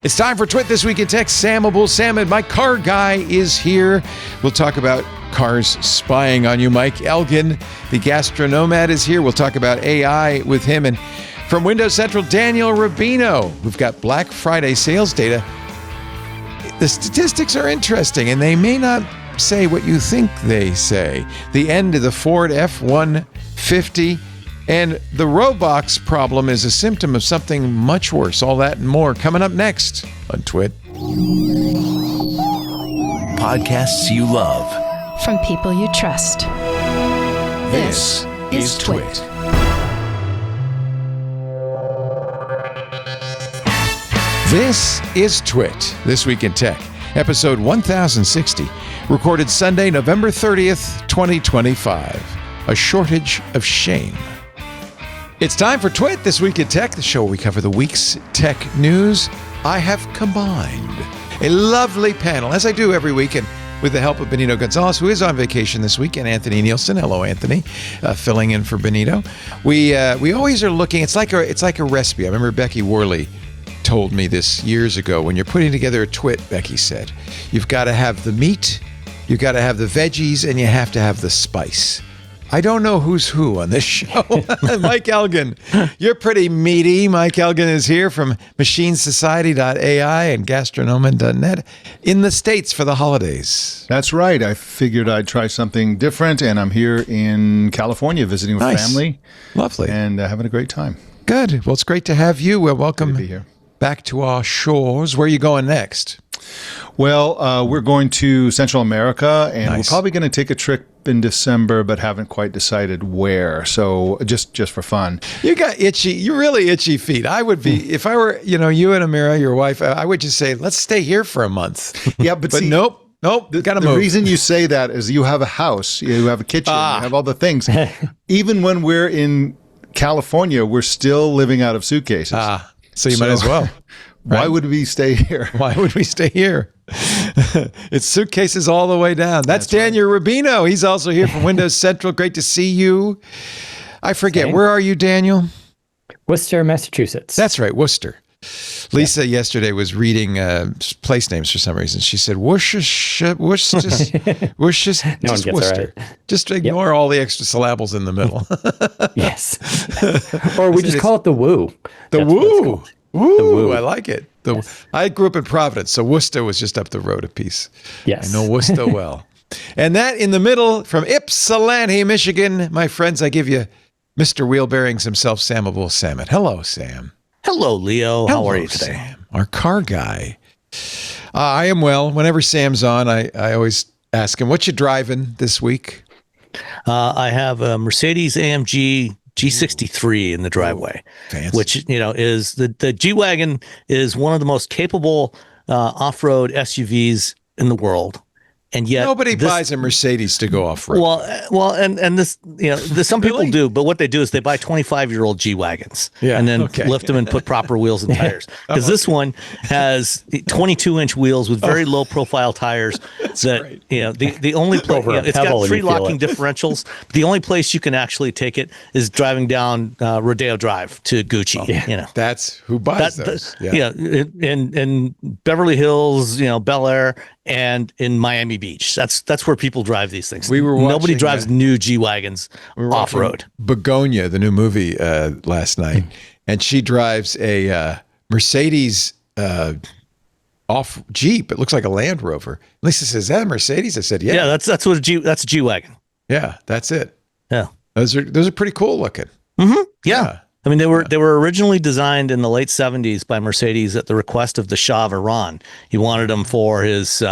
It's time for Twit This Week in Tech. Samable Salmon, my car guy, is here. We'll talk about cars spying on you. Mike Elgin, the gastronomad, is here. We'll talk about AI with him. And from Windows Central, Daniel Rubino. We've got Black Friday sales data. The statistics are interesting, and they may not say what you think they say. The end of the Ford F-150. And the Roblox problem is a symptom of something much worse. All that and more coming up next on Twit. Podcasts you love. From people you trust. This is Twit. This is Twit, This Week in Tech, episode 1060, recorded Sunday, November 30th, 2025. A shortage of shame. It's time for Twit This Week in Tech, the show where we cover the week's tech news. I have combined a lovely panel, as I do every week, and with the help of Benito Gonzalez, who is on vacation this week, and Anthony Nielsen. Hello, Anthony, filling in for Benito. We always are looking. It's like a recipe. I remember Becky Worley told me this years ago. When you're putting together a twit, Becky said, you've got to have the meat, you've got to have the veggies, and you have to have the spice. I don't know who's who on this show. Mike Elgin, you're pretty meaty. Mike Elgin is here from MachineSociety.ai and Gastronomen.net in the States for the holidays. That's right. I figured I'd try something different, and I'm here in California visiting with family. Lovely. And having a great time. Good. Well, it's great to have you. Well, welcome Good to be here. Back to our shores. Where are you going next? Well, we're going to Central America, and Nice. we're probably going to take a trip in December, but haven't quite decided where. So just for fun. You really itchy feet. I would be, if I were, you and Amira, your wife, I would just say, let's stay here for a month. Yeah, but see, nope, gotta move. The reason you say that is you have a house, you have a kitchen, you have all the things. Even when we're in California, we're still living out of suitcases. So you might as well. Why would we stay here? Why would we stay here? It's suitcases all the way down. That's Daniel Rubino. He's also here from Windows Central. Great to see you. I forget. Same. Where are you, Daniel? Worcester, Massachusetts. That's right, Worcester. Lisa yesterday was reading place names for some reason. She said Worcester. No one gets it right. Just ignore all the extra syllables in the middle. Yes. Or we just call it the woo. The That's what it's woo. called. Woo, The woo. I like it. I grew up in Providence, so Worcester was just up the road a piece. Yes. I know Worcester well. And that in the middle, from Ypsilanti, Michigan, my friends, I give you Mr. Wheelbearings himself, Samable Salmon. Hello, Sam. Hello, Leo. How Hello, are you today? Sam, our car guy. I am well. Whenever Sam's on, I always ask him, what you driving this week? I have a Mercedes AMG G63 in the driveway, Fancy. which, is the G-Wagon is one of the most capable off-road SUVs in the world. And yet Nobody buys a Mercedes to go off-road. Well, and this, some people Really? do, but what they do is they buy 25-year-old G-Wagons and then lift them and put proper wheels and tires. Because this one has 22-inch wheels with very low-profile tires. Great. The only place it's got 3 locking differentials. The only place you can actually take it is driving down Rodeo Drive to Gucci. That's who buys those. In Beverly Hills, Bel Air, and in Miami Beach. That's where people drive these things. Nobody drives new G-Wagons off-road. Begonia, the new movie last night, and she drives a Mercedes off Jeep. It looks like a Land Rover. Lisa says, "Is that a Mercedes?" I said, "Yeah." Yeah, that's what that's a G-Wagon. Yeah, that's it. Yeah. Those are pretty cool looking. Mm-hmm. Yeah. I mean, they were originally designed in the late 70s by Mercedes at the request of the Shah of Iran. He wanted them for his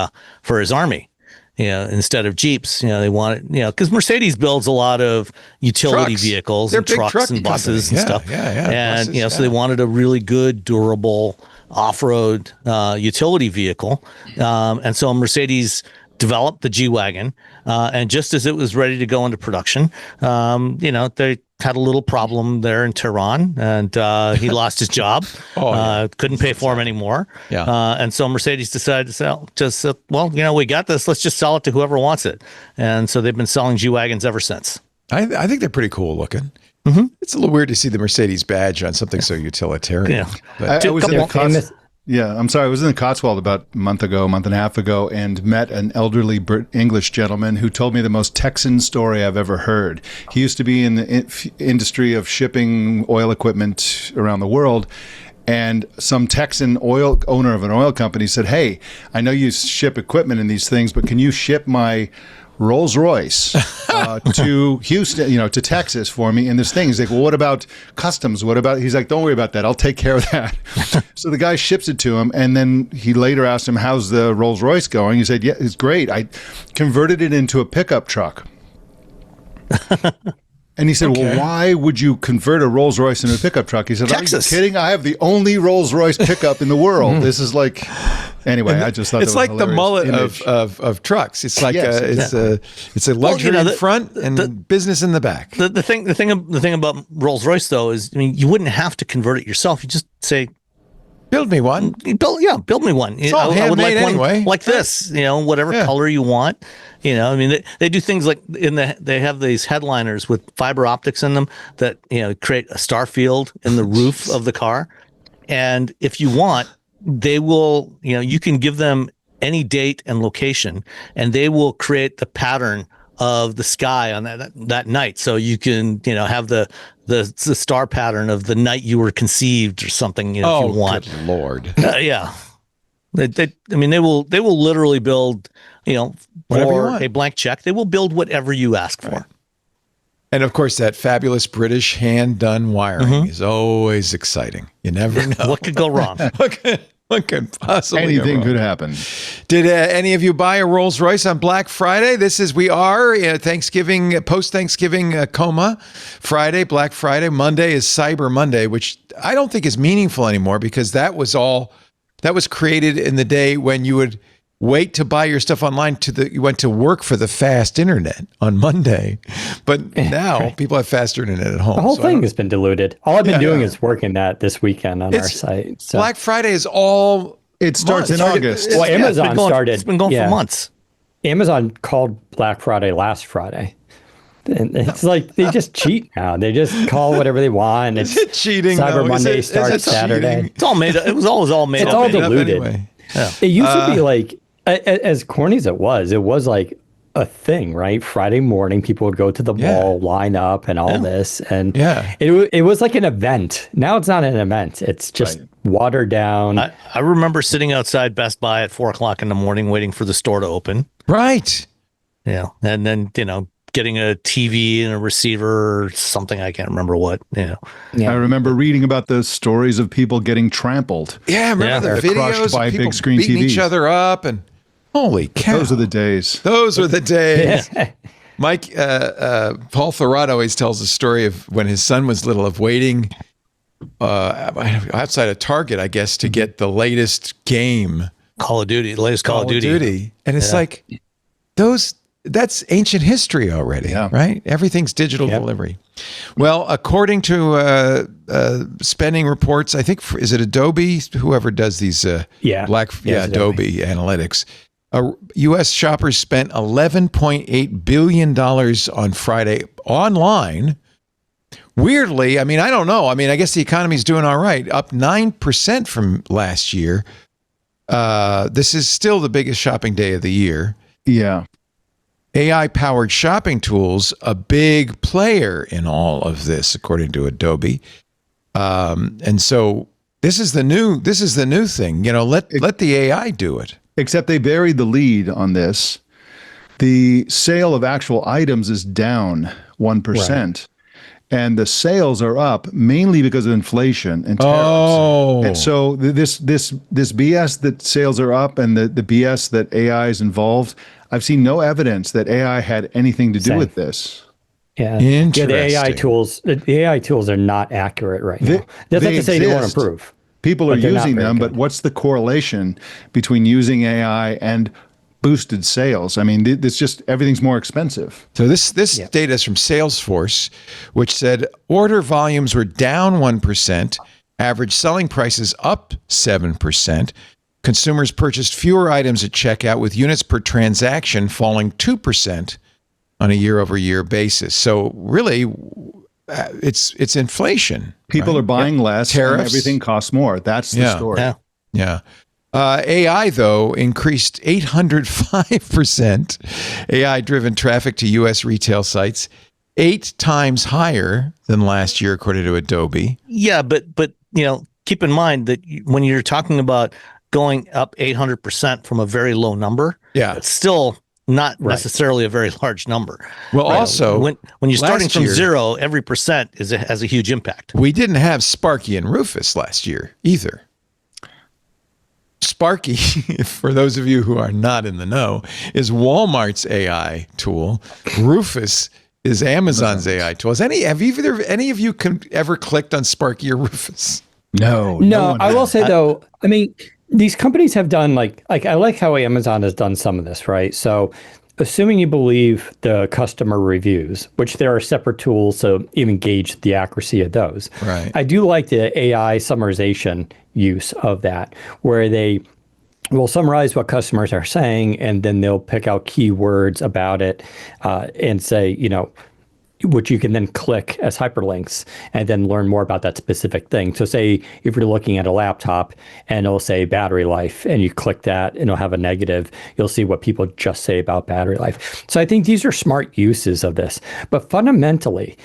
army, instead of Jeeps. They wanted, because Mercedes builds a lot of utility Trucks. vehicles They're and big trucks truck and buses company. and stuff. Yeah. And Buses, so they wanted a really good, durable off-road utility vehicle, and so Mercedes developed the G-Wagon, and just as it was ready to go into production, they had a little problem there in Tehran, and he lost his job. Couldn't pay for him anymore. And so Mercedes decided to sell. We got this. Let's just sell it to whoever wants it. And so they've been selling G-Wagons ever since. I think they're pretty cool looking. Mm-hmm. It's a little weird to see the Mercedes badge on something so utilitarian. I was in a Yeah, I'm sorry. I was in the Cotswold about a month and a half ago, and met an elderly English gentleman who told me the most Texan story I've ever heard. He used to be in the industry of shipping oil equipment around the world, and some Texan owner of an oil company said, "Hey, I know you ship equipment in these things, but can you ship my Rolls Royce to Houston, to Texas for me in this thing?" He's like, "Well, what about customs? What about?" He's like, "Don't worry about that. I'll take care of that." So the guy ships it to him, and then he later asked him, "How's the Rolls Royce going?" He said, "Yeah, it's great. I converted it into a pickup truck." And he said, "Well, why would you convert a Rolls Royce into a pickup truck?" He said, Texas. "Are you kidding? I have the only Rolls Royce pickup in the world. This is like." Anyway, I just thought it's that was like the mullet of trucks. It's like it's a luxury in front and business in the back. The thing about Rolls Royce though is, I mean, you wouldn't have to convert it yourself. You just say, "Build me one." Build me one. It's all I would like handmade one anyway. like this. Whatever color you want. I mean, they do things like they have these headliners with fiber optics in them that create a star field in the roof of the car, and if you want, they will, you can give them any date and location, and they will create the pattern of the sky on that night. So you can, have the star pattern of the night you were conceived or something, if you want. Good Lord. Yeah. They will literally build, Whatever you for want. a blank check. They will build whatever you ask for. Right. And of course, that fabulous British hand-done wiring is always exciting. You never know What could go wrong? What could possibly go anything wrong? could happen. Did any of you buy a Rolls Royce on Black Friday? We are Thanksgiving, post-Thanksgiving coma. Friday, Black Friday. Monday is Cyber Monday, which I don't think is meaningful anymore because that was created in the day when you would wait to buy your stuff online you went to work for the fast internet on Monday. But now people have faster internet at home. The whole thing has been diluted. All I've been doing is working that this weekend on our site. So. Black Friday is all... It starts in August. Well, Amazon started. It's been going for months. Amazon called Black Friday last Friday. And it's like they just cheat now. They just call whatever they want. Is it cheating? Cyber Monday starts Saturday. It's all made up. It was all made It's up. all diluted. Anyway. Yeah. It used to be like, as corny as it was like a thing, right? Friday morning, people would go to the mall, line up, and all this, and it was like an event. Now it's not an event; it's just watered down. I remember sitting outside Best Buy at 4:00 in the morning, waiting for the store to open. Right. Yeah, and then getting a TV and a receiver or something. I can't remember what. Yeah. I remember reading about the stories of people getting trampled. Yeah, remember the crushed videos by of people big screen beating TVs. each other up and holy cow. Those are the days. Those were the days. Mike, Paul Thurrott always tells a story of when his son was little of waiting outside of Target, I guess, to get the latest game. Call of Duty, the latest Call of Duty. And it's like, that's ancient history already, right? Everything's digital delivery. Well, according to spending reports, I think, is it Adobe, whoever does these Adobe Analytics, U.S. shoppers spent $11.8 billion on Friday online. Weirdly, I mean, I don't know. I mean, I guess the economy's doing all right, up 9% from last year. This is still the biggest shopping day of the year. Yeah. AI-powered shopping tools, a big player in all of this, according to Adobe. And so this is the new thing. Let the AI do it. Except they buried the lead on this. The sale of actual items is down 1%. Right. And the sales are up mainly because of inflation and tariffs. Oh. And so this BS that sales are up and the BS that AI is involved, I've seen no evidence that AI had anything to do with this. Yeah. Interesting. The AI tools are not accurate right now. That's not to say they won't improve. People are using them, but what's the correlation between using AI and boosted sales? I mean, it's just everything's more expensive. So this data is from Salesforce, which said order volumes were down 1%, average selling prices up 7%. Consumers purchased fewer items at checkout, with units per transaction falling 2% on a year-over-year basis. So really, it's inflation. People right? are buying less, Tariffs. and everything costs more. That's the story. Yeah. Yeah. AI, though, increased 805%. AI-driven traffic to U.S. retail sites, 8 times higher than last year, according to Adobe. Yeah, but keep in mind that when you're talking about going up 800% from a very low number, it's still not necessarily a very large number. Well, also, when you're starting from zero, every percent has a huge impact. We didn't have Sparky and Rufus last year either. Sparky, for those of you who are not in the know, is Walmart's AI tool. Rufus is Amazon's AI tool. Have any of you ever clicked on Sparky or Rufus? No, I will say though, I mean, these companies have done like I like how Amazon has done some of this, right? So assuming you believe the customer reviews, which there are separate tools to even gauge the accuracy of those. Right. I do like the AI summarization use of that, where they will summarize what customers are saying, and then they'll pick out keywords about it and say, which you can then click as hyperlinks and then learn more about that specific thing. So say if you're looking at a laptop and it'll say battery life and you click that and it'll have a negative, you'll see what people just say about battery life. So I think these are smart uses of this. But fundamentally,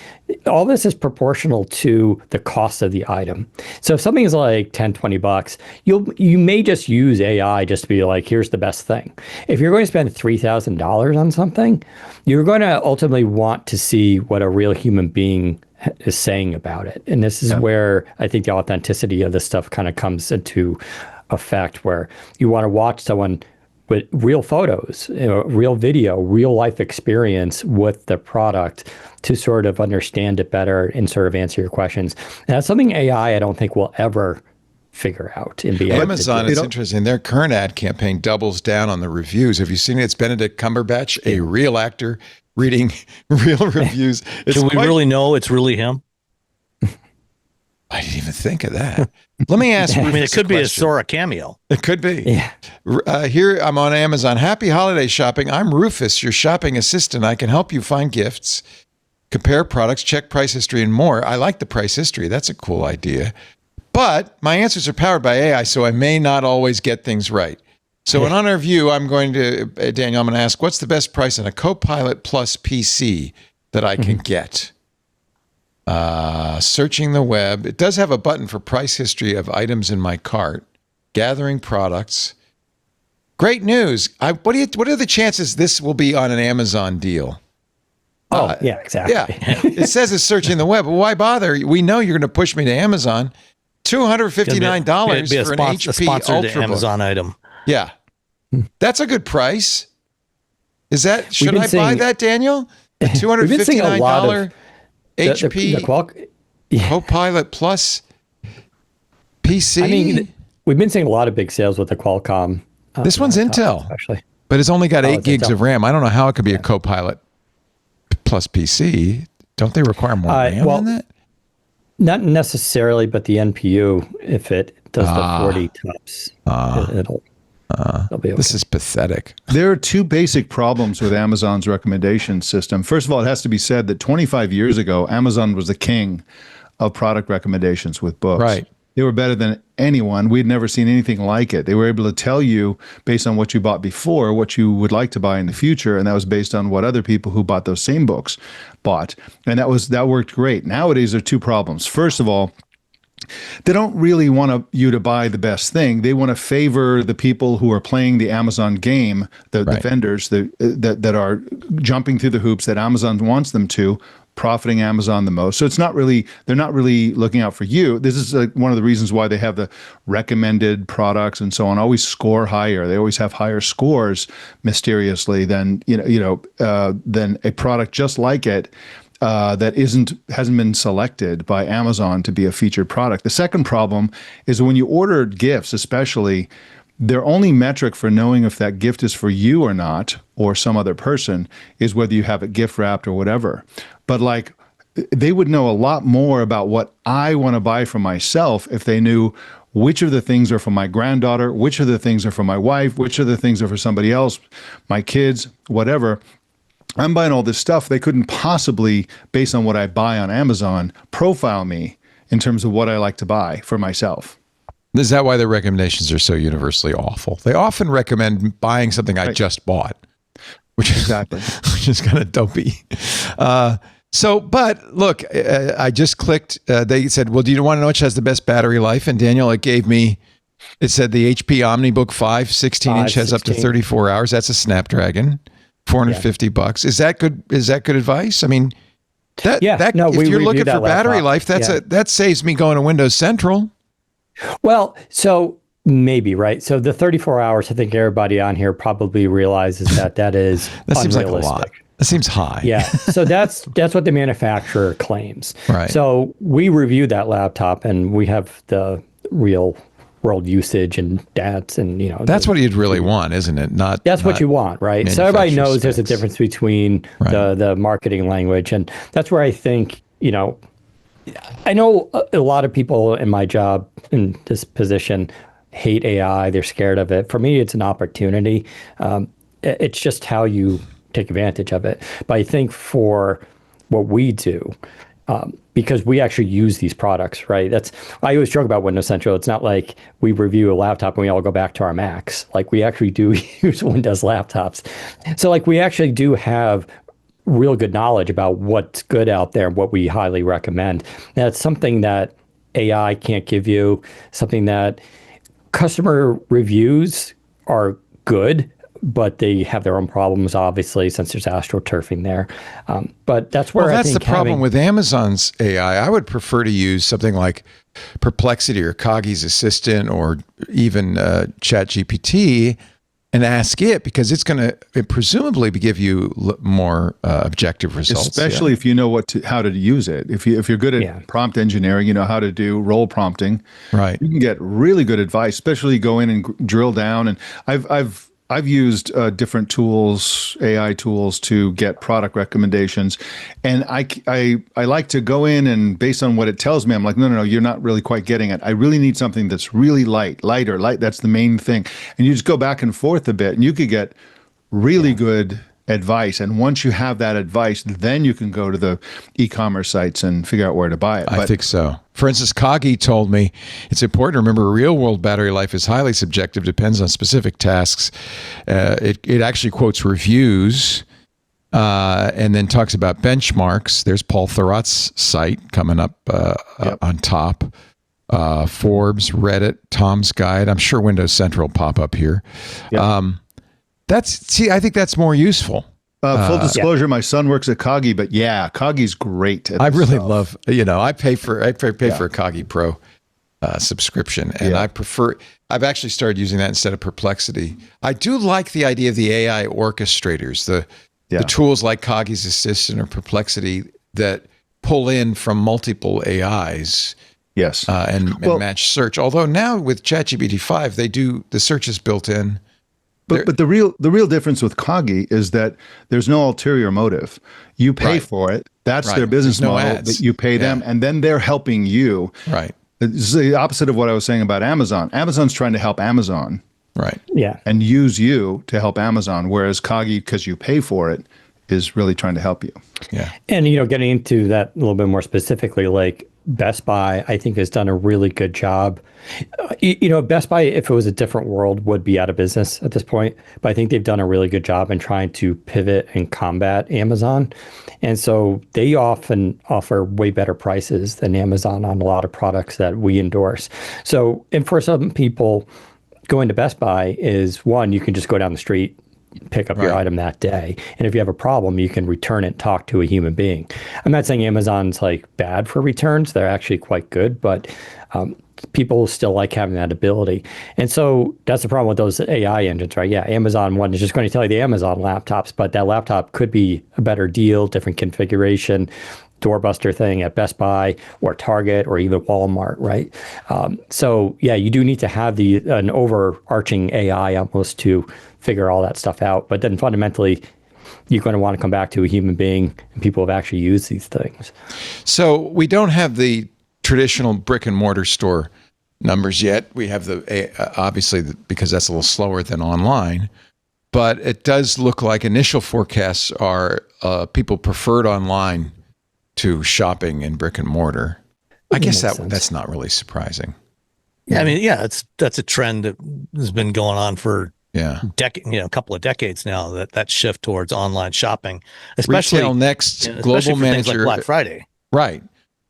all this is proportional to the cost of the item. So if something is like 10, 20 bucks, you may just use AI just to be like, here's the best thing. If you're going to spend $3,000 on something, you're going to ultimately want to see what a real human being is saying about it. And this is where I think the authenticity of this stuff kind of comes into effect, where you want to watch someone with real photos, real video, real life experience with the product to sort of understand it better and sort of answer your questions. And that's something AI I don't think will ever figure out and be able Amazon, it's interesting. Their current ad campaign doubles down on the reviews. Have you seen it? It's Benedict Cumberbatch, a real actor, reading real reviews. Do we really know it's really him? I didn't even think of that. Let me ask you. I mean, it could be a Sora cameo. It could be. Yeah. Here, I'm on Amazon. Happy holiday shopping. I'm Rufus, your shopping assistant. I can help you find gifts, compare products, check price history, and more. I like the price history. That's a cool idea. But my answers are powered by AI, so I may not always get things right. So in honor of you, I'm going to, Daniel, I'm going to ask, what's the best price on a Copilot Plus PC that I can get? Searching the web. It does have a button for price history of items in my cart. Gathering products. Great news. What are the chances this will be on an Amazon deal? Yeah, exactly. Yeah. It says it's searching the web, but why bother? We know you're going to push me to Amazon. $259 for an HP a sponsored Ultrabook. Amazon item. Yeah. That's a good price. Should I buy that, Daniel? A $259 HP Copilot Plus PC? I mean, we've been seeing a lot of big sales with the Qualcomm. This one's Intel, actually. But it's only got 8 gigs Intel. of RAM. I don't know how it could be a Copilot Plus PC. Don't they require more RAM than that? Not necessarily, but the NPU, if it does the 40 tops, it'll be okay. This is pathetic. There are two basic problems with Amazon's recommendation system. First of all, it has to be said that 25 years ago, Amazon was the king of product recommendations with books. Right. They were better than anyone. We'd never seen anything like it. They were able to tell you, based on what you bought before, what you would like to buy in the future, and that was based on what other people who bought those same books bought. And that worked great. Nowadays, there are two problems. First of all, they don't really want you to buy the best thing. They want to favor the people who are playing the Amazon game, the vendors that are jumping through the hoops that Amazon wants them to, profiting Amazon the most. So they're not really looking out for you. This is one of the reasons why they have the recommended products and so on always score higher. They always have higher scores mysteriously than than a product just like it that hasn't been selected by Amazon to be a featured product. The second problem is when you order gifts, especially, their only metric for knowing if that gift is for you or not, or some other person, is whether you have it gift wrapped or whatever. But they would know a lot more about what I want to buy for myself if they knew which of the things are for my granddaughter, which of the things are for my wife, which of the things are for somebody else, my kids, whatever. I'm buying all this stuff. They couldn't possibly, based on what I buy on Amazon, profile me in terms of what I like to buy for myself. Is that why their recommendations are so universally awful? They often recommend buying something I just bought, which is kind of dopey. But look, I just clicked. They said, well, do you want to know which has the best battery life? And Daniel, it said the HP OmniBook 5 16-inch has up to 34 hours. That's a Snapdragon, $450. Is that good? Is that good advice? I mean, if you're looking for battery life, that saves me going to Windows Central. Well, so maybe, right? So the 34 hours, I think everybody on here probably realizes that is that seems unrealistic. like a lot. That seems high. Yeah. So that's what the manufacturer claims. Right. So we reviewed that laptop and we have the real world usage and stats and, that's what you'd really want, isn't it? That's what you want, right? So everybody knows specs. There's a difference between the marketing language. And that's where I think, I know a lot of people in my job in this position hate AI. They're scared of it. For me, it's an opportunity. It's just how you take advantage of it. But I think for what we do, because we actually use these products, right? I always joke about Windows Central. It's not like we review a laptop and we all go back to our Macs. Like we actually do use Windows laptops. So like we actually do have real good knowledge about what's good out there and what we highly recommend. That's something that AI can't give you, something that customer reviews are good, but they have their own problems, obviously, since there's astroturfing there. But that's where I think the problem with Amazon's AI. I would prefer to use something like Perplexity or Kagi's Assistant or even ChatGPT and ask it, because it's going to presumably give you more objective results. Especially if you know how to use it. If you're good at prompt engineering, you know how to do role prompting. Right. You can get really good advice, especially go in and drill down. And I've used different tools, AI tools, to get product recommendations, and I like to go in and based on what it tells me, I'm like, no, you're not really quite getting it. I really need something that's really lighter. That's the main thing. And you just go back and forth a bit, and you could get really good advice. And once you have that advice, then you can go to the e-commerce sites and figure out where to buy it. I think so. For instance, Kagi told me it's important to remember real-world battery life is highly subjective, depends on specific tasks. It actually quotes reviews and then talks about benchmarks. There's Paul Thurrott's site coming up on top. Forbes, Reddit, Tom's Guide. I'm sure Windows Central will pop up here. Yep. I think that's more useful. Full disclosure, my son works at Kagi, but Kagi's great. I really love, I pay for a Kagi Pro subscription, and I've actually started using that instead of Perplexity. I do like the idea of the AI orchestrators, the tools like Kagi's Assistant or Perplexity that pull in from multiple AIs. Yes. And match search. Although now with ChatGPT 5, the search is built in. But the real difference with Kagi is that there's no ulterior motive. You pay for it. That's their business model. That you pay them, and then they're helping you. Right. It's the opposite of what I was saying about Amazon. Amazon's trying to help Amazon. Right. Yeah. And use you to help Amazon, whereas Kagi, because you pay for it, is really trying to help you. Yeah. And getting into that a little bit more specifically, like Best Buy, I think, has done a really good job. Best Buy, if it was a different world, would be out of business at this point. But I think they've done a really good job in trying to pivot and combat Amazon. And so they often offer way better prices than Amazon on a lot of products that we endorse. So, and for some people, going to Best Buy is one, you can just go down the street, pick up your item that day. And if you have a problem, you can return it and talk to a human being. I'm not saying Amazon's like bad for returns. They're actually quite good, but people still like having that ability. And so that's the problem with those AI engines, right? Yeah, Amazon one is just going to tell you the Amazon laptops, but that laptop could be a better deal, different configuration, doorbuster thing at Best Buy or Target or even Walmart, right? So yeah, you do need to have an overarching AI almost to figure all that stuff out. But then fundamentally, you're going to want to come back to a human being, and people have actually used these things. So we don't have the traditional brick and mortar store numbers yet. We have obviously because that's a little slower than online, but it does look like initial forecasts are people preferred online to shopping in brick and mortar. I guess that's not really surprising. Yeah, I mean, that's a trend that has been going on for a couple of decades now. That shift towards online shopping, especially Retail Next global especially for manager things like Black Friday. Right.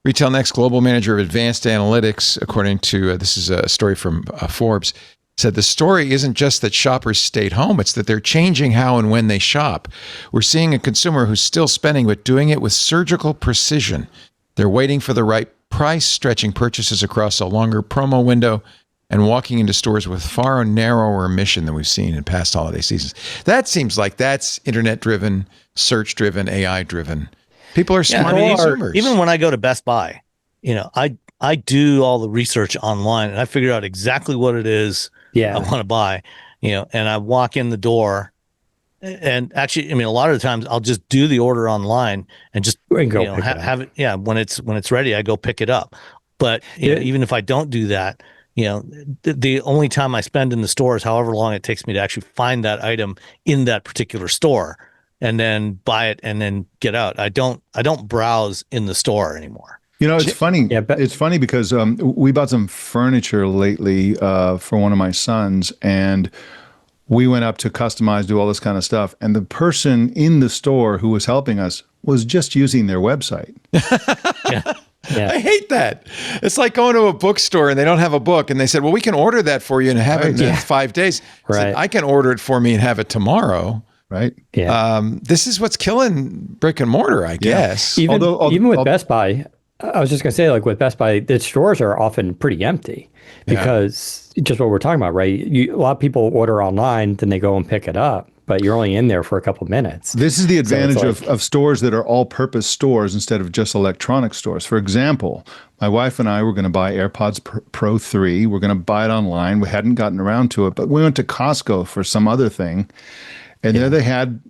Retail Next global manager of advanced analytics, according to this is a story from Forbes, said the story isn't just that shoppers stayed home, it's that they're changing how and when they shop. We're seeing a consumer who's still spending, but doing it with surgical precision. They're waiting for the right price, stretching purchases across a longer promo window, and walking into stores with far narrower mission than we've seen in past holiday seasons. That seems like that's internet-driven, search-driven, AI-driven. People are smart consumers. Even when I go to Best Buy, I do all the research online, and I figure out exactly what it is I want to buy, and I walk in the door. And actually, I mean, a lot of the times I'll just do the order online and just have it. Yeah, when it's ready, I go pick it up. But even if I don't do that, the only time I spend in the store is however long it takes me to actually find that item in that particular store, and then buy it and then get out. I don't browse in the store anymore. It's funny. It's funny because we bought some furniture lately for one of my sons, and we went up to customize, do all this kind of stuff. And the person in the store who was helping us was just using their website. I hate that. It's like going to a bookstore and they don't have a book. And they said, well, we can order that for you and have it in 5 days. I said, I can order it for me and have it tomorrow. Right. Yeah. This is what's killing brick and mortar, I guess. Even with Best Buy, I was just going to say, like with Best Buy, the stores are often pretty empty because just what we're talking about, right? A lot of people order online, then they go and pick it up, but you're only in there for a couple minutes. This is the advantage of stores that are all-purpose stores instead of just electronic stores. For example, my wife and I were going to buy AirPods Pro 3. We're going to buy it online. We hadn't gotten around to it, but we went to Costco for some other thing, and there they had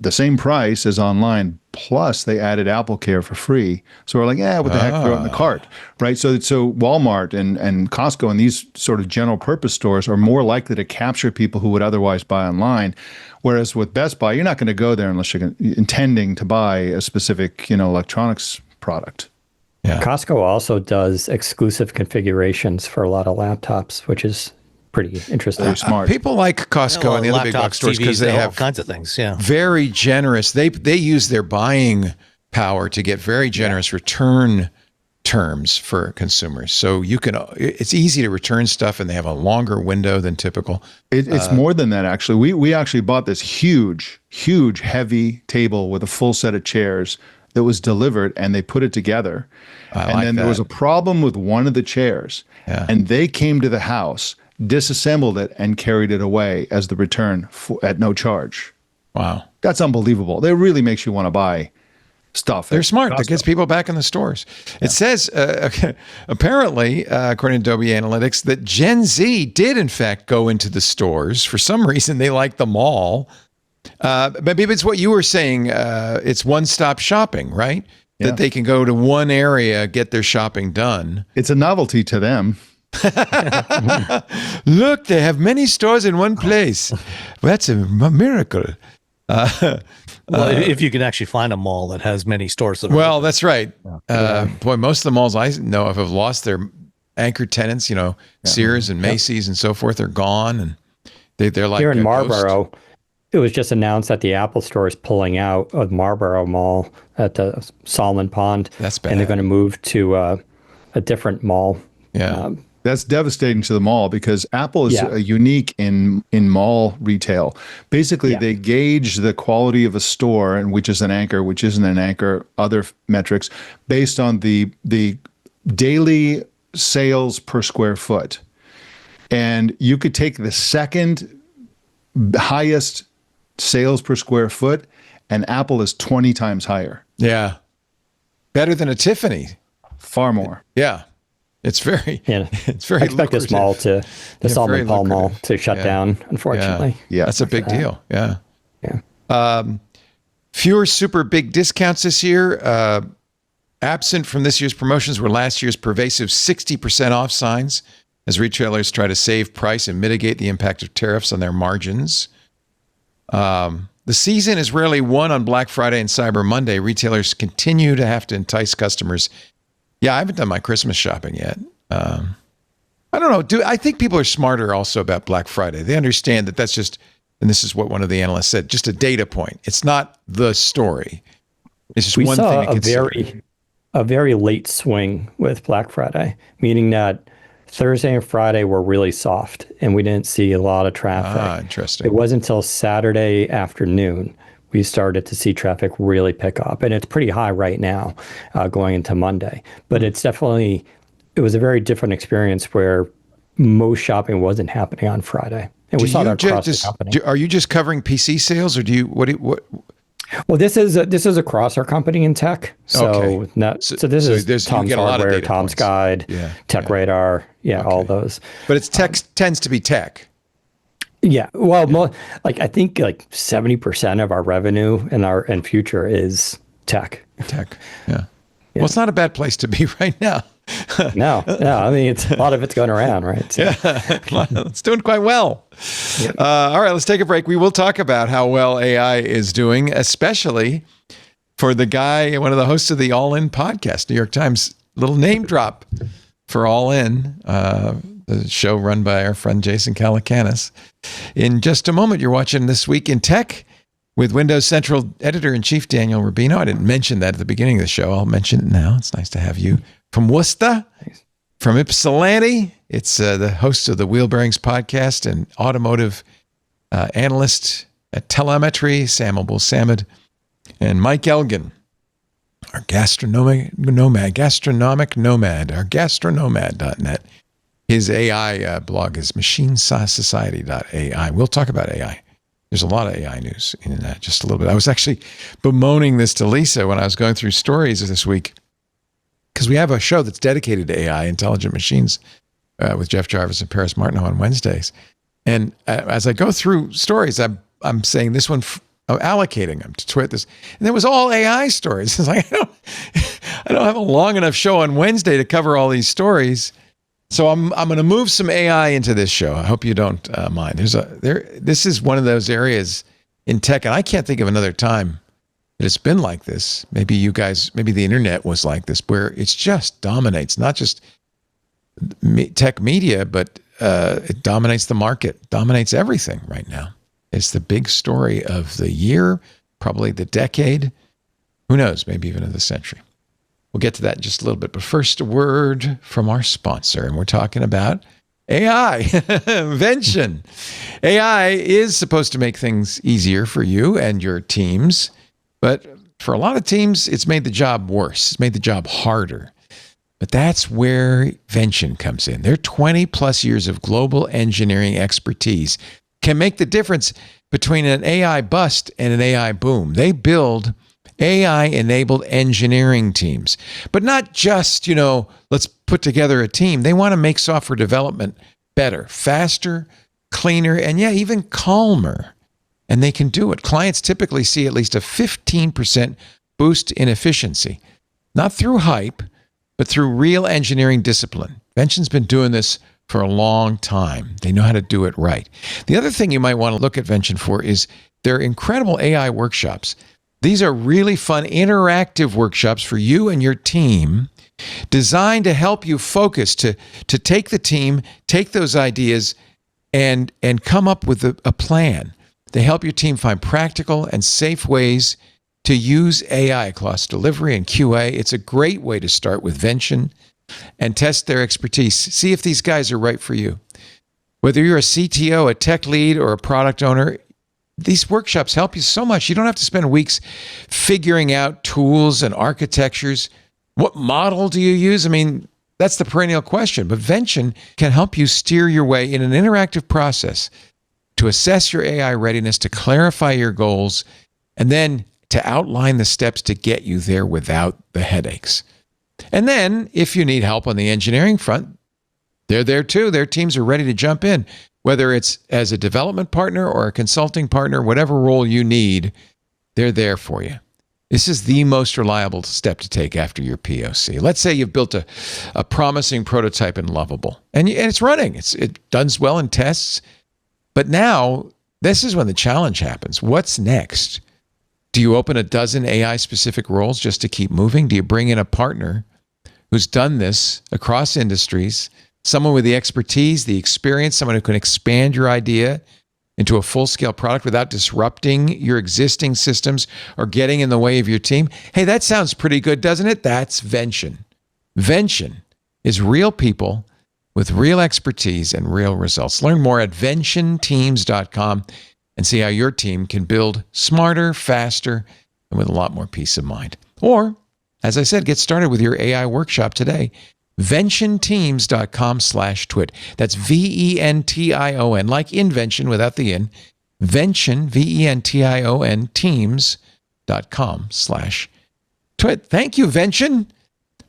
the same price as online, plus they added AppleCare for free. So we're like, what the heck, throw it in the cart, right? So Walmart and Costco and these sort of general purpose stores are more likely to capture people who would otherwise buy online. Whereas with Best Buy, you're not going to go there unless you're intending to buy a specific, electronics product. Yeah. Costco also does exclusive configurations for a lot of laptops, which is pretty interesting. They're smart. People like Costco and the other big box stores because they have all kinds of things. Yeah, very generous. They use their buying power to get very generous return terms for consumers. So it's easy to return stuff, and they have a longer window than typical. It's more than that, actually. We actually bought this huge, heavy table with a full set of chairs that was delivered, and they put it together. There was a problem with one of the chairs, and they came to the house, disassembled it, and carried it away as the return at no charge. Wow. That's unbelievable. It really makes you want to buy stuff. They're smart. That gets people back in the stores. It says, apparently, according to Adobe Analytics, that Gen Z did, in fact, go into the stores. For some reason, they like the mall. But maybe it's what you were saying. It's one-stop shopping, right? That they can go to one area, get their shopping done. It's a novelty to them. Look, they have many stores in one place. That's a miracle. If you can actually find a mall that has many stores. That's right. Boy, most of the malls I know of have lost their anchor tenants. Sears and Macy's and so forth are gone, and they're like here in Marlboro. It was just announced that the Apple store is pulling out of Marlboro Mall at the Solomon Pond. That's bad. And they're going to move to a different mall. Yeah. That's devastating to the mall because Apple is unique in mall retail. Basically, they gauge the quality of a store, and which is an anchor, which isn't an anchor, other metrics, based on the daily sales per square foot. And you could take the second highest sales per square foot, and Apple is 20 times higher. Yeah. Better than a Tiffany. Far more. Yeah. It's very I expect this mall the Solomon Pond Mall to shut down, unfortunately. Yeah. That's a big deal. Yeah. Fewer super big discounts this year. Absent from this year's promotions were last year's pervasive 60% off signs as retailers try to save price and mitigate the impact of tariffs on their margins. The season is rarely won on Black Friday and Cyber Monday. Retailers continue to have to entice customers. Yeah, I haven't done my Christmas shopping yet. I don't know. I think people are smarter also about Black Friday. They understand that that's just, and this is what one of the analysts said, just a data point. It's not the story. It's just one thing to consider. A very late swing with Black Friday, meaning that Thursday and Friday were really soft and we didn't see a lot of traffic. Interesting. It wasn't until Saturday afternoon we started to see traffic really pick up. And it's pretty high right now going into Monday. But it was a very different experience where most shopping wasn't happening on Friday. And we saw that across the company. Are you just covering PC sales, or do you what? Well, this is across our company in tech. So this is Tom's Hardware, Tom's Guide, Tech Radar, all those. But it's tech tends to be tech. Yeah. Well, I think 70% of our revenue and future is tech. Tech. Yeah. Well, it's not a bad place to be right now. No. I mean, a lot of it's going around, right? So. Yeah, it's doing quite well. Yeah. All right, let's take a break. We will talk about how well AI is doing, especially for the guy, one of the hosts of the All In podcast, New York Times little name drop for All In, the show run by our friend Jason Calacanis. In just a moment, you're watching This Week in Tech with Windows Central Editor-in-Chief Daniel Rubino. I didn't mention that at the beginning of the show. I'll mention it now. It's nice to have you. From Worcester, from Ypsilanti, it's the host of the Wheel Bearings podcast and automotive analyst at Telemetry, Samable Samad, and Mike Elgin, our gastronomic nomad, our gastronomad.net. His AI blog is machinesociety.ai. We'll talk about AI. There's a lot of AI news in that, just a little bit. I was actually bemoaning this to Lisa when I was going through stories this week, because we have a show that's dedicated to AI, Intelligent Machines, with Jeff Jarvis and Paris Martineau on Wednesdays. And as I go through stories, I'm saying this one, I'm allocating them to Twitter. And it was all AI stories. It's like, I don't have a long enough show on Wednesday to cover all these stories. So I'm going to move some AI into this show. I hope you don't mind. This is one of those areas in tech, and I can't think of another time that it's been like this. Maybe you guys, maybe the internet was like this, where it just dominates, not just tech media, but it dominates the market, dominates everything right now. It's the big story of the year, probably the decade. Who knows? Maybe even of the century. We'll get to that in just a little bit. But first, a word from our sponsor, and we're talking about AI. Vention. AI is supposed to make things easier for you and your teams, but for a lot of teams, it's made the job worse. It's made the job harder. But that's where Vention comes in. Their 20 plus years of global engineering expertise can make the difference between an AI bust and an AI boom. They build AI-enabled engineering teams, but not just, let's put together a team. They want to make software development better, faster, cleaner, and even calmer. And they can do it. Clients typically see at least a 15% boost in efficiency, not through hype, but through real engineering discipline. Vention's been doing this for a long time. They know how to do it right. The other thing you might want to look at Vention for is their incredible AI workshops. These are really fun, interactive workshops for you and your team, designed to help you focus, to take the team, take those ideas, and come up with a plan. They help your team find practical and safe ways to use AI across delivery and QA. It's a great way to start with Vention and test their expertise. See if these guys are right for you. Whether you're a CTO, a tech lead, or a product owner, these workshops help you so much. You don't have to spend weeks figuring out tools and architectures. What model do you use? I mean, that's the perennial question. But Vention can help you steer your way in an interactive process to assess your AI readiness, to clarify your goals, and then to outline the steps to get you there without the headaches. And then, if you need help on the engineering front, they're there too. Their teams are ready to jump in. Whether it's as a development partner or a consulting partner, whatever role you need, they're there for you. This is the most reliable step to take after your POC. Let's say you've built a promising prototype in Lovable, and it's running. It does well in tests. But now, this is when the challenge happens. What's next? Do you open a dozen AI-specific roles just to keep moving? Do you bring in a partner who's done this across industries, someone with the expertise, the experience, someone who can expand your idea into a full-scale product without disrupting your existing systems or getting in the way of your team. Hey, that sounds pretty good, doesn't it? That's Vention. Vention is real people with real expertise and real results. Learn more at ventionteams.com and see how your team can build smarter, faster, and with a lot more peace of mind. Or, as I said, get started with your AI workshop today. ventionteams.com/twit. That's VENTION, like invention without the in. Vention, VENTION, teams.com/twit. Thank you, Vention,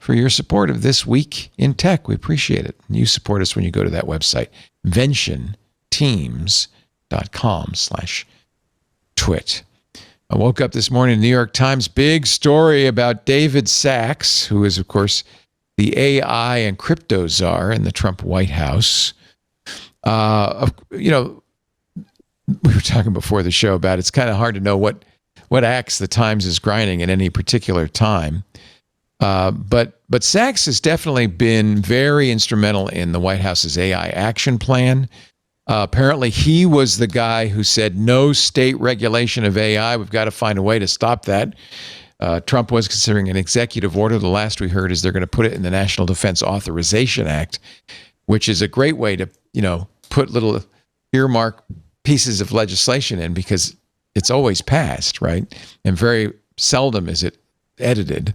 for your support of This Week in Tech. We appreciate it. You support us when you go to that website, ventionteams.com/twit. I woke up this morning, New York Times, big story about David Sachs, who is, of course, the AI and crypto czar in the Trump White House. We were talking before the show about it's kind of hard to know what axe the Times is grinding at any particular time. But Sachs has definitely been very instrumental in the White House's AI action plan. Apparently, he was the guy who said no state regulation of AI. We've got to find a way to stop that. Trump was considering an executive order. The last we heard is they're going to put it in the National Defense Authorization Act, which is a great way to, put little earmark pieces of legislation in because it's always passed, right? And very seldom is it edited.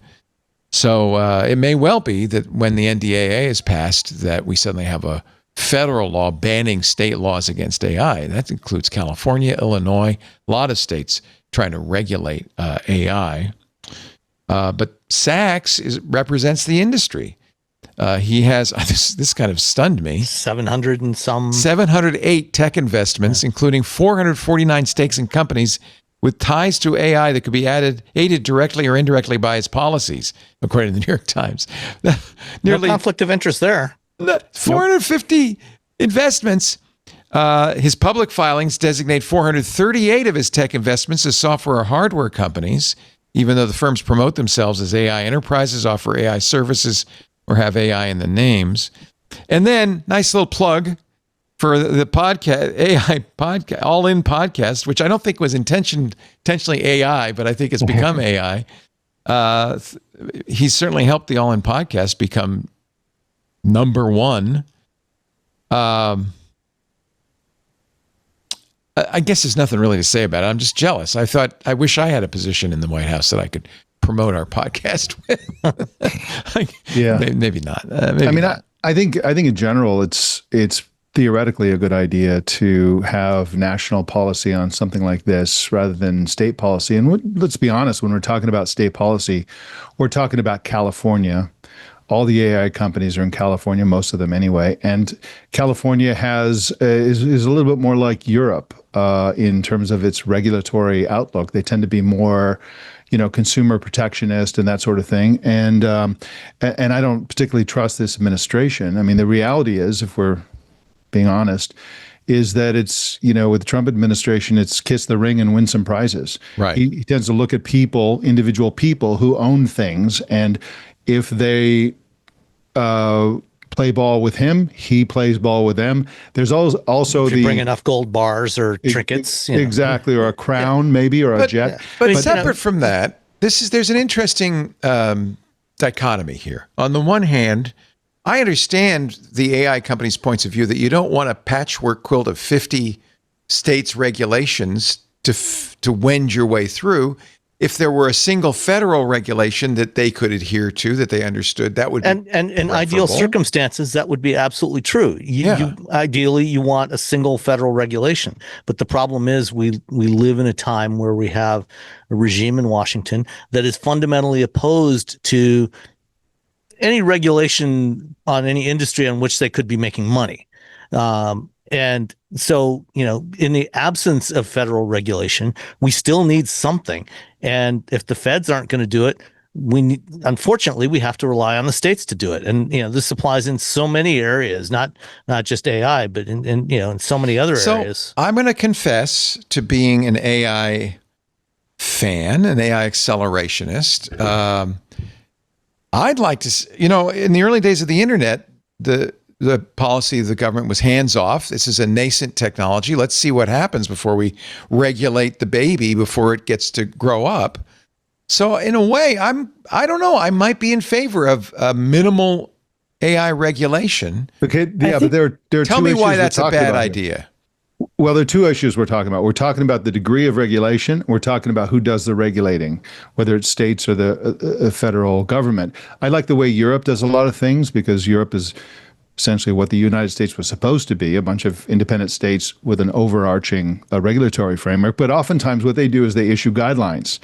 So it may well be that when the NDAA is passed that we suddenly have a federal law banning state laws against AI. That includes California, Illinois, a lot of states trying to regulate AI. But Sachs represents the industry. He has, this kind of stunned me. 708 tech investments, including 449 stakes in companies with ties to AI that could be aided directly or indirectly by its policies, according to the New York Times. Nearly, no conflict of interest there. 450 investments. His public filings designate 438 of his tech investments as software or hardware companies, even though the firms promote themselves as AI enterprises, offer AI services, or have AI in the names. And then, nice little plug for the podcast, AI podcast, All In Podcast, which I don't think was intentionally AI, but I think it's become AI. He's certainly helped the All In Podcast become number one. I guess there's nothing really to say about it. I'm just jealous. I wish I had a position in the White House that I could promote our podcast with. Yeah, maybe not. I think in general, it's theoretically a good idea to have national policy on something like this rather than state policy. And let's be honest, when we're talking about state policy, we're talking about California. All the AI companies are in California, most of them anyway. And California is a little bit more like Europe in terms of its regulatory outlook. They tend to be more, consumer protectionist and that sort of thing. And I don't particularly trust this administration. I mean, the reality is, if we're being honest, is that it's, with the Trump administration, it's kiss the ring and win some prizes. Right. He tends to look at individual people who own things, and if they play ball with him, he plays ball with them. There's also if you bring enough gold bars or trinkets, exactly, or a crown maybe, or a jet. But separate from that, there's an interesting dichotomy here. On the one hand, I understand the AI companies' points of view that you don't want a patchwork quilt of 50 states' regulations to wend your way through. If there were a single federal regulation that they could adhere to, that they understood, that would be and in ideal circumstances, that would be absolutely true. Ideally, you want a single federal regulation. But the problem is we live in a time where we have a regime in Washington that is fundamentally opposed to any regulation on any industry on which they could be making money. And so, in the absence of federal regulation, we still need something. And if the feds aren't going to do it, unfortunately, we have to rely on the states to do it. And, this applies in so many areas, not just AI, but in so many other areas. I'm going to confess to being an AI fan, an AI accelerationist. I'd like to, in the early days of the internet, the policy of the government was hands off. This is a nascent technology. Let's see what happens before we regulate the baby before it gets to grow up. So in a way, I don't know. I might be in favor of minimal AI regulation. Okay, yeah, but there are tell two me issues why that's we're a talking bad about idea. Here. Well, there are two issues we're talking about. We're talking about the degree of regulation. We're talking about who does the regulating, whether it's states or the federal government. I like the way Europe does a lot of things because Europe is essentially what the United States was supposed to be, a bunch of independent states with an overarching regulatory framework. But oftentimes what they do is they issue guidelines.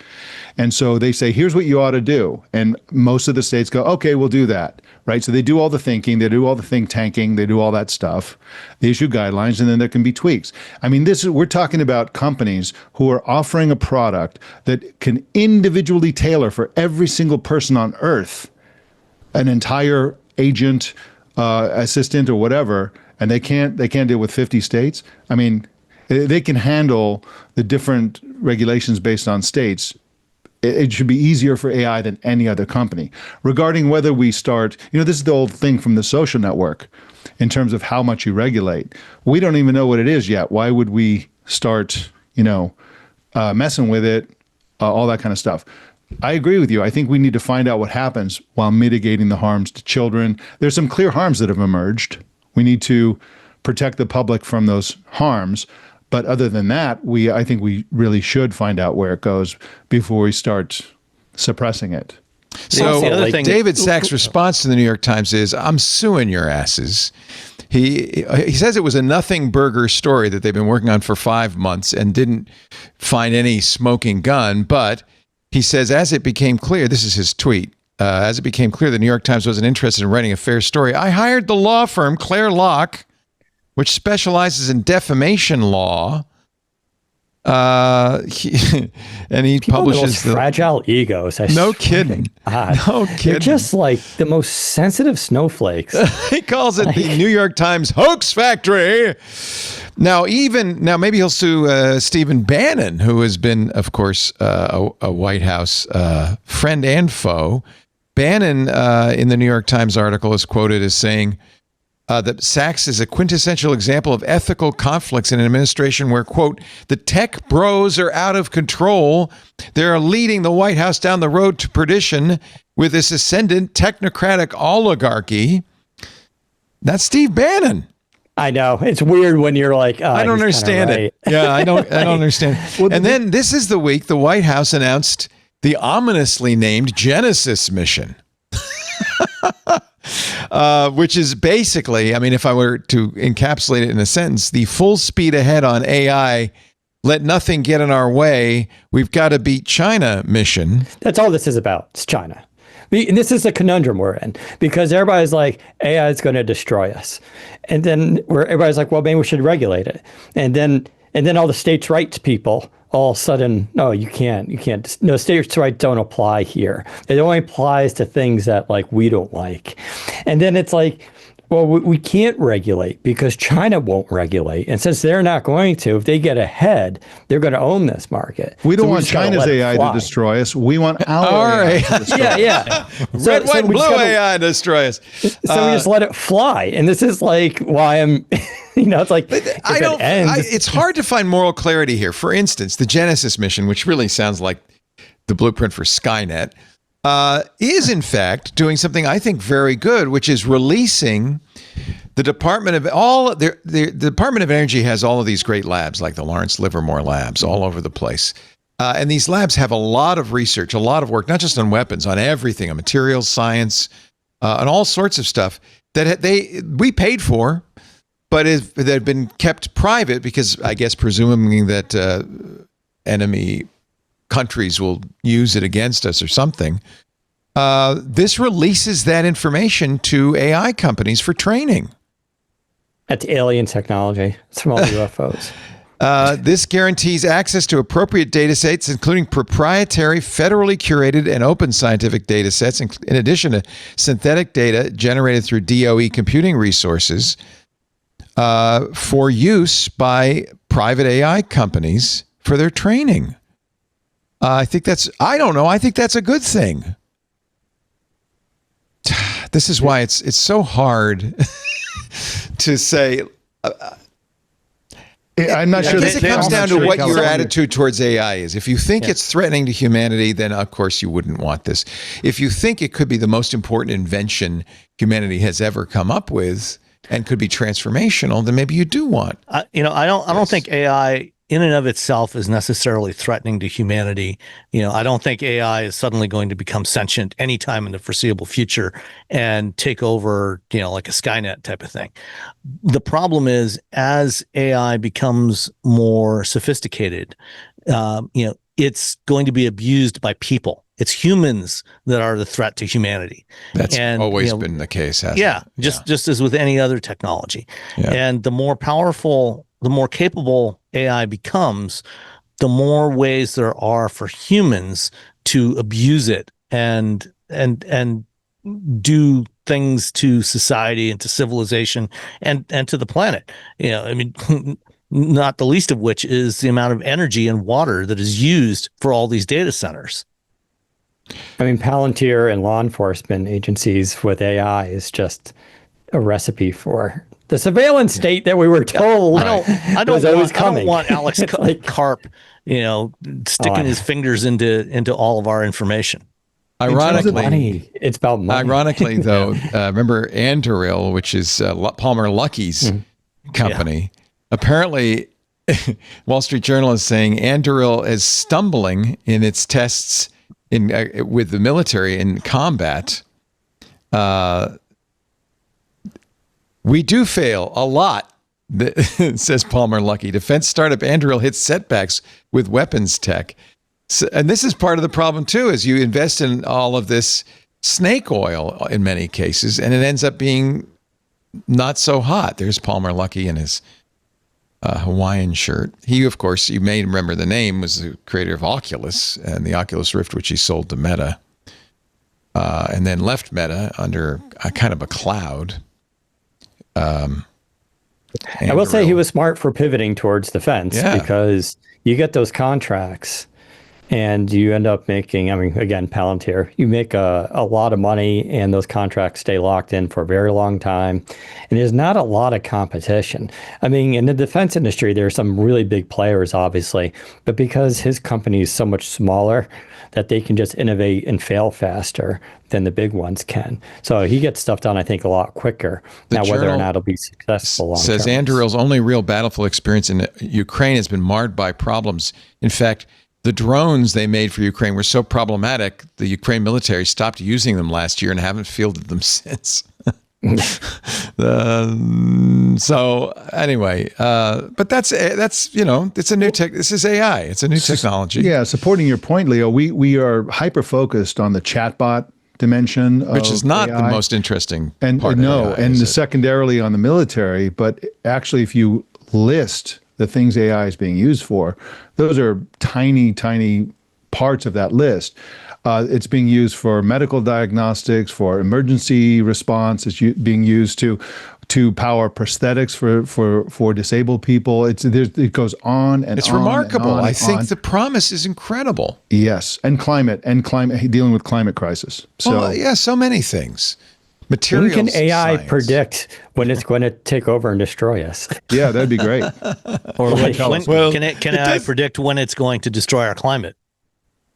And so they say, here's what you ought to do. And most of the states go, okay, we'll do that, right? So they do all the thinking, they do all the think tanking, they do all that stuff. They issue guidelines, and then there can be tweaks. I mean, we're talking about companies who are offering a product that can individually tailor for every single person on Earth an entire agent, assistant or whatever, and they can't deal with 50 states. I mean, they can handle the different regulations based on states. It should be easier for AI than any other company. Regarding whether we start, this is the old thing from the social network in terms of how much you regulate. We don't even know what it is yet. Why would we start, messing with it, all that kind of stuff? I agree with you. I think we need to find out what happens while mitigating the harms to children. There's some clear harms that have emerged. We need to protect the public from those harms. But other than that, I think we really should find out where it goes before we start suppressing it. So David Sachs' response to the New York Times is, I'm suing your asses. He says it was a nothing burger story that they've been working on for 5 months and didn't find any smoking gun, but he says, as it became clear, this is his tweet, as it became clear the New York Times wasn't interested in writing a fair story, I hired the law firm Claire Locke, which specializes in defamation law. And he publishes the fragile egos. No kidding. No kidding. They're just like the most sensitive snowflakes. He calls it the New York Times hoax factory. Now maybe he'll sue Stephen Bannon, who has been, of course, a White House friend and foe. Bannon, in the New York Times article, is quoted as saying that Sachs is a quintessential example of ethical conflicts in an administration where, quote, the tech bros are out of control. They're leading the White House down the road to perdition with this ascendant technocratic oligarchy. That's Steve Bannon. I know. It's weird when you're like, I don't understand it. Yeah, I don't understand. And then this is the week the White House announced the ominously named Genesis mission. Which is basically, I mean, if I were to encapsulate it in a sentence, the full speed ahead on AI, let nothing get in our way, we've got to beat China mission. That's all this is about. It's China. And this is the conundrum we're in, because everybody's like, AI is going to destroy us. And then everybody's like, well, maybe we should regulate it. And then all the states' rights people all of a sudden, no, you can't. No, states' rights don't apply here. It only applies to things that like we don't like. And then it's like, well, we can't regulate because China won't regulate. And since they're not going to, if they get ahead, they're going to own this market. We don't want China's AI to destroy us. We want our AI to destroy us. Yeah. Red, white, blue AI to destroy us. So we just let it fly. And this is like why I'm, it's like, it's hard to find moral clarity here. For instance, the Genesis mission, which really sounds like the blueprint for Skynet, is in fact doing something I think very good, which is releasing the Department of the Department of Energy has all of these great labs like the Lawrence Livermore labs all over the place. And these labs have a lot of research, a lot of work, not just on weapons, on everything, on materials science, on all sorts of stuff that we paid for, but that have been kept private because I guess presuming that enemy countries will use it against us or something. This releases that information to AI companies for training. That's alien technology. It's from all UFOs. This guarantees access to appropriate data sets, including proprietary, federally curated, and open scientific data sets, in addition to synthetic data generated through DOE computing resources for use by private AI companies for their training. I think that's a good thing. This is why it's so hard to say. I'm not sure. I guess it comes down to what your attitude towards AI is. If you think it's threatening to humanity, then of course you wouldn't want this. If you think it could be the most important invention humanity has ever come up with and could be transformational, then maybe you do want. I don't think AI in and of itself is necessarily threatening to humanity. I don't think AI is suddenly going to become sentient anytime in the foreseeable future and take over, like a Skynet type of thing. The problem is, as AI becomes more sophisticated, it's going to be abused by people. It's humans that are the threat to humanity. That's always been the case, hasn't it? Just as with any other technology. Yeah. And the more powerful, the more capable AI becomes, the more ways there are for humans to abuse it and do things to society and to civilization and to the planet. Not the least of which is the amount of energy and water that is used for all these data centers. Palantir and law enforcement agencies with AI is just a recipe for the surveillance state that we were told. I don't want Alex Karp, sticking his fingers into all of our information. Ironically, it's about money. Ironically, though, remember Anduril, which is Palmer Luckey's company. Apparently, Wall Street Journal is saying Anduril is stumbling in its tests with the military in combat. We do fail a lot, says Palmer Luckey. Defense startup Anduril hits setbacks with weapons tech. So, and this is part of the problem, too, is you invest in all of this snake oil in many cases, and it ends up being not so hot. There's Palmer Luckey in his Hawaiian shirt. He, of course, you may remember the name, was the creator of Oculus and the Oculus Rift, which he sold to Meta, and then left Meta under a kind of a cloud. I will say he was smart for pivoting towards defense because you get those contracts and you end up making, again, Palantir, you make a lot of money and those contracts stay locked in for a very long time. And there's not a lot of competition. In the defense industry, there are some really big players, obviously, but because his company is so much smaller that they can just innovate and fail faster than the big ones can. So he gets stuff done, I think, a lot quicker. Now, whether or not it'll be successful long term. Says Anduril's only real battlefield experience in Ukraine has been marred by problems. In fact, the drones they made for Ukraine were so problematic, the Ukraine military stopped using them last year and haven't fielded them since. So anyway, but that's it's a new tech. This is AI. It's a new technology. Yeah, supporting your point, Leo. We are hyper focused on the chatbot dimension, which is not AI. The most interesting part. And secondarily on the military. But actually, if you list the things AI is being used for, those are tiny parts of that list. It's being used for medical diagnostics, for emergency response. It's being used to power prosthetics for disabled people. It goes on and it's on. It's remarkable. I think the promise is incredible. Yes, and climate dealing with climate crisis. So so many things. Materials. When can AI predict when it's going to take over and destroy us? Yeah, that'd be great. Or can AI predict when it's going to destroy our climate?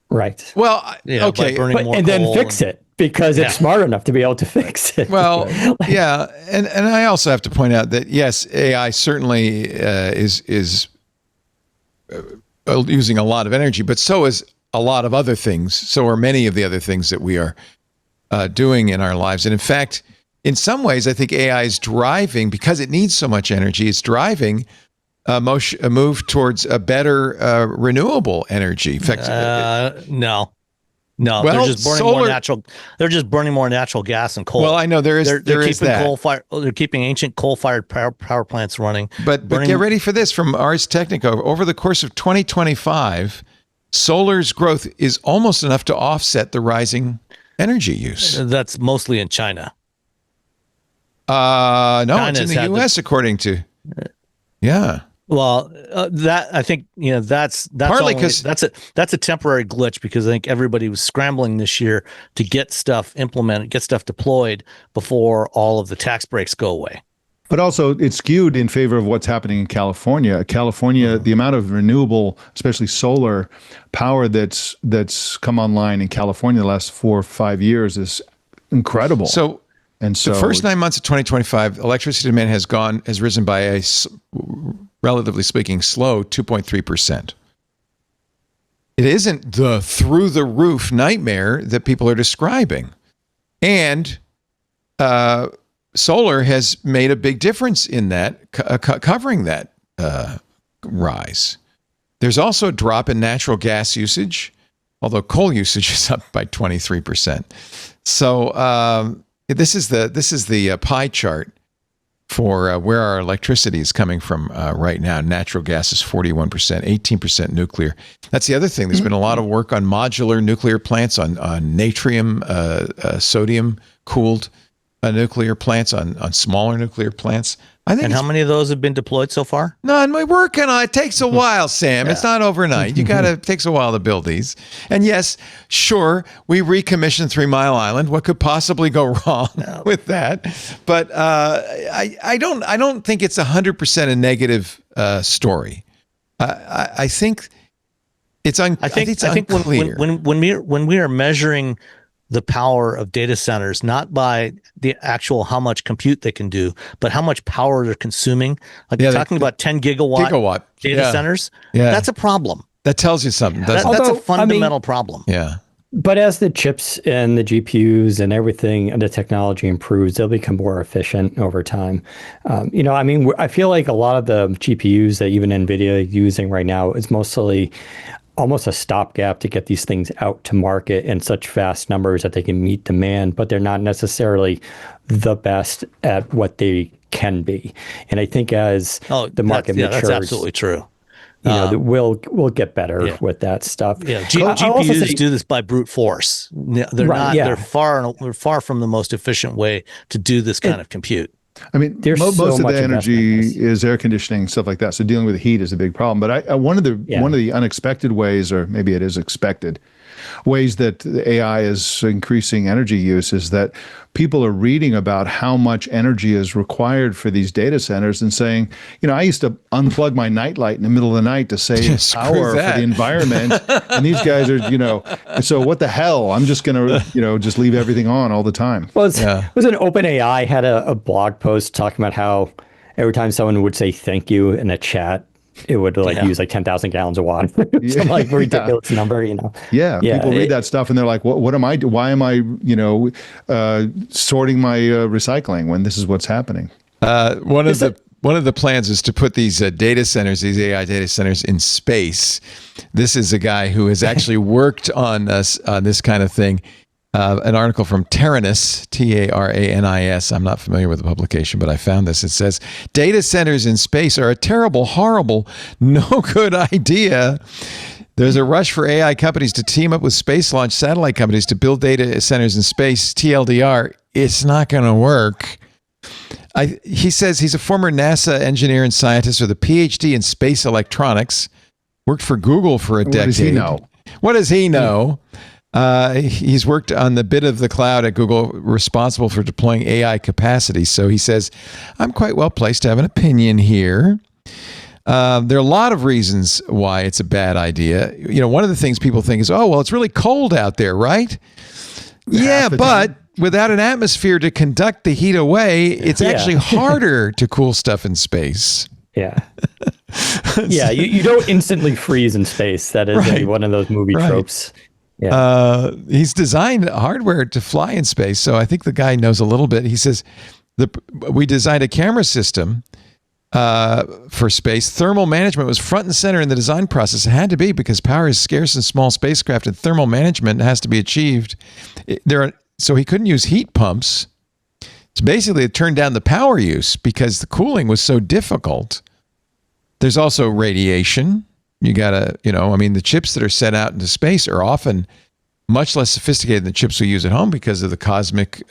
Right. Well, okay. And then fix it because it's smart enough to be able to fix it. Well, yeah. And I also have to point out that, yes, AI certainly is using a lot of energy, but so is a lot of other things. So are many of the other things that we are doing in our lives. And in fact, in some ways, I think AI is driving, because it needs so much energy, it's driving a move towards a better renewable energy. In fact, no. Well, they're just burning more natural. They're just burning more natural gas and coal. Well, I know there is that. They're keeping ancient coal-fired power plants running. But get ready for this from Ars Technica. Over the course of 2025, solar's growth is almost enough to offset the rising energy use. That's mostly in China. No, it's in the U.S. according to. Yeah. Well, that I think that's partly because that's a temporary glitch, because I think everybody was scrambling this year to get stuff implemented, get stuff deployed before all of the tax breaks go away. But also, it's skewed in favor of what's happening in California. California, the amount of renewable, especially solar power that's come online in California the last 4 or 5 years is incredible. So the first 9 months of 2025, electricity demand has risen by a, relatively speaking, slow 2.3%. It isn't the through the roof nightmare that people are describing. And solar has made a big difference in that, covering that rise. There's also a drop in natural gas usage, although coal usage is up by 23%. So this is the pie chart for where our electricity is coming from right now. Natural gas is 41%, 18% nuclear. That's the other thing. There's been a lot of work on modular nuclear plants, on natrium, sodium cooled nuclear plants, on smaller nuclear plants. And how many of those have been deployed so far? None. We're working on it. It takes a while, Sam. Yeah. It's not overnight. It takes a while to build these. And yes, sure, we recommissioned 3 Mile Island. What could possibly go wrong with that? But I don't think it's 100% a negative story. I think it's unclear. I think when we are measuring the power of data centers, not by the actual how much compute they can do, but how much power they're consuming. Like you're talking about 10 gigawatt data centers. Yeah. That's a problem. That tells you something. That's a fundamental problem. Yeah. But as the chips and the GPUs and everything and the technology improves, they'll become more efficient over time. I feel like a lot of the GPUs that even NVIDIA is using right now is mostly almost a stopgap to get these things out to market in such vast numbers that they can meet demand, but they're not necessarily the best at what they can be. And I think as the market matures, that's absolutely true. We'll get better with that stuff. Yeah, GPUs do this by brute force. They're not. Yeah. They're far from the most efficient way to do this kind of compute. I mean, most of the energy is air conditioning, stuff like that. So dealing with the heat is a big problem. But one of the unexpected ways, or maybe it is expected, ways that the AI is increasing energy use is that people are reading about how much energy is required for these data centers and saying, I used to unplug my nightlight in the middle of the night to save power for the environment. And these guys are, so what the hell? I'm just going to, just leave everything on all the time. Well, it was an OpenAI had a blog post talking about how every time someone would say thank you in a chat, it would use 10,000 gallons of water. Some ridiculous number, Yeah, people read that stuff and they're like, "What am I? Why am I, sorting my recycling when this is what's happening?" One of the plans is to put these data centers, these AI data centers, in space. This is a guy who has actually worked on this kind of thing. An article from Taranis, Taranis. I'm not familiar with the publication, but I found this. It says, data centers in space are a terrible, horrible, no good idea. There's a rush for AI companies to team up with space launch satellite companies to build data centers in space. TLDR, it's not going to work. He says he's a former NASA engineer and scientist with a PhD in space electronics, worked for Google for a decade. What does he know? What does he know? He's worked on the bit of the cloud at Google responsible for deploying AI capacity. So he says, I'm quite well placed to have an opinion here. There are a lot of reasons why it's a bad idea. One of the things people think is, it's really cold out there, right? Yeah, but without an atmosphere to conduct the heat away, it's actually harder to cool stuff in space. Yeah. Yeah, you don't instantly freeze in space. That is one of those movie tropes. Yeah. He's designed hardware to fly in space, so I think the guy knows a little bit. He says, we designed a camera system for space. Thermal management was front and center in the design process. It had to be because power is scarce in small spacecraft, and thermal management has to be achieved. So he couldn't use heat pumps. So basically, it turned down the power use because the cooling was so difficult. There's also radiation. You gotta, the chips that are sent out into space are often much less sophisticated than the chips we use at home because of the cosmic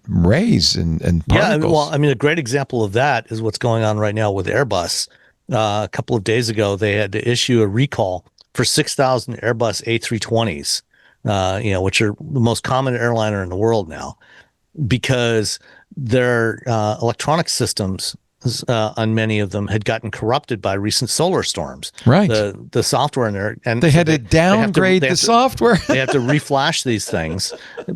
rays and particles. Yeah, a great example of that is what's going on right now with Airbus. A couple of days ago, they had to issue a recall for 6,000 Airbus A320s, which are the most common airliner in the world now, because their electronic systems on many of them had gotten corrupted by recent solar storms. Right. The software in there, and they had to downgrade the software. They have to reflash these things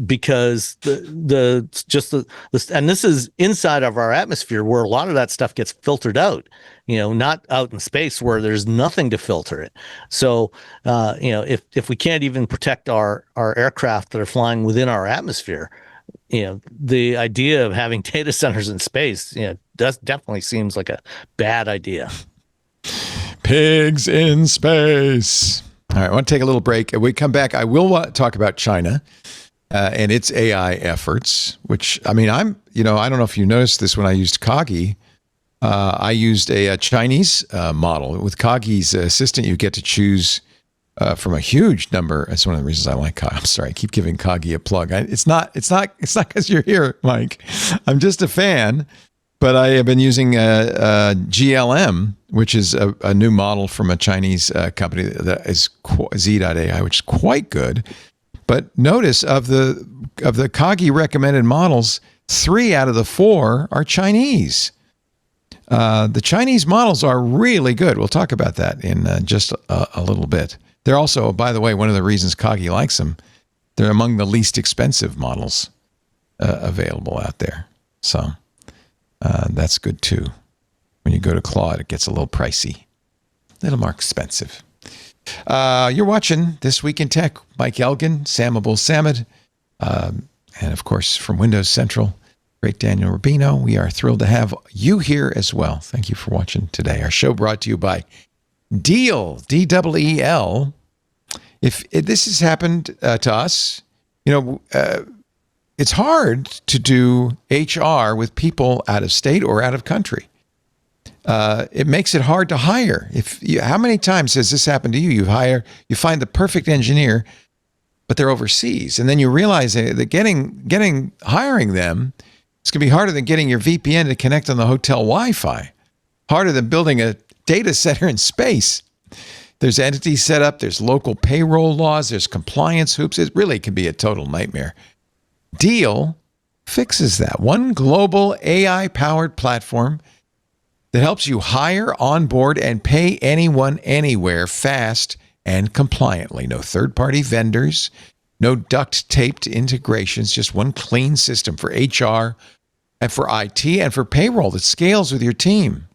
because and this is inside of our atmosphere where a lot of that stuff gets filtered out. Not out in space where there's nothing to filter it. So, if we can't even protect our aircraft that are flying within our atmosphere, the idea of having data centers in space, definitely seems like a bad idea. Pigs in space. All right, I want to take a little break. When we come back, I will talk about China and its AI efforts, which, I don't know if you noticed this when I used Kagi. I used a Chinese model. With Kagi's assistant, you get to choose from a huge number. That's one of the reasons I like Kagi. I'm sorry, I keep giving Kagi a plug. It's not because you're here, Mike. I'm just a fan. But I have been using GLM, which is a new model from a Chinese company that is Z.AI, which is quite good. But notice of the Kagi recommended models, 3 out of the 4 are Chinese. The Chinese models are really good. We'll talk about that in just a little bit. They're also, by the way, one of the reasons Kagi likes them, they're among the least expensive models available out there. So that's good too. When you go to Claude, it gets a little pricey, a little more expensive. You're watching This Week in Tech. Mike Elgin, Sam Abul-Samad, and of course from Windows Central, great Daniel Rubino. We are thrilled to have you here as well. Thank you for watching today. Our show brought to you by Deel, D-E-E-L. If this has happened to us, it's hard to do HR with people out of state or out of country. It makes it hard to hire. How many times has this happened to you? You find the perfect engineer, but they're overseas, and then you realize that hiring them, it's going to be harder than getting your VPN to connect on the hotel Wi-Fi. Harder than building a data center in space. There's entities set up, there's local payroll laws, there's compliance hoops. It really can be a total nightmare. Deel fixes that. One global AI-powered platform that helps you hire, onboard, and pay anyone, anywhere, fast and compliantly. No third-party vendors, no duct-taped integrations, just one clean system for HR and for IT and for payroll that scales with your team.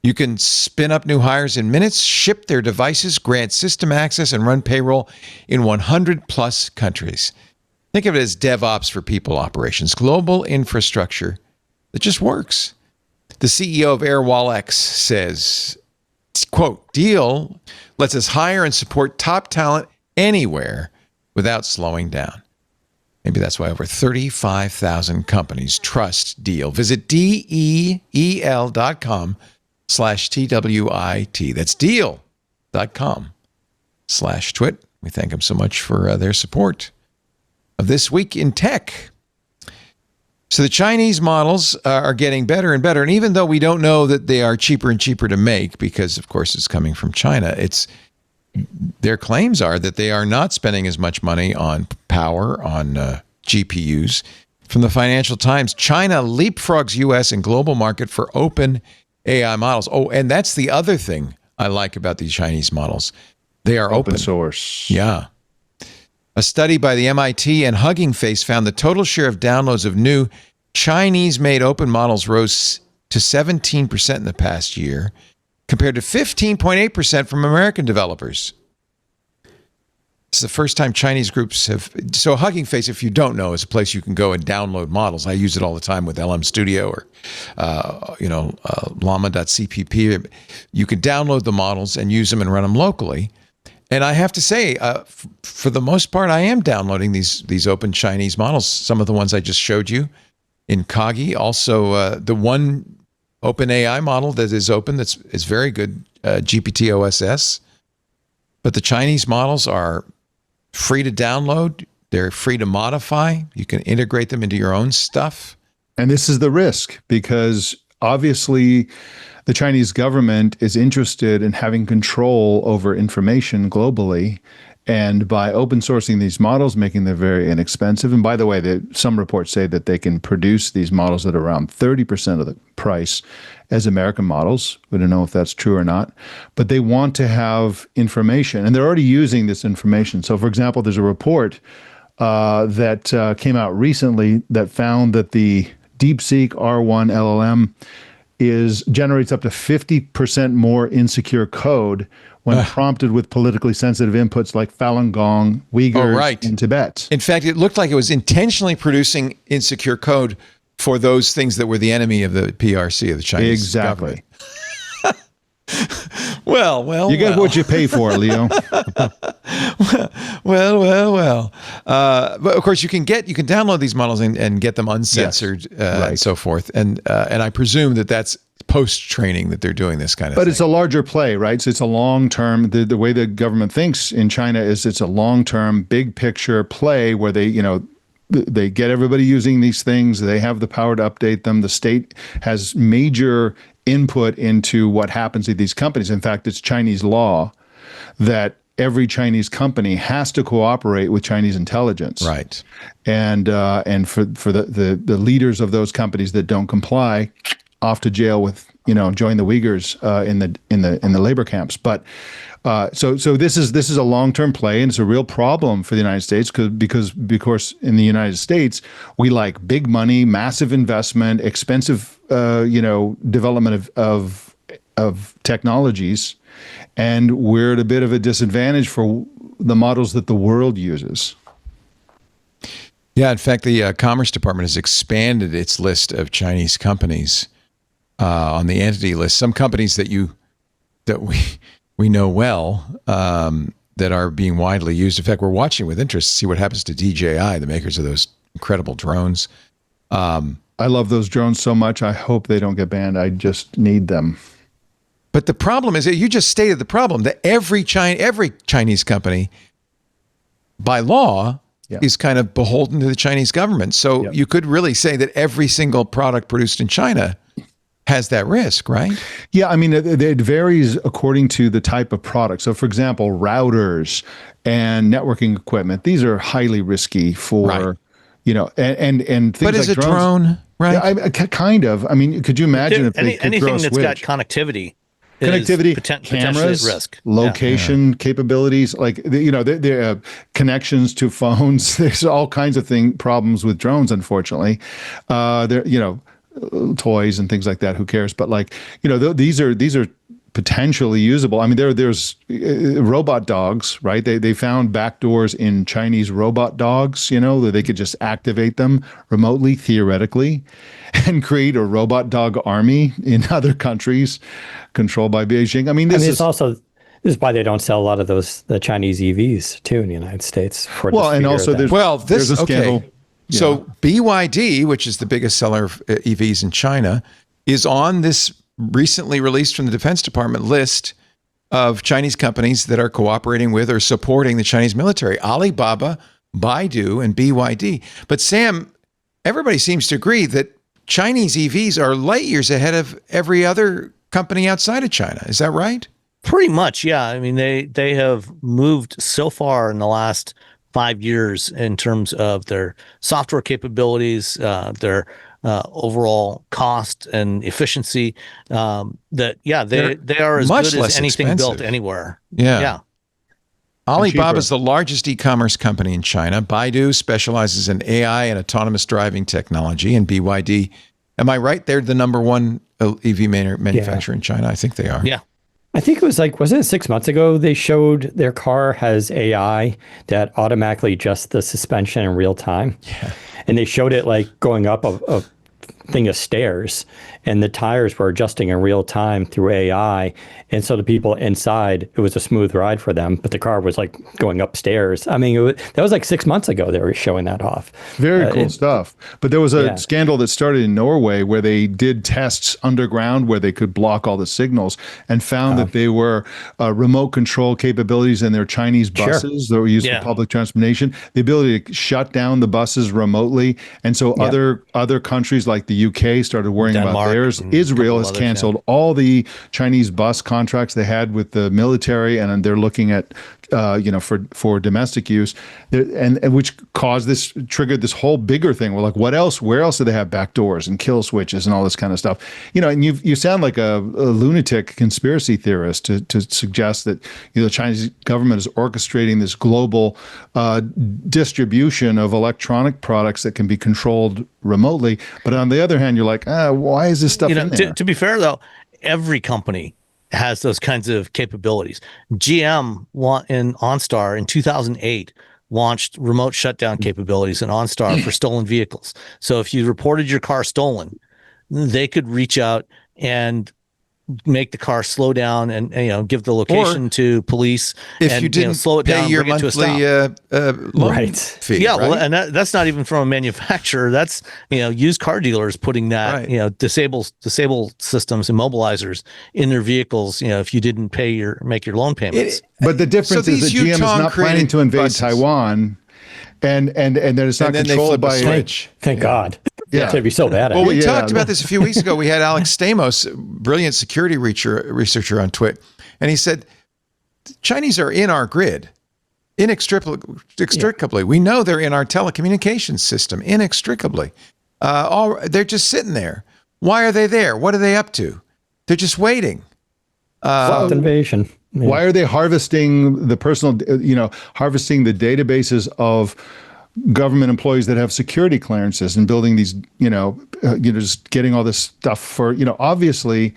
You can spin up new hires in minutes, ship their devices, grant system access, and run payroll in 100-plus countries. Think of it as DevOps for people operations, global infrastructure that just works. The CEO of AirWallex says, quote, Deel lets us hire and support top talent anywhere without slowing down. Maybe that's why over 35,000 companies trust Deel. Visit DEEL.com/TWIT. That's Deel.com/twit. We thank them so much for their support of This Week in Tech. So the Chinese models are getting better and better. And even though we don't know that they are cheaper and cheaper to make, because of course it's coming from China, their claims are that they are not spending as much money on power, on GPUs. From the Financial Times, China leapfrogs U.S. in global market for open AI models. Oh, and that's the other thing I like about these Chinese models. They are open source. Yeah. A study by the MIT and Hugging Face found the total share of downloads of new Chinese-made open models rose to 17% in the past year, compared to 15.8% from American developers. It's the first time Chinese groups have... So Hugging Face, if you don't know, is a place you can go and download models. I use it all the time with LM Studio or, llama.cpp. You can download the models and use them and run them locally. And I have to say, for the most part, I am downloading these open Chinese models. Some of the ones I just showed you in Kagi. Also, the one OpenAI model that is open is very good, GPT-OSS. But the Chinese models are free to download. They're free to modify. You can integrate them into your own stuff. And this is the risk, because obviously the Chinese government is interested in having control over information globally. And by open sourcing these models, making them very inexpensive, and by the way, some reports say that they can produce these models at around 30% of the price as American models. We don't know if that's true or not, but they want to have information, and they're already using this information. So, for example, there's a report that came out recently that found that the DeepSeek R1 LLM generates up to 50% more insecure code when prompted with politically sensitive inputs like Falun Gong, Uyghurs, and Tibet. In fact, it looked like it was intentionally producing insecure code for those things that were the enemy of the PRC, of the Chinese government. Well. You get what you pay for, Leo. Well. But of course, you can download these models and get them uncensored, and so forth. And I presume that's post-training that they're doing this kind of thing. But it's a larger play, right? So it's a long-term, the way the government thinks in China is it's a long-term, big picture play where they get everybody using these things. They have the power to update them. The state has major input into what happens at these companies. In fact, it's Chinese law that every Chinese company has to cooperate with Chinese intelligence. Right. And for the leaders of those companies that don't comply, off to jail with, join the Uyghurs in the labor camps. But so this is a long-term play, and it's a real problem for the United States because in the United States we like big money, massive investment, expensive development of technologies, and we're at a bit of a disadvantage for the models that the world uses. Yeah, in fact, the Commerce Department has expanded its list of Chinese companies on the entity list. Some companies that we know well that are being widely used. In fact, we're watching with interest to see what happens to DJI, the makers of those incredible drones. I love those drones so much. I hope they don't get banned. I just need them. But the problem is that you just stated the problem that every Chinese company, by law, is kind of beholden to the Chinese government. So you could really say that every single product produced in China has that risk, right? Yeah, I mean, it varies according to the type of product. So, for example, routers and networking equipment, these are highly risky for, and things but is like a drone, right? Yeah, kind of. I mean, could you imagine if they could anything throw a that's switch? got connectivity, cameras, risk. location capabilities, like there are connections to phones. There's all kinds of problems with drones. Unfortunately, toys and things like that. Who cares? But these are potentially usable. I mean, there's robot dogs, right? They found backdoors in Chinese robot dogs, that they could just activate them remotely, theoretically, and create a robot dog army in other countries controlled by Beijing. I mean, this is why they don't sell a lot of the Chinese EVs too in the United States. There's a scandal. Okay. Yeah. So BYD, which is the biggest seller of EVs in China, is on this recently released from the Defense Department list of Chinese companies that are cooperating with or supporting the Chinese military: Alibaba, Baidu, and BYD. But Sam, everybody seems to agree that Chinese EVs are light years ahead of every other company outside of China. Is that right? Pretty much, yeah. I mean, they have moved so far in the last 5 years in terms of their software capabilities, their overall cost and efficiency. They are as much good less as anything expensive. Built anywhere. Yeah. Alibaba is the largest e-commerce company in China. Baidu specializes in AI and autonomous driving technology, and BYD, am I right? They're the number one EV manufacturer in China. I think they are. Yeah. I think it was wasn't it 6 months ago they showed their car has AI that automatically adjusts the suspension in real time. Yeah. And they showed it going up a thing of stairs, and the tires were adjusting in real time through AI. And so the people inside, it was a smooth ride for them, but the car was going upstairs. I mean, that was 6 months ago they were showing that off. Very cool stuff. But there was a scandal that started in Norway where they did tests underground where they could block all the signals and found that they were remote control capabilities in their Chinese buses that were used for public transportation, the ability to shut down the buses remotely. And so other countries like the UK started worrying about theirs. Israel has canceled all the Chinese bus contracts they had with the military, and they're looking at for domestic use, and which triggered this whole bigger thing. We're like, what else? Where else do they have backdoors and kill switches and all this kind of stuff? And you sound like a lunatic conspiracy theorist to suggest that the Chinese government is orchestrating this global distribution of electronic products that can be controlled remotely. But on the other hand, you're like, why is this stuff in there? To be fair, though, every company has those kinds of capabilities. GM in OnStar in 2008 launched remote shutdown capabilities in OnStar for stolen vehicles. So if you reported your car stolen, they could reach out and make the car slow down and give the location to police. If you didn't slow it pay down, your bring it to a monthly loan fee, yeah, right? well, and that's not even from a manufacturer. That's used car dealers putting that disable systems, immobilizers in their vehicles. If you didn't make your loan payments. But the difference is that GM is not planning to invade Taiwan, and then it's not controlled by. Thank God. Yeah. It's going to be so bad. Well, we talked about this a few weeks ago. We had Alex Stamos, brilliant security researcher on Twit, and he said, Chinese are in our grid inextricably. We know they're in our telecommunications system inextricably. They're just sitting there. Why are they there? What are they up to? They're just waiting. Cloud invasion. Yeah. Why are they harvesting the harvesting the databases of government employees that have security clearances and building these, just getting all this stuff for, obviously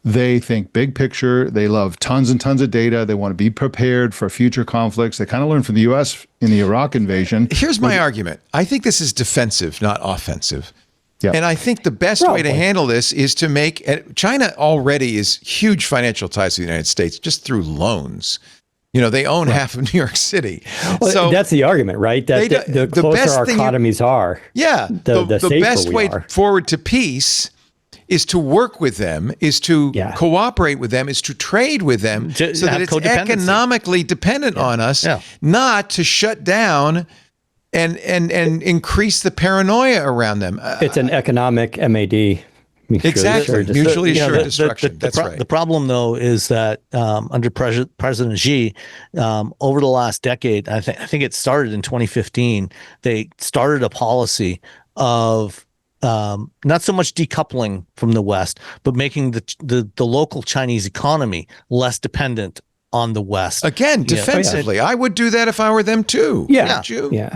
they think big picture. They love tons and tons of data. They want to be prepared for future conflicts. They kind of learned from the U.S. in the Iraq invasion. Here's my argument. I think this is defensive, not offensive. Yeah. And I think the best way to handle this is to make China already is huge financial ties to the United States just through loans. They own half of New York City. Well, so that's the argument, right? That the closer our economies are, the best way forward to peace is to work with them, is to cooperate with them, is to trade with them, so that it's economically dependent on us, not to shut down and increase the paranoia around them. It's an economic MAD. Exactly, mutually assured destruction. That's right. The problem, though, is that under President Xi, over the last decade, I think it started in 2015, they started a policy of not so much decoupling from the West, but making the local Chinese economy less dependent on the West. Again, defensively. I would do that if I were them too. Yeah.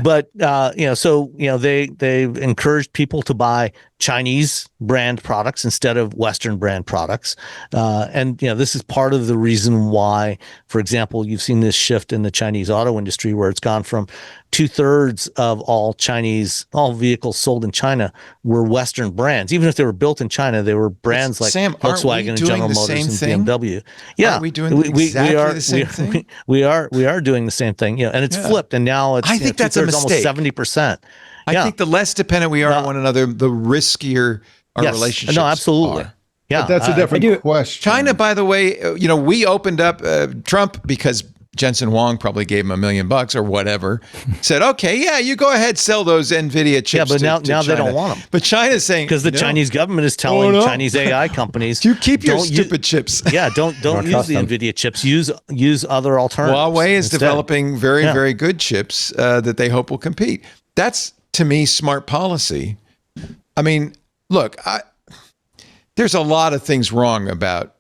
But they've encouraged people to buy Chinese brand products instead of Western brand products. This is part of the reason why, for example, you've seen this shift in the Chinese auto industry where it's gone from 2/3 of all vehicles sold in China were Western brands. Even if they were built in China, they were brands like Volkswagen and General Motors and BMW. Yeah. Are we doing exactly the same thing? We are doing the same thing. And it's flipped, and now it's I think that's a mistake. Almost 70%. I think the less dependent we are on one another, the riskier our relationships No, absolutely. are. Yeah, but that's a different question. China, by the way, we opened up Trump because Jensen Huang probably gave him $1 million or whatever. Said, okay, you go ahead, sell those NVIDIA chips. Yeah, but now China. they don't want them. But China's saying because the Chinese government is telling Chinese AI companies, you keep your stupid chips. Yeah, don't use the NVIDIA chips. Use other alternatives. Huawei is developing very, very good chips that they hope will compete. That's, to me, smart policy. I mean, look, there's a lot of things wrong about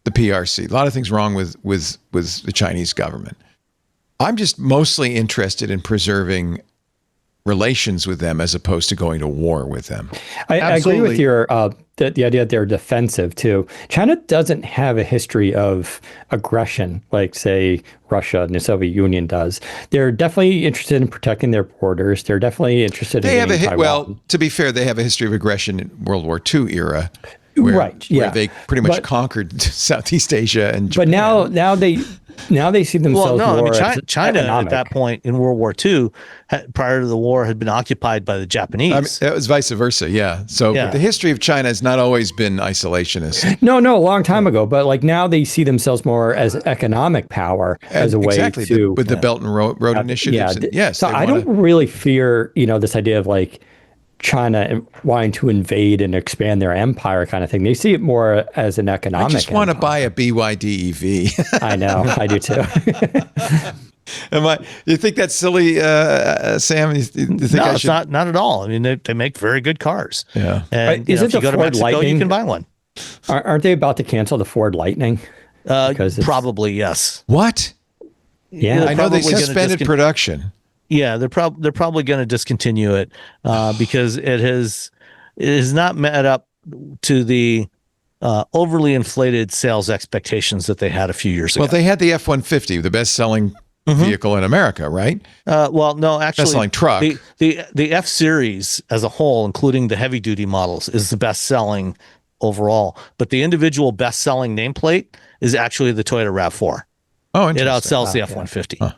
the PRC, a lot of things wrong with the Chinese government. I'm just mostly interested in preserving relations with them as opposed to going to war with them. I agree with your the idea that they're defensive too. China doesn't have a history of aggression like, say, Russia and the Soviet Union does. They're definitely interested in protecting their borders. They're definitely interested in Taiwan. Well, to be fair, they have a history of aggression in World War II era. Where they pretty much conquered Southeast Asia and Japan. But now they see themselves more as China economic. at that point in World War II, prior to the war, had been occupied by the Japanese. It was vice versa, yeah. So the history of China has not always been isolationist. No, a long time ago. But now they see themselves more as economic power as a way to with the Belt and Road initiatives. So I don't really fear this idea of China wanting to invade and expand their empire kind of thing. They see it more as an economic. I just want to buy a BYD EV. I know, I do too. You think that's silly, Sam? You think no, it's not at all. I mean, they make very good cars. Yeah. And Isn't if you the go to Ford Mexico, Lightning, you can buy one. Aren't they about to cancel the Ford Lightning? Probably, yes. What? Yeah. I know they suspended production. Yeah, they're probably going to discontinue it because it has not met up to the overly inflated sales expectations that they had a few years ago. Well, they had the F-150, the best-selling vehicle in America, right? Well, no, actually, best-selling truck. The F Series as a whole, including the heavy-duty models, is the best-selling overall. But the individual best-selling nameplate is actually the Toyota RAV4. Oh, it interesting. outsells the F-150. Huh.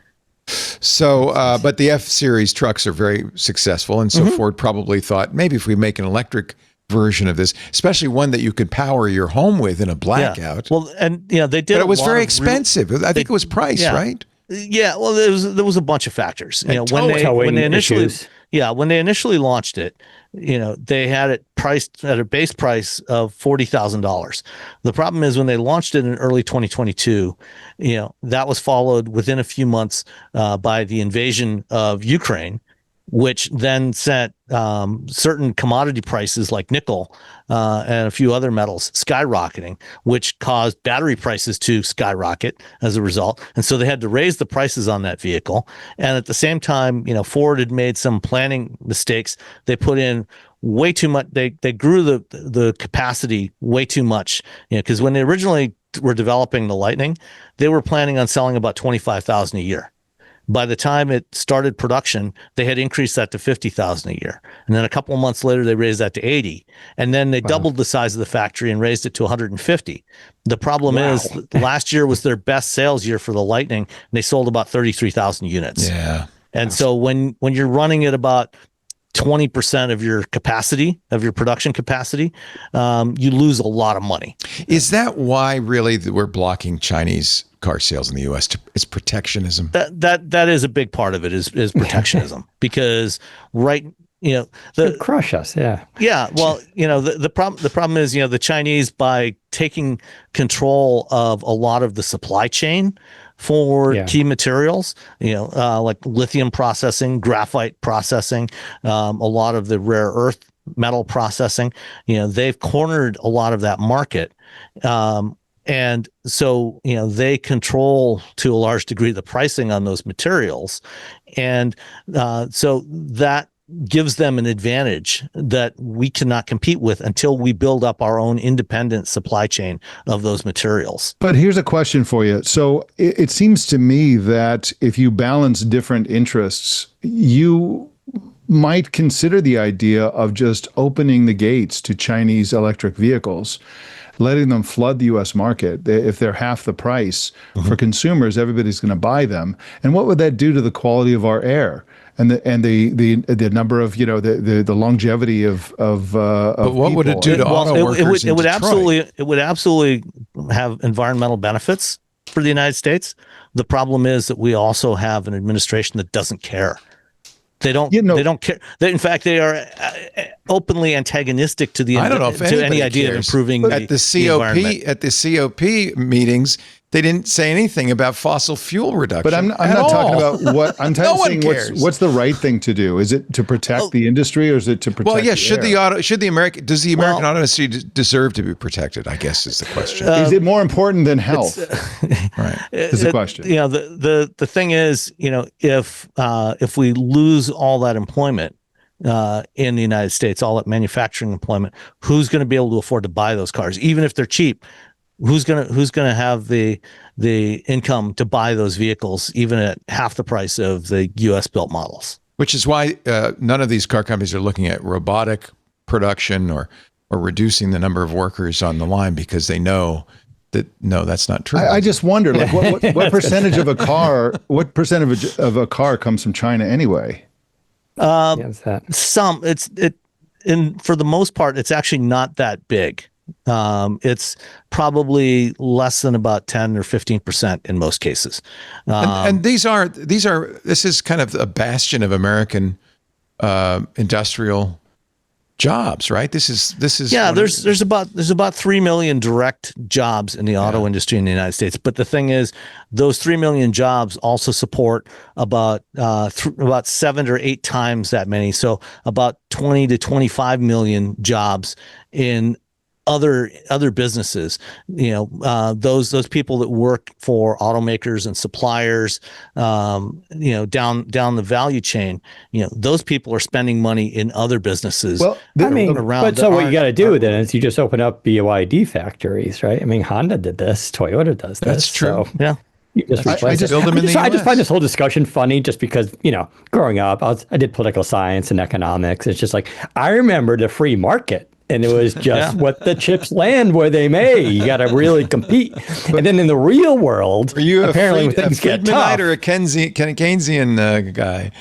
So, but the F-Series trucks are very successful, and so Ford probably thought, maybe if we make an electric version of this, especially one that you could power your home with in a blackout. Yeah. Well, and they did. But it was very expensive. I think it was price, right? Yeah. Well, there was a bunch of factors. And when they initially launched it, they had it priced at a base price of $40,000. The problem is when they launched it in early 2022, that was followed within a few months by the invasion of Ukraine, which then sent certain commodity prices like nickel and a few other metals skyrocketing, which caused battery prices to skyrocket as a result. And so they had to raise the prices on that vehicle. And at the same time, Ford had made some planning mistakes. They put in way too much. They grew the capacity way too much, because when they originally were developing the Lightning, they were planning on selling about 25,000 a year. By the time it started production, they had increased that to 50,000 a year. And then a couple of months later, they raised that to 80. And then they doubled the size of the factory and raised it to 150. The problem is last year was their best sales year for the Lightning. And they sold about 33,000 units. Yeah. And so when you're running at about 20% of your capacity, of your production capacity, you lose a lot of money. Is that why really we're blocking Chinese car sales in the U.S.? It's protectionism. That is a big part of it is protectionism because they crush us. Yeah. Yeah. Well, the problem is, the Chinese, by taking control of a lot of the supply chain for key materials, like lithium processing, graphite processing, a lot of the rare earth metal processing, they've cornered a lot of that market. And so, they control to a large degree the pricing on those materials. And so that gives them an advantage that we cannot compete with until we build up our own independent supply chain of those materials. But here's a question for you. So it seems to me that if you balance different interests, you might consider the idea of just opening the gates to Chinese electric vehicles, letting them flood the U.S. market. If they're half the price for consumers, everybody's going to buy them. And what would that do to the quality of our air and the number of the longevity of but what would it do to auto workers in Detroit? It would absolutely have environmental benefits for the United States. The problem is that we also have an administration that doesn't care. They don't care. In fact, they are openly antagonistic to the any idea of improving at the COP at the COP meetings. They didn't say anything about fossil fuel reduction. But I'm not talking about what I'm saying. What's the right thing to do? Is it to protect the industry, or is it to protect? Well, yeah. Does the American auto industry deserve to be protected? I guess is the question. Is it more important than health? Right. Is the question. The thing is, if we lose all that employment in the United States, all that manufacturing employment, who's going to be able to afford to buy those cars, even if they're cheap? Who's gonna have the income to buy those vehicles even at half the price of the U.S. built models? Which is why none of these car companies are looking at robotic production or reducing the number of workers on the line, because they know that that's not true. I just wonder, like, what percentage of a car? What percentage of a car comes from China anyway? Some. For the most part, it's actually not that big. It's probably less than about 10 or 15% in most cases. And this is kind of a bastion of American industrial jobs, right? This is there's about 3 million direct jobs in the auto industry in the United States. But the thing is, those 3 million jobs also support about 7 or 8 times that many. So about 20 to 25 million jobs in other businesses, those people that work for automakers and suppliers, down the value chain, those people are spending money in other businesses. Well, around. But so what you got to do then is you just open up BYD factories, right? I mean, Honda did this, Toyota does this. That's true. So, yeah. You just I just build them in the US. I just find this whole discussion funny just because, growing up, I did political science and economics. It's just like, I remember the free market. And it was just what the chips land where they may. You got to really compete. And then in the real world, apparently when things get tough. Or a Keynesian guy?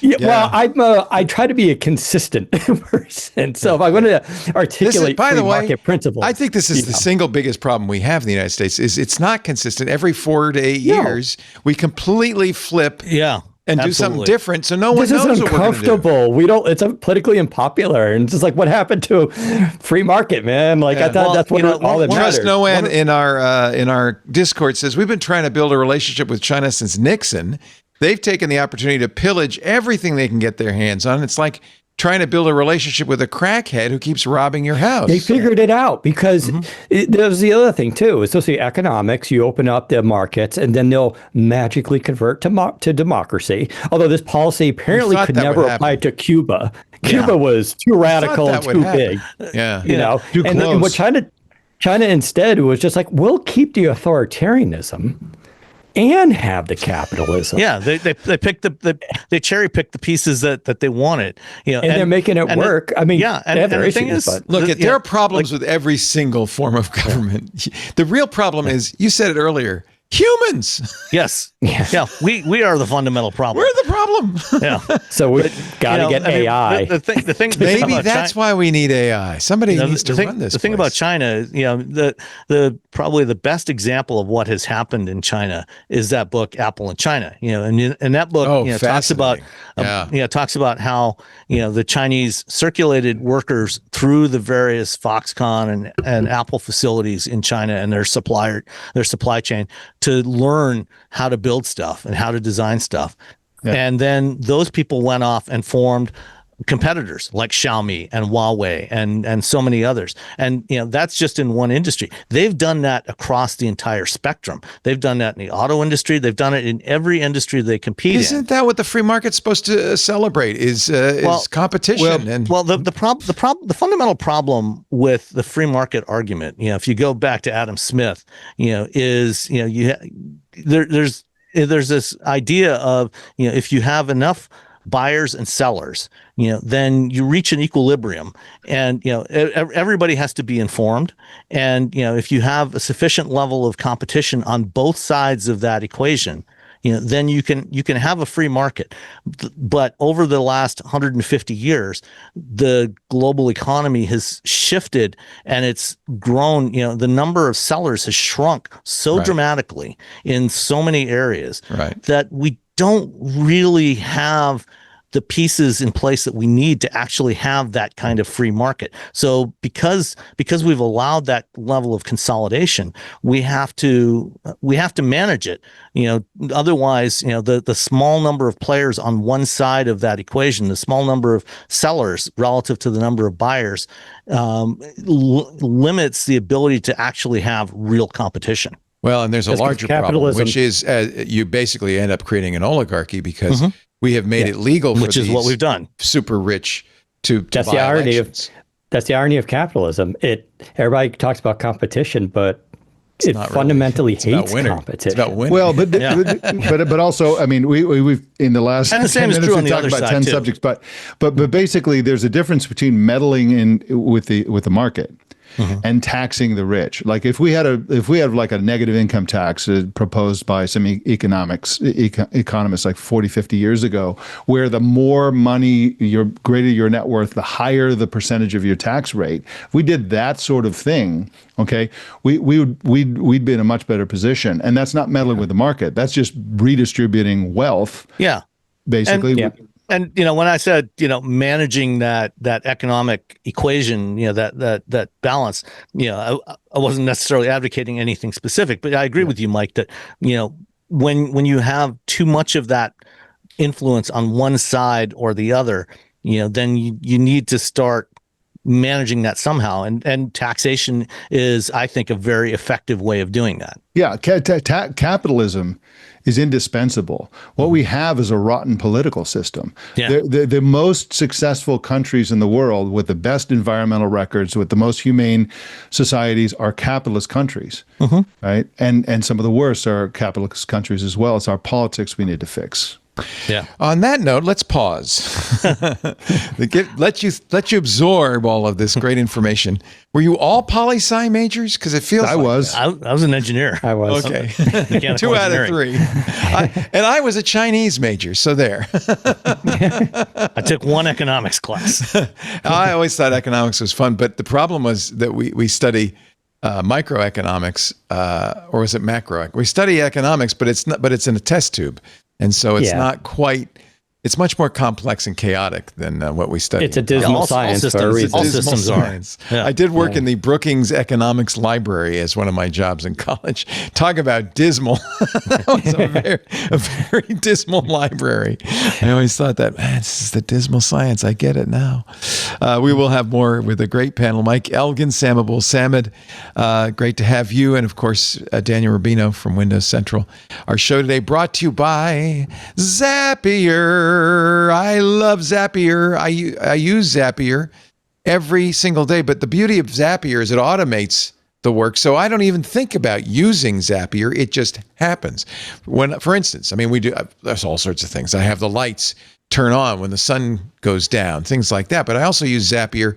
Yeah. Well, I try to be a consistent person. So if I'm going to articulate market principles. I think this is the single biggest problem we have in the United States is it's not consistent. Every 4 to 8 years, we completely flip. Yeah. And do something different, so no one knows what we're going to do. This is uncomfortable. It's politically unpopular, and it's just like what happened to free market, man. Like I thought that's what all that matters. Trust No End in our Discord says we've been trying to build a relationship with China since Nixon. They've taken the opportunity to pillage everything they can get their hands on. It's like trying to build a relationship with a crackhead who keeps robbing your house. They figured it out because there's the other thing too. It's also economics. You open up the markets and then they'll magically convert to democracy. Although this policy apparently could never apply to Cuba. Cuba was too radical and too big. Yeah. Too close. And what China instead was just like, we'll keep the authoritarianism and have the capitalism. Yeah, they they cherry picked the pieces that they wanted, and they're making it work. And the thing is, there are problems with every single form of government. The real problem is, you said it earlier, humans. Yes. Yeah. We are the fundamental problem. We're the problem. Yeah. So we got to get AI. The thing maybe that's why we need AI. Somebody needs to run this. The thing about China, the probably the best example of what has happened in China is that book Apple in China. And that book talks about how the Chinese circulated workers through the various Foxconn and Apple facilities in China and their supply chain to learn how to build stuff and how to design stuff. Yeah. And then those people went off and formed competitors like Xiaomi and Huawei and so many others. And that's just in one industry. They've done that across the entire spectrum. They've done that in the auto industry. They've done it in every industry they compete in. Isn't that what the free market's supposed to celebrate? Is competition? The fundamental problem with the free market argument, if you go back to Adam Smith, there's this idea of if you have enough buyers and sellers, then you reach an equilibrium, and everybody has to be informed. And if you have a sufficient level of competition on both sides of that equation, then you can have a free market. But over the last 150 years, the global economy has shifted and it's grown. The number of sellers has shrunk so dramatically in so many areas that we don't really have the pieces in place that we need to actually have that kind of free market. So because we've allowed that level of consolidation, we have to manage it. Otherwise, the small number of players on one side of that equation, the small number of sellers relative to the number of buyers, limits the ability to actually have real competition. Well, and there's a larger problem, which is you basically end up creating an oligarchy because we have made it legal for which is what we've done. Super rich to buy elections. That's the irony of capitalism. Everybody talks about competition, but it fundamentally hates competition. It's about winning. Well, but also, I mean, we've in the last 10 minutes we talked about 10 subjects, but basically, there's a difference between meddling with the market and taxing the rich. Like if we had like a negative income tax proposed by some economists like 40, 50 years ago, where the more money, greater your net worth, the higher the percentage of your tax rate. If we did that sort of thing, okay, we'd be in a much better position. And that's not meddling with the market. That's just redistributing wealth. Yeah. Basically. And when I said managing that economic equation, that balance, I wasn't necessarily advocating anything specific, but I agree with you, Mike, that when you have too much of that influence on one side or the other, then you need to start managing that somehow, and taxation is, I think, a very effective way of doing that. Yeah, capitalism is indispensable. What we have is a rotten political system. Yeah. The most successful countries in the world with the best environmental records, with the most humane societies, are capitalist countries, right? And some of the worst are capitalist countries as well. It's our politics we need to fix. Yeah. On that note, let's pause. Let you absorb all of this great information. Were you all poli-sci majors? Because it feels I was. I was an engineer. I was. Okay. 2 out of 3. And I was a Chinese major, so there. I took one economics class. I always thought economics was fun, but the problem was that we study microeconomics, or was it macro? We study economics, but it's in a test tube. And so it's not quite, it's much more complex and chaotic than what we study. It's a dismal science for a reason. All systems are. Yeah. I did work in the Brookings Economics Library as one of my jobs in college. Talk about dismal. That was a very dismal library. I always thought that, man, this is the dismal science. I get it now. We will have more with a great panel. Mike Elgin, Samable Samad, great to have you. And of course, Daniel Rubino from Windows Central. Our show today brought to you by Zapier. I love Zapier. I use Zapier every single day, but the beauty of Zapier is it automates the work, so I don't even think about using Zapier. It just happens. For instance, there's all sorts of things. I have the lights turn on when the sun goes down, things like that, but I also use Zapier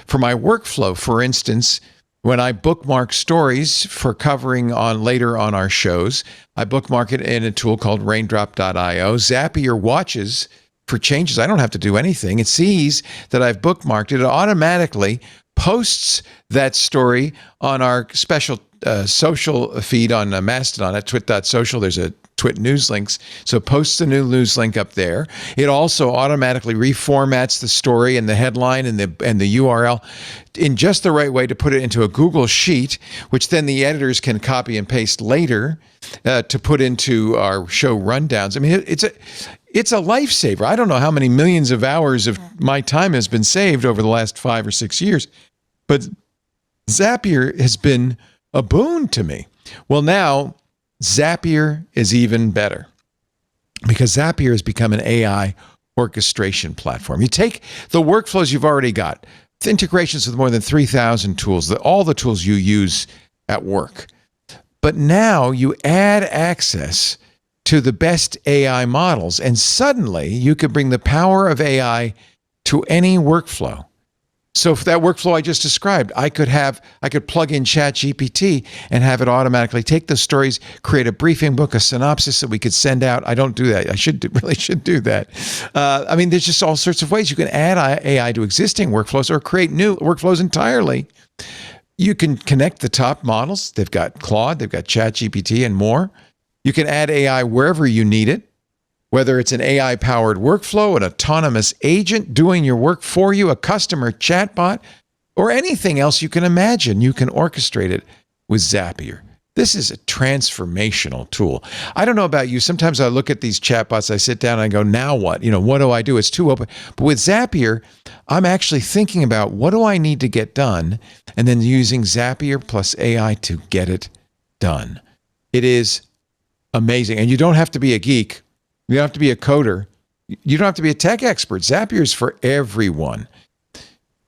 for my workflow. For instance, when I bookmark stories for covering on later on our shows, I bookmark it in a tool called raindrop.io. Zapier watches for changes. I don't have to do anything. It sees that I've bookmarked it. It automatically posts that story on our special social feed on Mastodon at twit.social. There's a Twit news links. So posts the new news link up there. It also automatically reformats the story and the headline and the URL in just the right way to put it into a Google Sheet, which then the editors can copy and paste later to put into our show rundowns. I mean, it's a lifesaver. I don't know how many millions of hours of my time has been saved over the last 5 or 6 years, but Zapier has been a boon to me. Well, now Zapier is even better because Zapier has become an AI orchestration platform. You take the workflows you've already got, the integrations with more than 3,000 tools, all the tools you use at work, but now you add access to the best AI models, and suddenly you could bring the power of AI to any workflow. So for that workflow I just described, I could plug in ChatGPT and have it automatically take those stories, create a briefing book, a synopsis that we could send out. I don't do that. I really should do that. There's just all sorts of ways you can add AI to existing workflows or create new workflows entirely. You can connect the top models. They've got Claude, they've got ChatGPT and more. You can add AI wherever you need it. Whether it's an AI-powered workflow, an autonomous agent doing your work for you, a customer chatbot, or anything else you can imagine, you can orchestrate it with Zapier. This is a transformational tool. I don't know about you. Sometimes I look at these chatbots, I sit down and I go, now what? What do I do? It's too open. But with Zapier, I'm actually thinking about what do I need to get done, and then using Zapier plus AI to get it done. It is amazing. And you don't have to be a geek. You don't have to be a coder. You don't have to be a tech expert. Zapier is for everyone.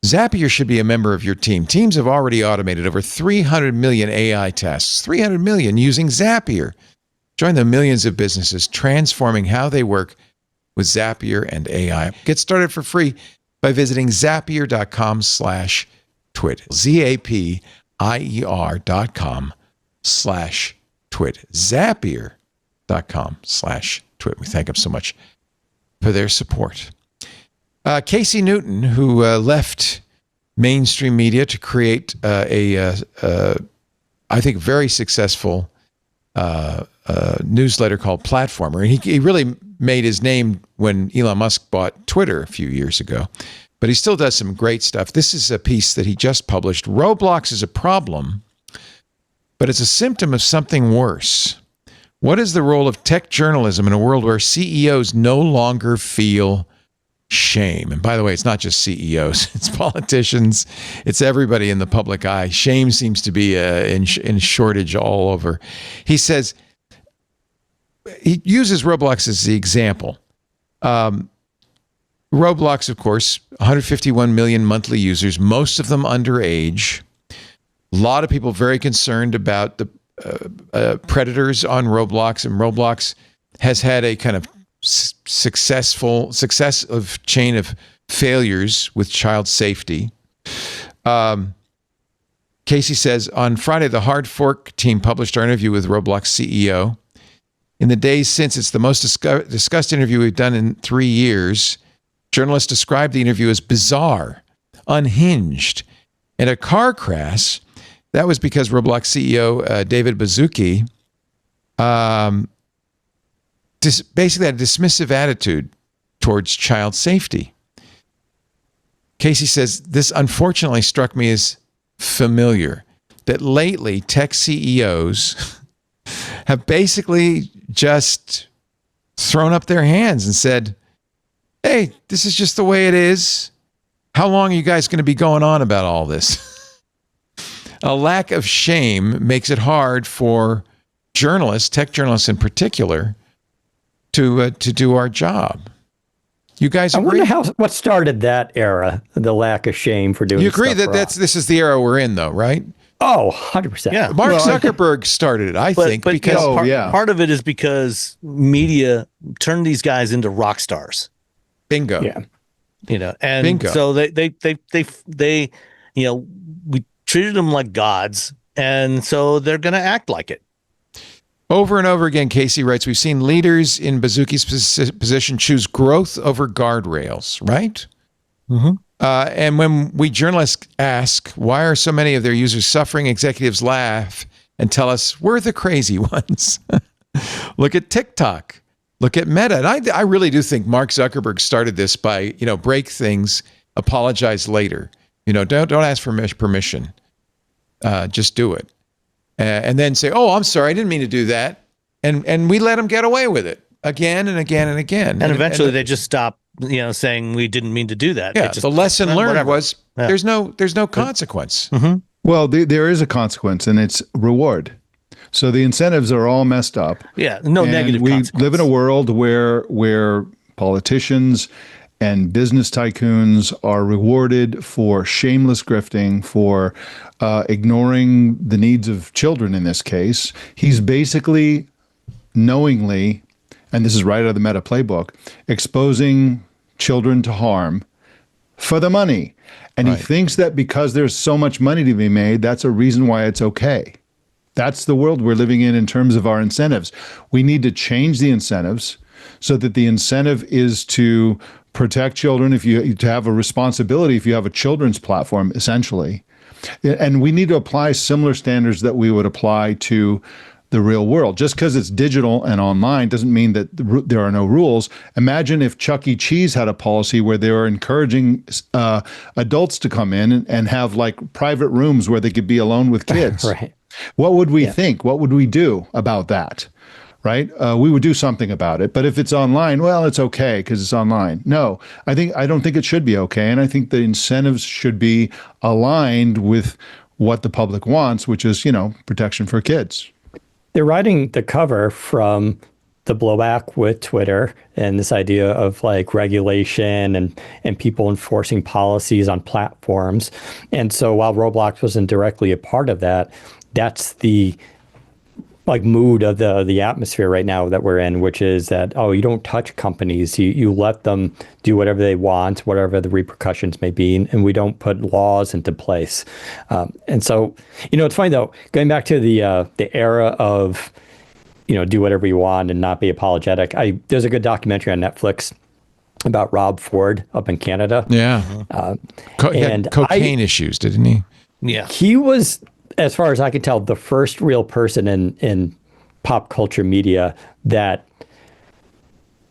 Zapier should be a member of your team. Teams have already automated over 300 million AI tasks, 300 million using Zapier. Join the millions of businesses transforming how they work with Zapier and AI. Get started for free by visiting zapier.com/twit. Zapier.com/twit. Zapier.com/twit. We thank them so much for their support. Casey Newton, who left mainstream media to create I think, very successful newsletter called Platformer. And he really made his name when Elon Musk bought Twitter a few years ago, but he still does some great stuff. This is a piece that he just published. Roblox is a problem, but it's a symptom of something worse. What is the role of tech journalism in a world where CEOs no longer feel shame? And by the way, it's not just CEOs, it's politicians, it's everybody in the public eye. Shame seems to be in shortage all over. He says, he uses Roblox as the example. Roblox, of course, 151 million monthly users, most of them underage. A lot of people very concerned about the predators on Roblox, and Roblox has had a kind of successive chain of failures with child safety. Casey says, on Friday, the Hard Fork team published our interview with Roblox CEO. In the days since, it's the most discussed interview we've done in 3 years. Journalists described the interview as bizarre, unhinged, and a car crash. That was because Roblox CEO David Baszucki basically had a dismissive attitude towards child safety. Casey says, this unfortunately struck me as familiar, that lately tech CEOs have basically just thrown up their hands and said, hey, this is just the way it is. How long are you guys going to be going on about all this? A lack of shame makes it hard for journalists, tech journalists in particular, to do our job. You guys agree? I wonder what started that era, the lack of shame for doing. You agree stuff that this is the era we're in, though, right? Oh, 100%. Yeah. Mark Zuckerberg started it, I think, because part of it is because media turned these guys into rock stars. Bingo. Yeah. And bingo. So they we treated them like gods, and so they're going to act like it. Over and over again, Casey writes, we've seen leaders in Baszucki's position choose growth over guardrails, right? Mm-hmm. And when we journalists ask, why are so many of their users suffering, executives laugh and tell us we're the crazy ones. Look at TikTok. Look at Meta. And I really do think Mark Zuckerberg started this by, break things, apologize later. Don't ask for permission. Just do it. And then say, oh, I'm sorry, I didn't mean to do that. And we let him get away with it again and again and again. And eventually they just stop, saying we didn't mean to do that. Yeah, the lesson learned was there's no consequence. Mm-hmm. Well, there is a consequence, and it's reward. So the incentives are all messed up. Yeah, no negative consequence. We live in a world where politicians and business tycoons are rewarded for shameless grifting, for ignoring the needs of children in this case. He's basically knowingly, and this is right out of the Meta playbook, exposing children to harm for the money. And right. He thinks that because there's so much money to be made, that's a reason why it's okay. That's the world we're living in terms of our incentives. We need to change the incentives so that the incentive is to protect children, to have a responsibility if you have a children's platform, essentially. And we need to apply similar standards that we would apply to the real world. Just because it's digital and online doesn't mean that there are no rules. Imagine if Chuck E. Cheese had a policy where they were encouraging adults to come in and have like private rooms where they could be alone with kids. Right. What would we think? What would we do about that? Right? We would do something about it. But if it's online, well, it's okay because it's online. No, I don't think it should be okay. And I think the incentives should be aligned with what the public wants, which is, protection for kids. They're writing the cover from the blowback with Twitter and this idea of like regulation and people enforcing policies on platforms. And so while Roblox wasn't directly a part of that, that's the mood of the atmosphere right now that we're in, which is that, you don't touch companies. You let them do whatever they want, whatever the repercussions may be, and we don't put laws into place. And so, it's funny though, going back to the era of, do whatever you want and not be apologetic. There's a good documentary on Netflix about Rob Ford up in Canada. Yeah. He had cocaine issues, didn't he? Yeah. He was, as far as I can tell, the first real person in pop culture media that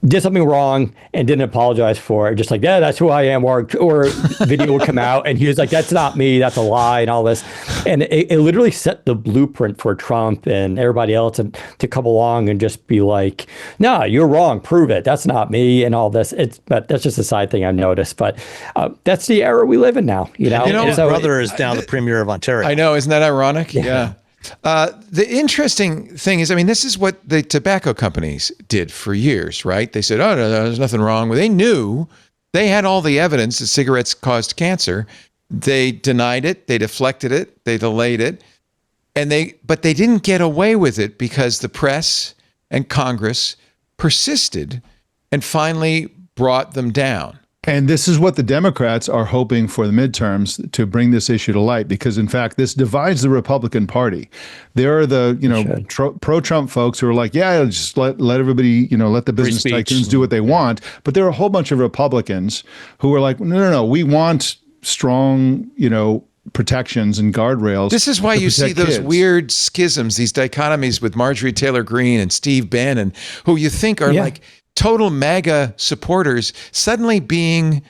did something wrong and didn't apologize for it. Just like, yeah, that's who I am. Or video would come out and he was like, that's not me. That's a lie and all this. And it literally set the blueprint for Trump and everybody else to come along and just be like, no, you're wrong. Prove it. That's not me and all this. But that's just a side thing I've noticed. But that's the era we live in now. His brother is now the premier of Ontario. I know. Isn't that ironic? Yeah. The interesting thing is, I mean, this is what the tobacco companies did for years, right? They said, oh, no, there's nothing wrong. They knew, they had all the evidence that cigarettes caused cancer. They denied it. They deflected it. They delayed it. But they didn't get away with it because the press and Congress persisted and finally brought them down. And this is what the Democrats are hoping for the midterms, to bring this issue to light, because in fact, this divides the Republican Party. There are the, pro-Trump folks who are like, yeah, just let everybody, let the business tycoons do what they want. But there are a whole bunch of Republicans who are like, no, we want strong, protections and guardrails. This is why you see those weird schisms, these dichotomies with Marjorie Taylor Greene and Steve Bannon, who you think are like total MAGA supporters suddenly being,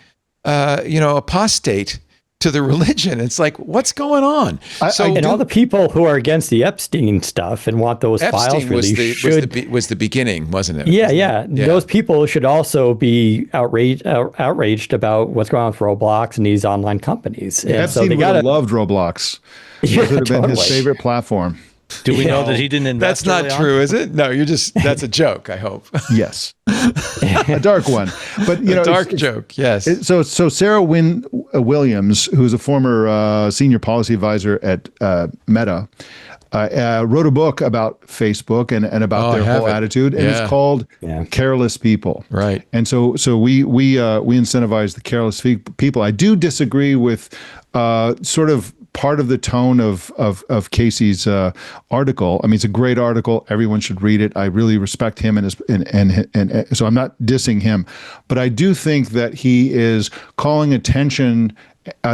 apostate to the religion. It's like, what's going on? And all the people who are against the Epstein stuff and want those files released was the beginning, wasn't it? Yeah. Those people should also be outraged about what's going on with Roblox and these online companies. And Epstein would have loved Roblox. It would have been his favorite platform. Do we know that he didn't invest? That's not true, is it? No, that's a joke, I hope. Yes. A dark one. But a dark joke, yes. So Sarah Wynne Williams, who's a former senior policy advisor at Meta, wrote a book about Facebook and about their whole attitude, and it's called Careless People. Right. And so we incentivize the careless people. I do disagree with sort of part of the tone of Casey's article. I mean, it's a great article. Everyone should read it. I really respect him and so I'm not dissing him, but I do think that he is calling attention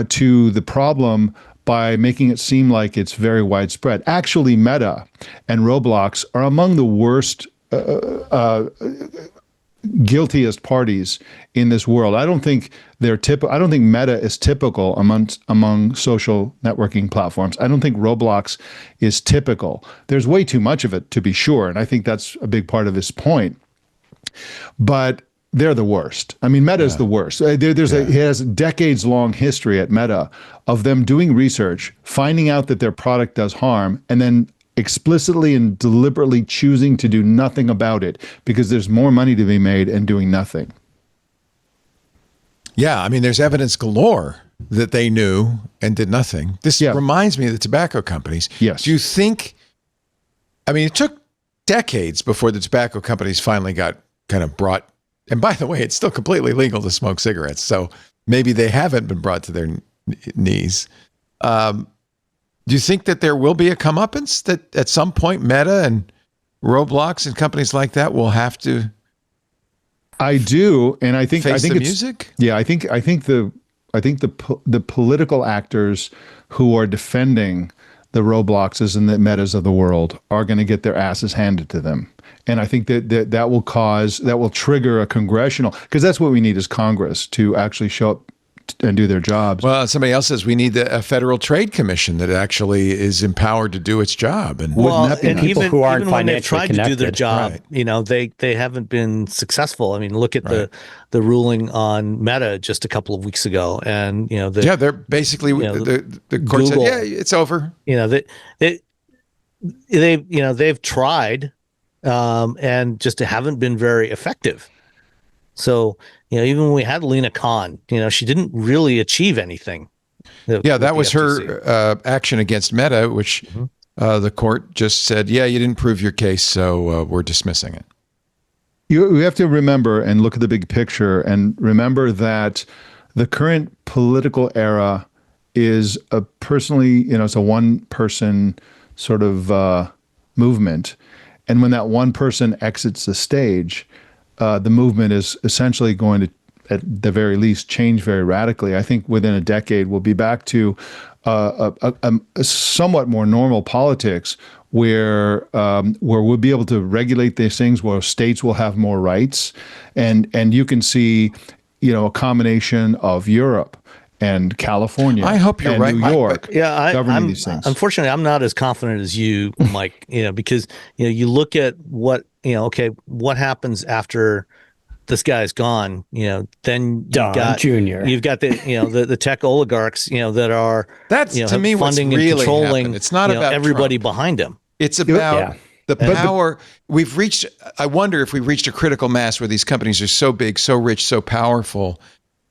to the problem by making it seem like it's very widespread. Actually, Meta and Roblox are among the worst guiltiest parties in this world. I don't think I don't think Meta is typical among social networking platforms. I don't think Roblox is typical. There's way too much of it, to be sure, and I think that's a big part of his point. But they're the worst. I mean, Meta is the worst. It has a decades-long history at Meta of them doing research, finding out that their product does harm, and then explicitly and deliberately choosing to do nothing about it because there's more money to be made and doing nothing. Yeah, I mean, there's evidence galore that they knew and did nothing. This reminds me of the tobacco companies. Yes. Do you think, I mean, it took decades before the tobacco companies finally got kind of brought, and by the way, it's still completely legal to smoke cigarettes, so maybe they haven't been brought to their knees. Do you think that there will be a comeuppance that at some point Meta and Roblox and companies like that will have to? I do, and I think it's music. Yeah, I think the political actors who are defending the Robloxes and the Metas of the world are going to get their asses handed to them, and I think that will trigger a congressional, because that's what we need is Congress to actually show up and do their jobs. Well, somebody else says we need a Federal Trade Commission that actually is empowered to do its job. And people who aren't even when they've financially tried to do their job, right. They haven't been successful. I mean, look at the ruling on Meta just a couple of weeks ago, and they're basically the court said, it's over. They've tried, and just haven't been very effective. So, even when we had Lena Khan, she didn't really achieve anything. That was her action against Meta, which the court just said, you didn't prove your case, so we're dismissing it. You have to remember and look at the big picture and remember that the current political era is it's a one-person sort of movement. And when that one person exits the stage, the movement is essentially going to, at the very least, change very radically. I think within a decade, we'll be back to a somewhat more normal politics where we'll be able to regulate these things, where states will have more rights, and you can see, a combination of Europe and California. I hope you're right, New York. I'm these things. Unfortunately, I'm not as confident as you, Mike. Because you look at what what happens after this guy's gone. Then you've got the tech oligarchs. That are to me funding what's really and controlling. Happened. It's not about everybody Trump. behind him. It's about the power. We've reached. I wonder if we've reached a critical mass where these companies are so big, so rich, so powerful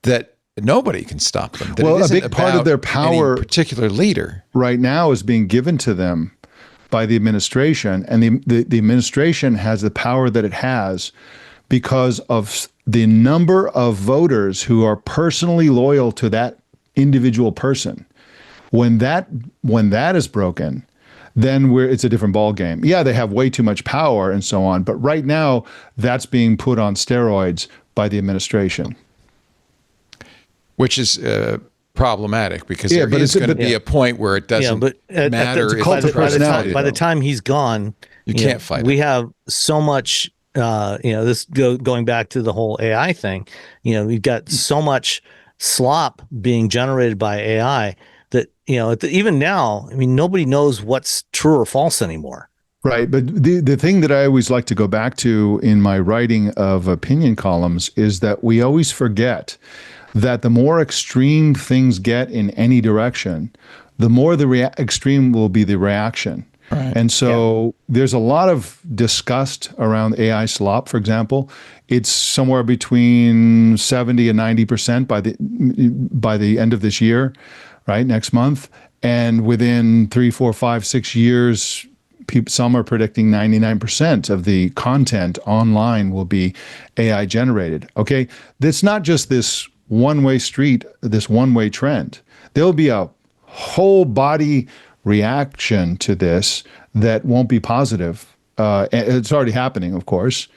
that nobody can stop them. Well, a big part of their power, particular leader, right now, is being given to them by the administration, and the administration has the power that it has because of the number of voters who are personally loyal to that individual person. When that is broken, then it's a different ballgame. Yeah, they have way too much power and so on, but right now that's being put on steroids by the administration. Which is problematic because there is going to be a point where it doesn't matter. By the time he's gone, you can't fight. We have so much. This going back to the whole AI thing. We've got so much slop being generated by AI that even now, nobody knows what's true or false anymore. Right, but the thing that I always like to go back to in my writing of opinion columns is that we always forget that the more extreme things get in any direction, the more extreme will be the reaction. Right. And so there's a lot of disgust around AI slop, for example. It's somewhere between 70 and 90% by the end of this year, right, next month. And within 3, 4, 5, 6 years, some are predicting 99% of the content online will be AI generated. Okay, it's not just this one-way street, this one-way trend. There'll be a whole body reaction to this that won't be positive. It's already happening, of course.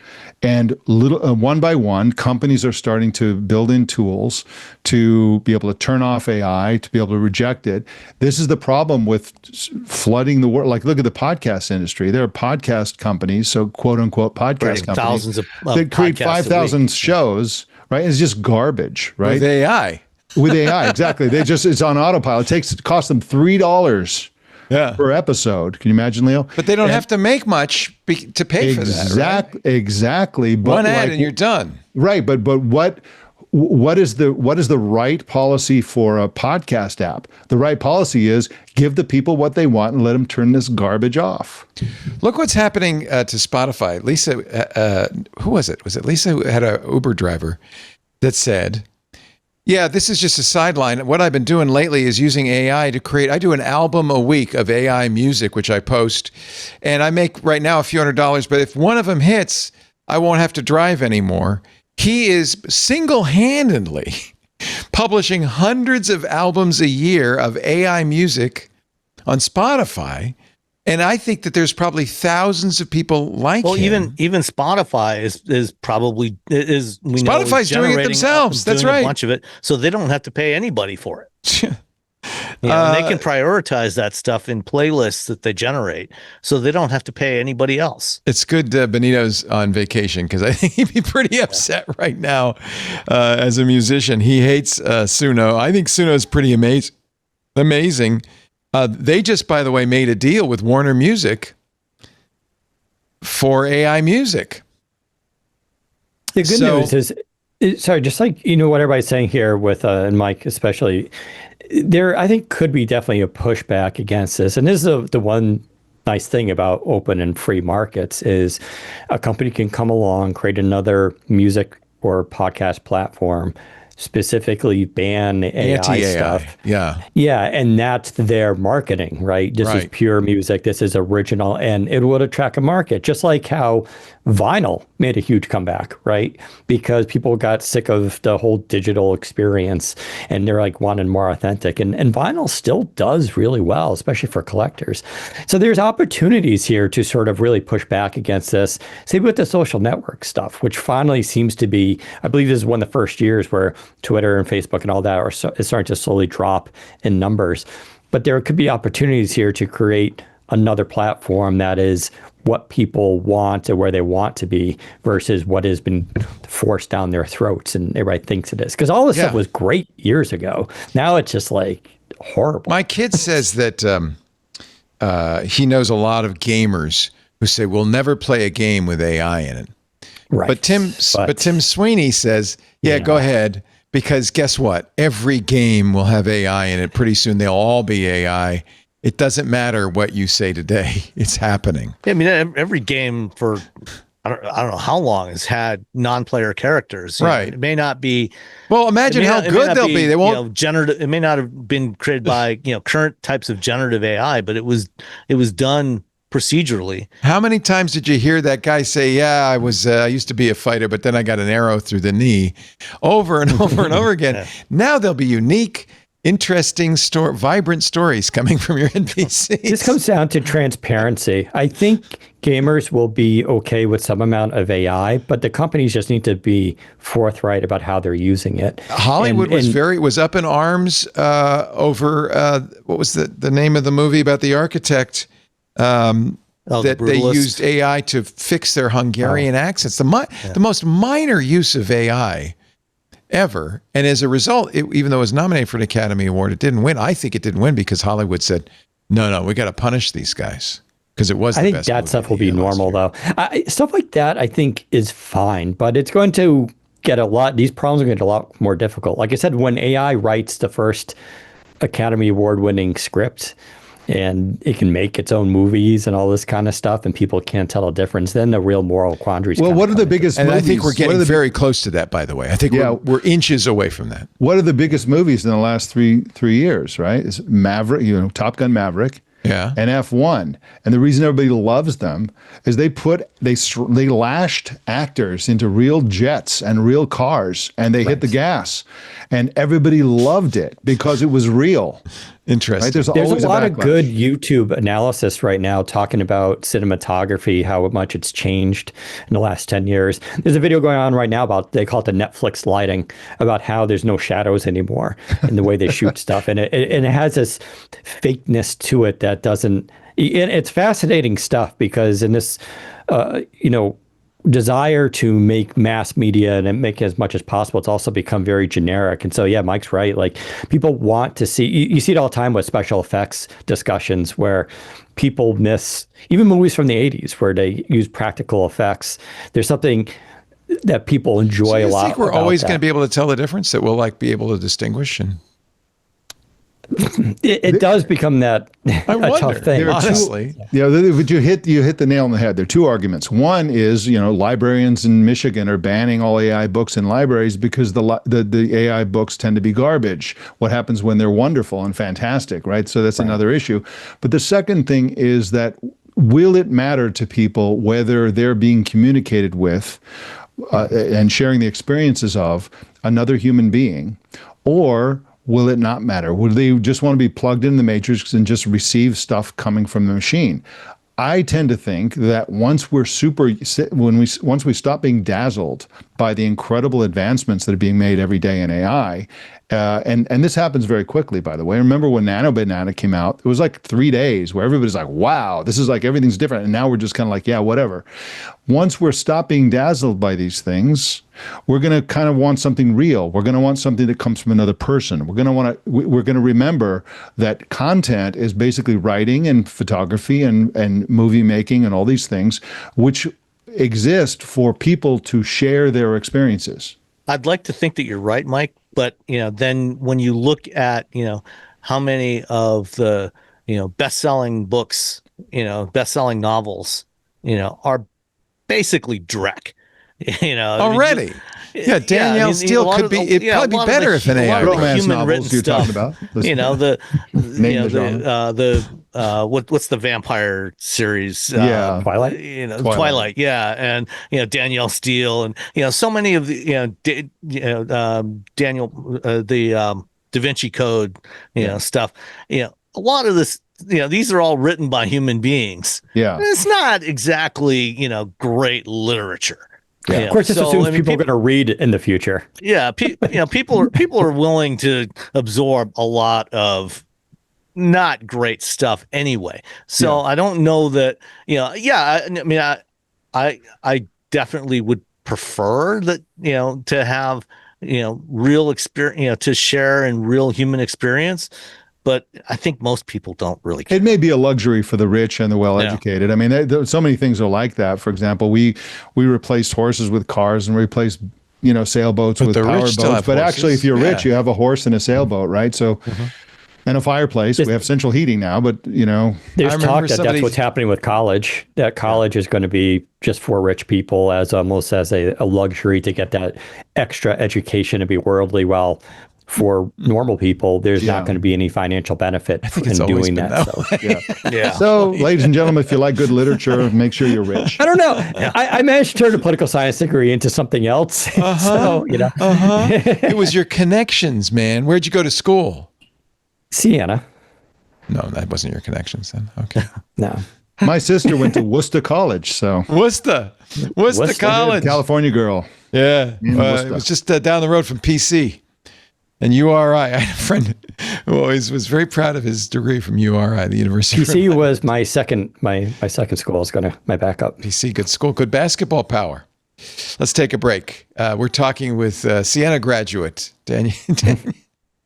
And one by one, companies are starting to build in tools to be able to turn off AI, to be able to reject it. This is the problem with flooding the world. Like, look at the podcast industry. There are podcast companies, so quote unquote podcast companies, thousands of that create 5,000 shows. Right, it's just garbage. Right, with AI. With AI, exactly. It's on autopilot. It costs them $3 per episode. Can you imagine, Leo? But they don't have to make much to pay for that. Right? Exactly. But one ad and you're done. Right, but what is the right policy for a podcast app? The right policy is give the people what they want and let them turn this garbage off. Look what's happening to Spotify. Lisa, who was it? Was it Lisa who had an Uber driver that said, yeah, this is just a sideline. What I've been doing lately is using AI to create, I do an album a week of AI music, which I post, and I make right now a few $100, but if one of them hits, I won't have to drive anymore. He is single-handedly publishing hundreds of albums a year of AI music on Spotify. And I think that there's probably thousands of people like him. Even Spotify is probably Spotify's doing it themselves. That's right. A bunch of it, so they don't have to pay anybody for it. And they can prioritize that stuff in playlists that they generate, so they don't have to pay anybody else. It's good Benito's on vacation because I think he'd be pretty upset right now as a musician. He hates Suno. I think Suno's pretty amazing. They just, by the way, made a deal with Warner Music for AI music. The good news is, just like, what everybody's saying here with, and Mike especially, there, I think, could be definitely a pushback against this. And this is the one nice thing about open and free markets is a company can come along, create another music or podcast platform, specifically ban AI stuff. Yeah, and that's their marketing, right? This is pure music. This is original, and it would attract a market, just like how vinyl made a huge comeback, right? Because people got sick of the whole digital experience, and they're like wanting more authentic. And vinyl still does really well, especially for collectors. So there's opportunities here to sort of really push back against this. Same with the social network stuff, which finally seems to be, I believe this is one of the first years where Twitter and Facebook and all that is starting to slowly drop in numbers. But there could be opportunities here to create another platform that is what people want or where they want to be versus what has been forced down their throats and everybody thinks it is. Because all this stuff was great years ago. Now it's just like horrible. My kid says that he knows a lot of gamers who say we'll never play a game with AI in it. Right. But Tim Sweeney says, go ahead, because guess what? Every game will have AI in it. Pretty soon they'll all be AI. It doesn't matter what you say today. It's happening. I mean, every game for I don't know how long has had non-player characters. Right. It may not be. Well, imagine how good they'll be. They won't. Generative. It may not have been created by current types of generative AI, but it was done procedurally. How many times did you hear that guy say, "Yeah, I used to be a fighter, but then I got an arrow through the knee," over and over and over again? Now there'll be unique, interesting, vibrant stories coming from your NPCs. This comes down to transparency. I think gamers will be okay with some amount of AI, but the companies just need to be forthright about how they're using it. Hollywood was up in arms over what was the name of the movie about the architect that they used AI to fix their Hungarian accents. The most minor use of AI ever. And as a result, even though it was nominated for an Academy Award, it didn't win. I think it didn't win because Hollywood said, no, we got to punish these guys because it was the best. I think that stuff will be normal, though. Stuff like that, I think, is fine, but it's going to get these problems are going to get a lot more difficult. Like I said, when AI writes the first Academy Award winning script, and it can make its own movies and all this kind of stuff, and people can't tell the difference, then the real moral quandaries. Well, what are the biggest movies? And I think we're getting very close to that, by the way. I think we're inches away from that. What are the biggest movies in the last three years, right? It's Maverick, Top Gun Maverick. Yeah. And F1. And the reason everybody loves them is they lashed actors into real jets and real cars, and they hit the gas. And everybody loved it because it was real. Interesting. Right? There's a lot of good YouTube analysis right now talking about cinematography, how much it's changed in the last 10 years. There's a video going on right now they call it the Netflix lighting, about how there's no shadows anymore in the way they shoot stuff. And it has this fakeness to it that doesn't, it's fascinating stuff because in this, desire to make mass media and make as much as possible, it's also become very generic. And so, Mike's right. Like, people want to see, you see it all the time with special effects discussions where people miss, even movies from the 80s where they use practical effects. There's something that people enjoy a lot. I think we're always going to be able to tell the difference, that we'll be able to distinguish. And it does become that a tough thing, honestly. But you hit the nail on the head. There are two arguments. One is, librarians in Michigan are banning all AI books in libraries because the AI books tend to be garbage. What happens when they're wonderful and fantastic, right? So that's another issue. But the second thing is that, will it matter to people whether they're being communicated with and sharing the experiences of another human being, or will it not matter? Would they just want to be plugged in the matrix and just receive stuff coming from the machine? I tend to think that once we stop being dazzled by the incredible advancements that are being made every day in AI, and this happens very quickly, by the way. Remember when Nano came out? It was like 3 days where everybody's like, wow, this is like everything's different. And now we're just kind of like, yeah, whatever. Once we're stop being dazzled by these things, we're going to kind of want something real. We're going to want something that comes from another person. We're going to remember that content is basically writing and photography and movie making and all these things, which exist for people to share their experiences. I'd like to think that you're right, Mike, but then when you look at how many of the best-selling books, best-selling novels, are basically dreck. Already. Danielle Steele could be. It'd probably be better if an AI. Romance novels you're talking about. What's the vampire series? Twilight. Twilight. Yeah, and Danielle Steele, and so many of the Daniel the Da Vinci Code, stuff. A lot of this. These are all written by human beings. Yeah, it's not exactly great literature. Yeah. Of course, this assumes people are going to read in the future. Yeah, people are willing to absorb a lot of not great stuff anyway. So I don't know that, I definitely would prefer that, to have, real experience, to share in real human experience. But I think most people don't really care. It may be a luxury for the rich and the well-educated. I mean, so many things are like that. For example, we replaced horses with cars and replaced, sailboats with powerboats. But actually, if you're rich, you have a horse and a sailboat, right? So, and a fireplace. We have central heating now, but, There's talk that that's what's happening with college, that college is going to be just for rich people as almost as a luxury to get that extra education to be worldly, while for normal people, there's not going to be any financial benefit in doing that. So, ladies and gentlemen, if you like good literature, make sure you're rich. I don't know. I managed to turn a political science degree into something else. So, It was your connections, man. Where'd you go to school? Siena. No, that wasn't your connections then. Okay. No. My sister went to Worcester College, so. Worcester College. California girl. Yeah. It was just down the road from PC. And URI, I had a friend who always was very proud of his degree from URI, the University of PC was my second school. I was my backup. PC, good school, good basketball power. Let's take a break. We're talking with Siena graduate, Daniel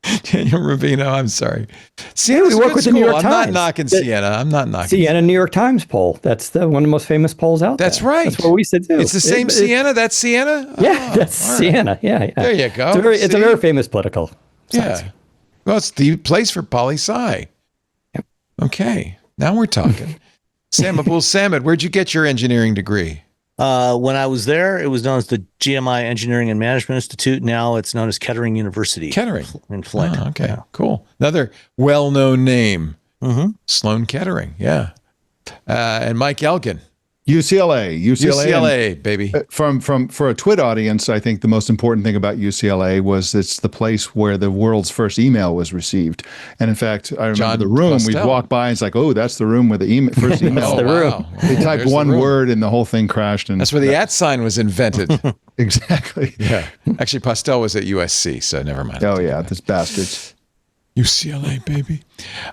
Rubino. I'm sorry. Siena's we work with the New York Times. I'm not knocking Siena. I'm not knocking Siena New York Times poll. That's one of the most famous polls out there. That's right. That's what we said too. It's the same Siena? That's Siena? Yeah, that's Siena. Yeah. There you go. It's a very famous political science. Yeah. Well, it's the place for poli-sci. Yep. Okay. Now we're talking. Samabul Samad, where'd you get your engineering degree? When I was there, it was known as the GMI Engineering and Management Institute. Now it's known as Kettering University. Kettering. In Flint. Oh, okay, cool. Another well-known name. Sloan Kettering, yeah. And Mike Elgin. UCLA, baby. For a TWiT audience, I think the most important thing about UCLA was it's the place where the world's first email was received. And in fact, I remember the room. We'd walk by and it's like, oh, that's the room where the first email. That's the room. They typed one word and the whole thing crashed. And that's where the @sign was invented. Exactly. Yeah. Actually, Postel was at USC, so never mind. Oh yeah, this bastards. UCLA, baby.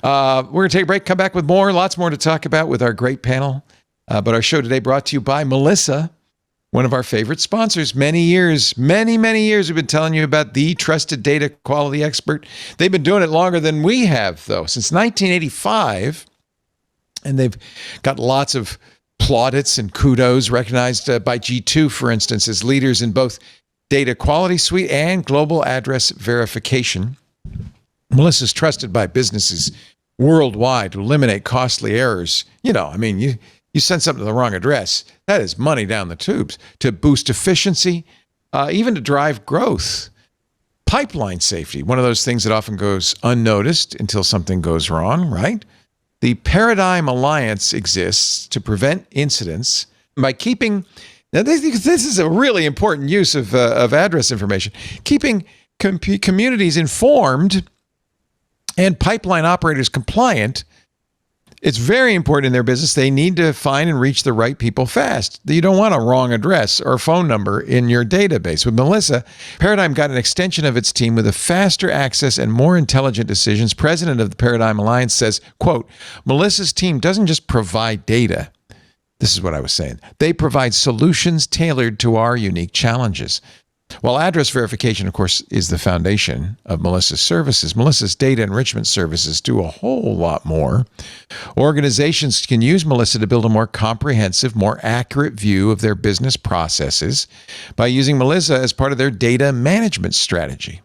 We're going to take a break, come back with more. Lots more to talk about with our great panel. But our show today brought to you by Melissa, one of our favorite sponsors. Many years, many years, we've been telling you about the trusted data quality expert. They've been doing it longer than we have, though, since 1985. And they've got lots of plaudits and kudos recognized by G2, for instance, as leaders in both data quality suite and global address verification. Melissa's trusted by businesses worldwide to eliminate costly errors. You send something to the wrong address, that is money down the tubes. To boost efficiency, even to drive growth. Pipeline safety, one of those things that often goes unnoticed until something goes wrong, right? The Paradigm Alliance exists to prevent incidents by keeping, now this is a really important use of address information, keeping communities informed and pipeline operators compliant. It's very important in their business. They need to find and reach the right people fast. You don't want a wrong address or phone number in your database. With Melissa, Paradigm got an extension of its team with a faster access and more intelligent decisions. President of the Paradigm Alliance says, quote, Melissa's team doesn't just provide data. This is what I was saying. They provide solutions tailored to our unique challenges. While address verification, of course, is the foundation of Melissa's services, Melissa's data enrichment services do a whole lot more. Organizations can use Melissa to build a more comprehensive, more accurate view of their business processes by using Melissa as part of their data management strategy.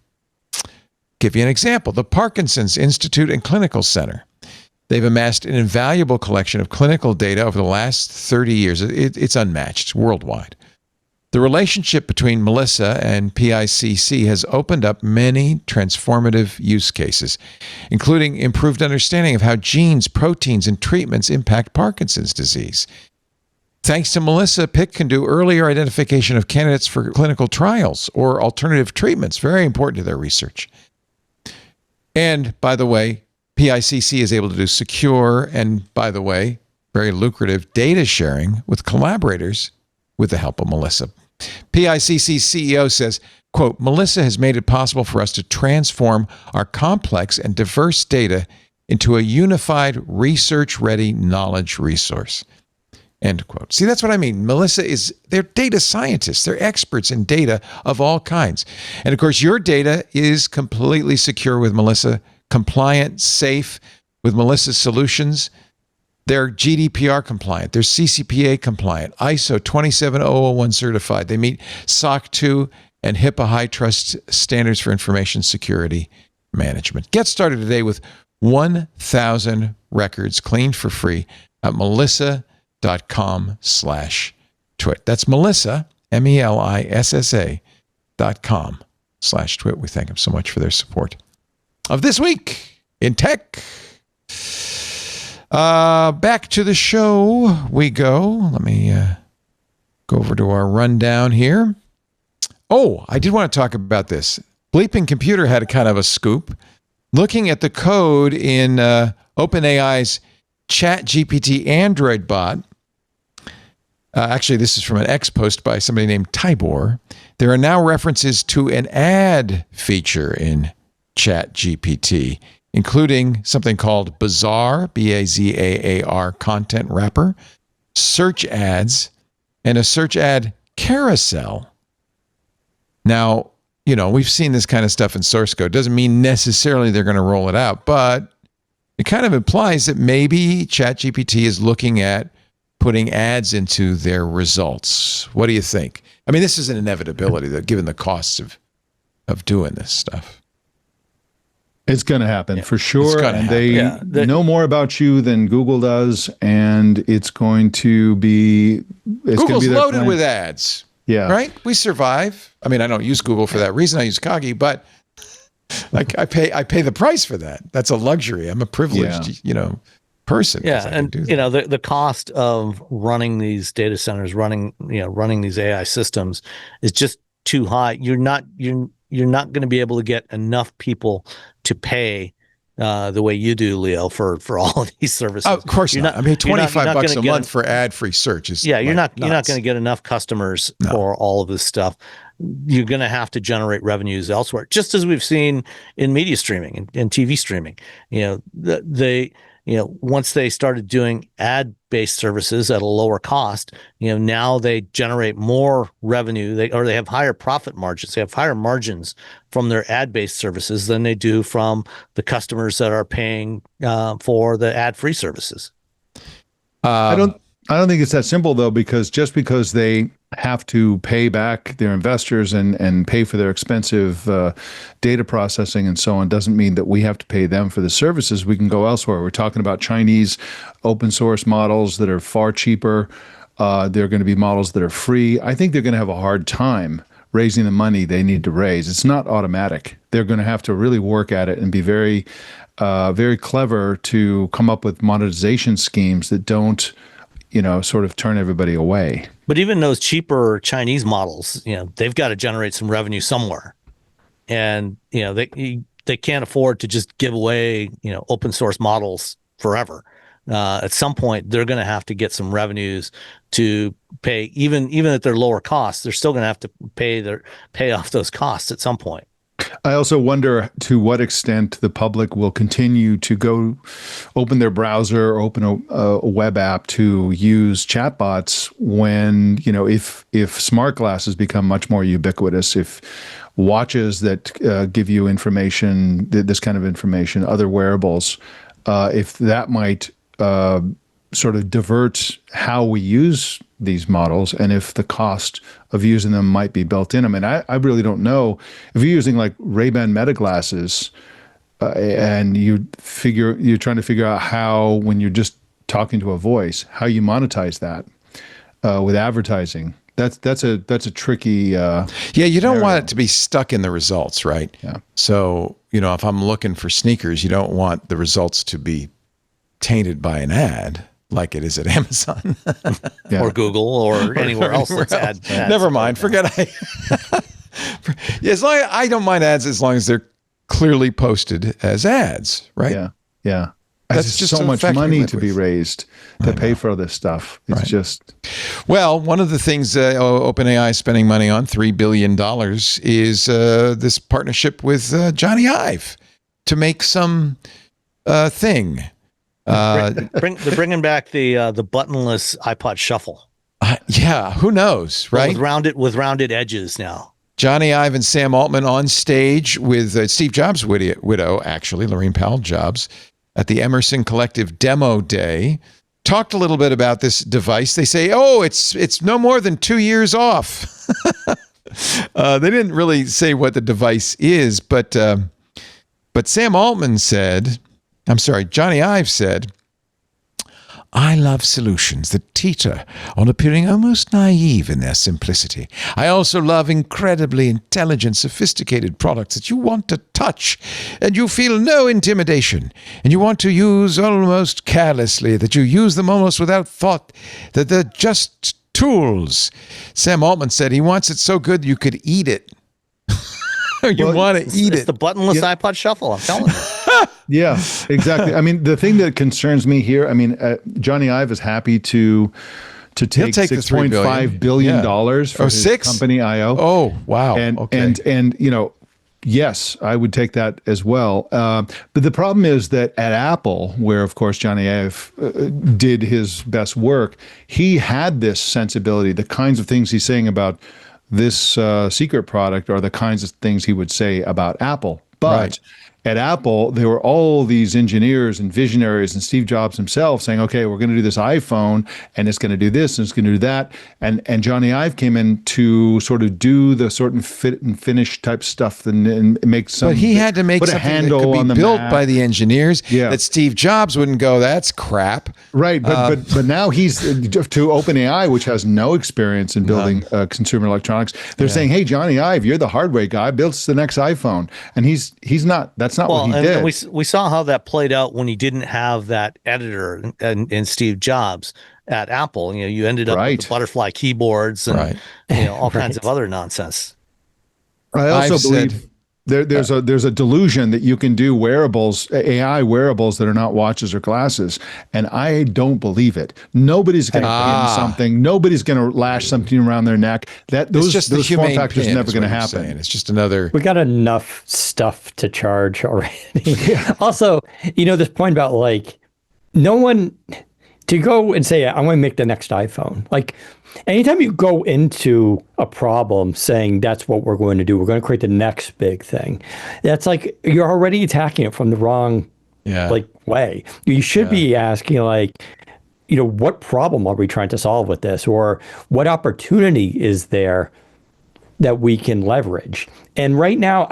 Give you an example, the Parkinson's Institute and Clinical Center. They've amassed an invaluable collection of clinical data over the last 30 years. It's unmatched worldwide. The relationship between Melissa and PICC has opened up many transformative use cases, including improved understanding of how genes, proteins, and treatments impact Parkinson's disease. Thanks to Melissa, PIC can do earlier identification of candidates for clinical trials or alternative treatments, very important to their research. And, by the way, PICC is able to do secure and, by the way, very lucrative data sharing with collaborators with the help of Melissa. PICC's CEO says, quote, Melissa has made it possible for us to transform our complex and diverse data into a unified research-ready knowledge resource. End quote. See, that's what I mean. They're data scientists. They're experts in data of all kinds. And of course, your data is completely secure with Melissa, compliant, safe with Melissa's solutions. They're GDPR compliant. They're CCPA compliant, ISO 27001 certified. They meet SOC 2 and HIPAA high trust standards for information security management. Get started today with 1,000 records cleaned for free at melissa.com/twit. That's Melissa, MELISSA.com/twit. We thank them so much for their support of This Week in Tech. Back to the show we go. Let me go over to our rundown here. Oh, I did want to talk about this. Bleeping Computer had a kind of a scoop. Looking at the code in OpenAI's ChatGPT Android bot. Actually, this is from an X post by somebody named Tibor. There are now references to an ad feature in ChatGPT, including something called Bazaar, Bazaar content wrapper, search ads, and a search ad carousel. Now, we've seen this kind of stuff in source code. Doesn't mean necessarily they're going to roll it out, but it kind of implies that maybe ChatGPT is looking at putting ads into their results. What do you think? I mean, this is an inevitability, that given the costs of doing this stuff. It's going to happen for sure. And they know more about you than Google does, and it's going to be Google's loaded with ads. Yeah. Right? We survive. I mean, I don't use Google for that reason. I use Kagi, but I pay the price for that. That's a luxury. I'm a privileged, person. Yeah, and the cost of running these data centers, running these AI systems is just too high. You're not going to be able to get enough people to pay the way you do, Leo, for all of these services. Of course not. I mean, $25 a month for ad-free search is you're not going to get enough customers for all of this stuff. You're going to have to generate revenues elsewhere, just as we've seen in media streaming and TV streaming. Once they started doing ad-based services at a lower cost, now they generate more revenue. They have higher profit margins. They have higher margins from their ad-based services than they do from the customers that are paying for the ad-free services. I don't think it's that simple, though, because just because they have to pay back their investors and pay for their expensive data processing and so on doesn't mean that we have to pay them for the services. We can go elsewhere. We're talking about Chinese open source models that are far cheaper. There are going to be models that are free. I think they're going to have a hard time raising the money they need to raise. It's not automatic. They're going to have to really work at it and be very, very clever to come up with monetization schemes that don't sort of turn everybody away. But even those cheaper Chinese models, they've got to generate some revenue somewhere. And, they can't afford to just give away, open source models forever. At some point, they're going to have to get some revenues to pay, even at their lower costs. They're still going to have to pay off those costs at some point. I also wonder to what extent the public will continue to go open their browser or open a web app to use chatbots when, if smart glasses become much more ubiquitous, if watches that give you information, this kind of information, other wearables, if that might sort of divert how we use these models, and if the cost of using them might be built in. I mean, I really don't know. If you're using like Ray-Ban Meta glasses and you're trying to figure out how, when you're just talking to a voice, how you monetize that with advertising. That's a tricky. You don't want it to be stuck in the results, right? Yeah. So if I'm looking for sneakers, you don't want the results to be tainted by an ad, like it is at Amazon or Google or anywhere else that's ads. Never mind. Forget as long as I don't mind ads as long as they're clearly posted as ads, right? Yeah. That's just so much money to be raised to pay for this stuff. It's just. Well, one of the things OpenAI is spending money on, $3 billion, is this partnership with Jony Ive to make some thing. They're bringing back the buttonless iPod Shuffle. Yeah, who knows, right? With rounded edges now. Jony Ive and Sam Altman on stage with Steve Jobs' widow, actually, Lorraine Powell Jobs, at the Emerson Collective Demo Day. Talked a little bit about this device. They say, it's no more than 2 years off. They didn't really say what the device is, but Sam Altman said, Jony Ive said, I love solutions that teeter on appearing almost naive in their simplicity. I also love incredibly intelligent, sophisticated products that you want to touch and you feel no intimidation and you want to use almost carelessly, that you use them almost without thought, that they're just tools. Sam Altman said he wants it so good you could eat it. You want to eat it. It's the buttonless iPod Shuffle, I'm telling you. Yeah, exactly. I mean, the thing that concerns me here, Jony Ive is happy to take $6.5 billion for his company IO. Oh, wow. And yes, I would take that as well. But the problem is that at Apple, where of course Jony Ive did his best work, he had this sensibility, the kinds of things he's saying about this secret product are the kinds of things he would say about Apple. But at Apple, there were all these engineers and visionaries and Steve Jobs himself saying, okay, we're going to do this iPhone and it's going to do this and it's going to do that. And Jony Ive came in to sort of do the sort of fit and finish type stuff and make some. But he had to make something that could be built by the engineers that Steve Jobs wouldn't go, that's crap. Right. But now he's to OpenAI, which has no experience in building consumer electronics. They're saying, hey, Jony Ive, you're the hardware guy, build the next iPhone. And he's not. That's not what he did. And we saw how that played out when he didn't have that editor in Steve Jobs at Apple. You ended up with the butterfly keyboards and all kinds of other nonsense. I also believe there's a delusion that you can do wearables, AI wearables that are not watches or glasses, and I don't believe it. Nobody's going to pin something. Nobody's going to lash something around their neck. Those form factors are never going to happen. It's just another. We got enough stuff to charge already. Also, this point about no one to go and say, I want to make the next iPhone. Anytime you go into a problem saying that's what we're going to do, we're going to create the next big thing, that's you're already attacking it from the wrong way. You should be asking what problem are we trying to solve with this, or what opportunity is there that we can leverage? And right now,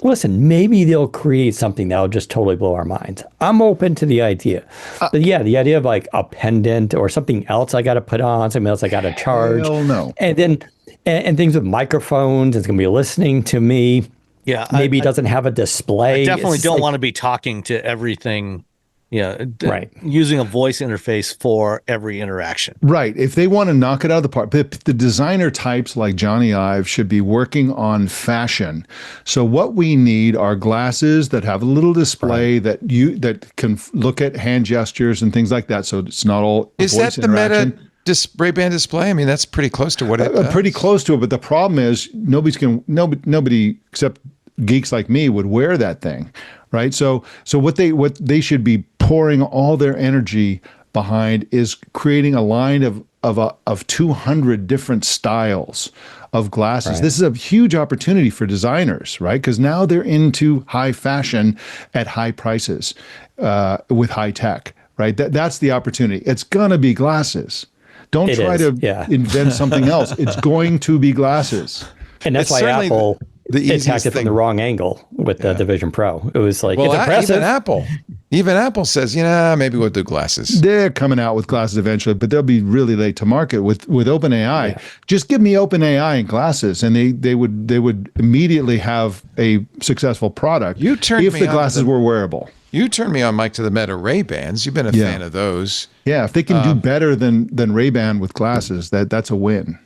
listen, maybe they'll create something that'll just totally blow our minds. I'm open to the idea. But the idea of a pendant or something else I got to put on, something else I got to charge. Hell no. And then, and things with microphones, it's going to be listening to me. Yeah. Maybe it doesn't have a display. I definitely don't want to be talking to everything. Using a voice interface for every interaction. Right. If they want to knock it out of the park, the designer types like Jony Ive should be working on fashion. So what we need are glasses that have a little display that can look at hand gestures and things like that. So it's not all is voice that the Meta Ray-Ban display? That's pretty close to what it does. Pretty close to it. But the problem is nobody except geeks like me would wear that thing. Right. So what they should be pouring all their energy behind is creating a line of 200 different styles of glasses. Right. This is a huge opportunity for designers, right? Because now they're into high fashion at high prices with high tech, right? That's the opportunity. It's going to be glasses. Don't try to invent something else. It's going to be glasses. And that's why Apple attacked it from the wrong angle with the Vision Pro. It was it's impressive. Even Apple says, maybe we'll do glasses. They're coming out with glasses eventually, but they'll be really late to market with OpenAI. Yeah. Just give me OpenAI and glasses, and they would immediately have a successful product if the glasses were wearable. You turned me on, Mike, to the Meta Ray-Bans. You've been a fan of those. Yeah, if they can do better than Ray-Ban with glasses, that's a win.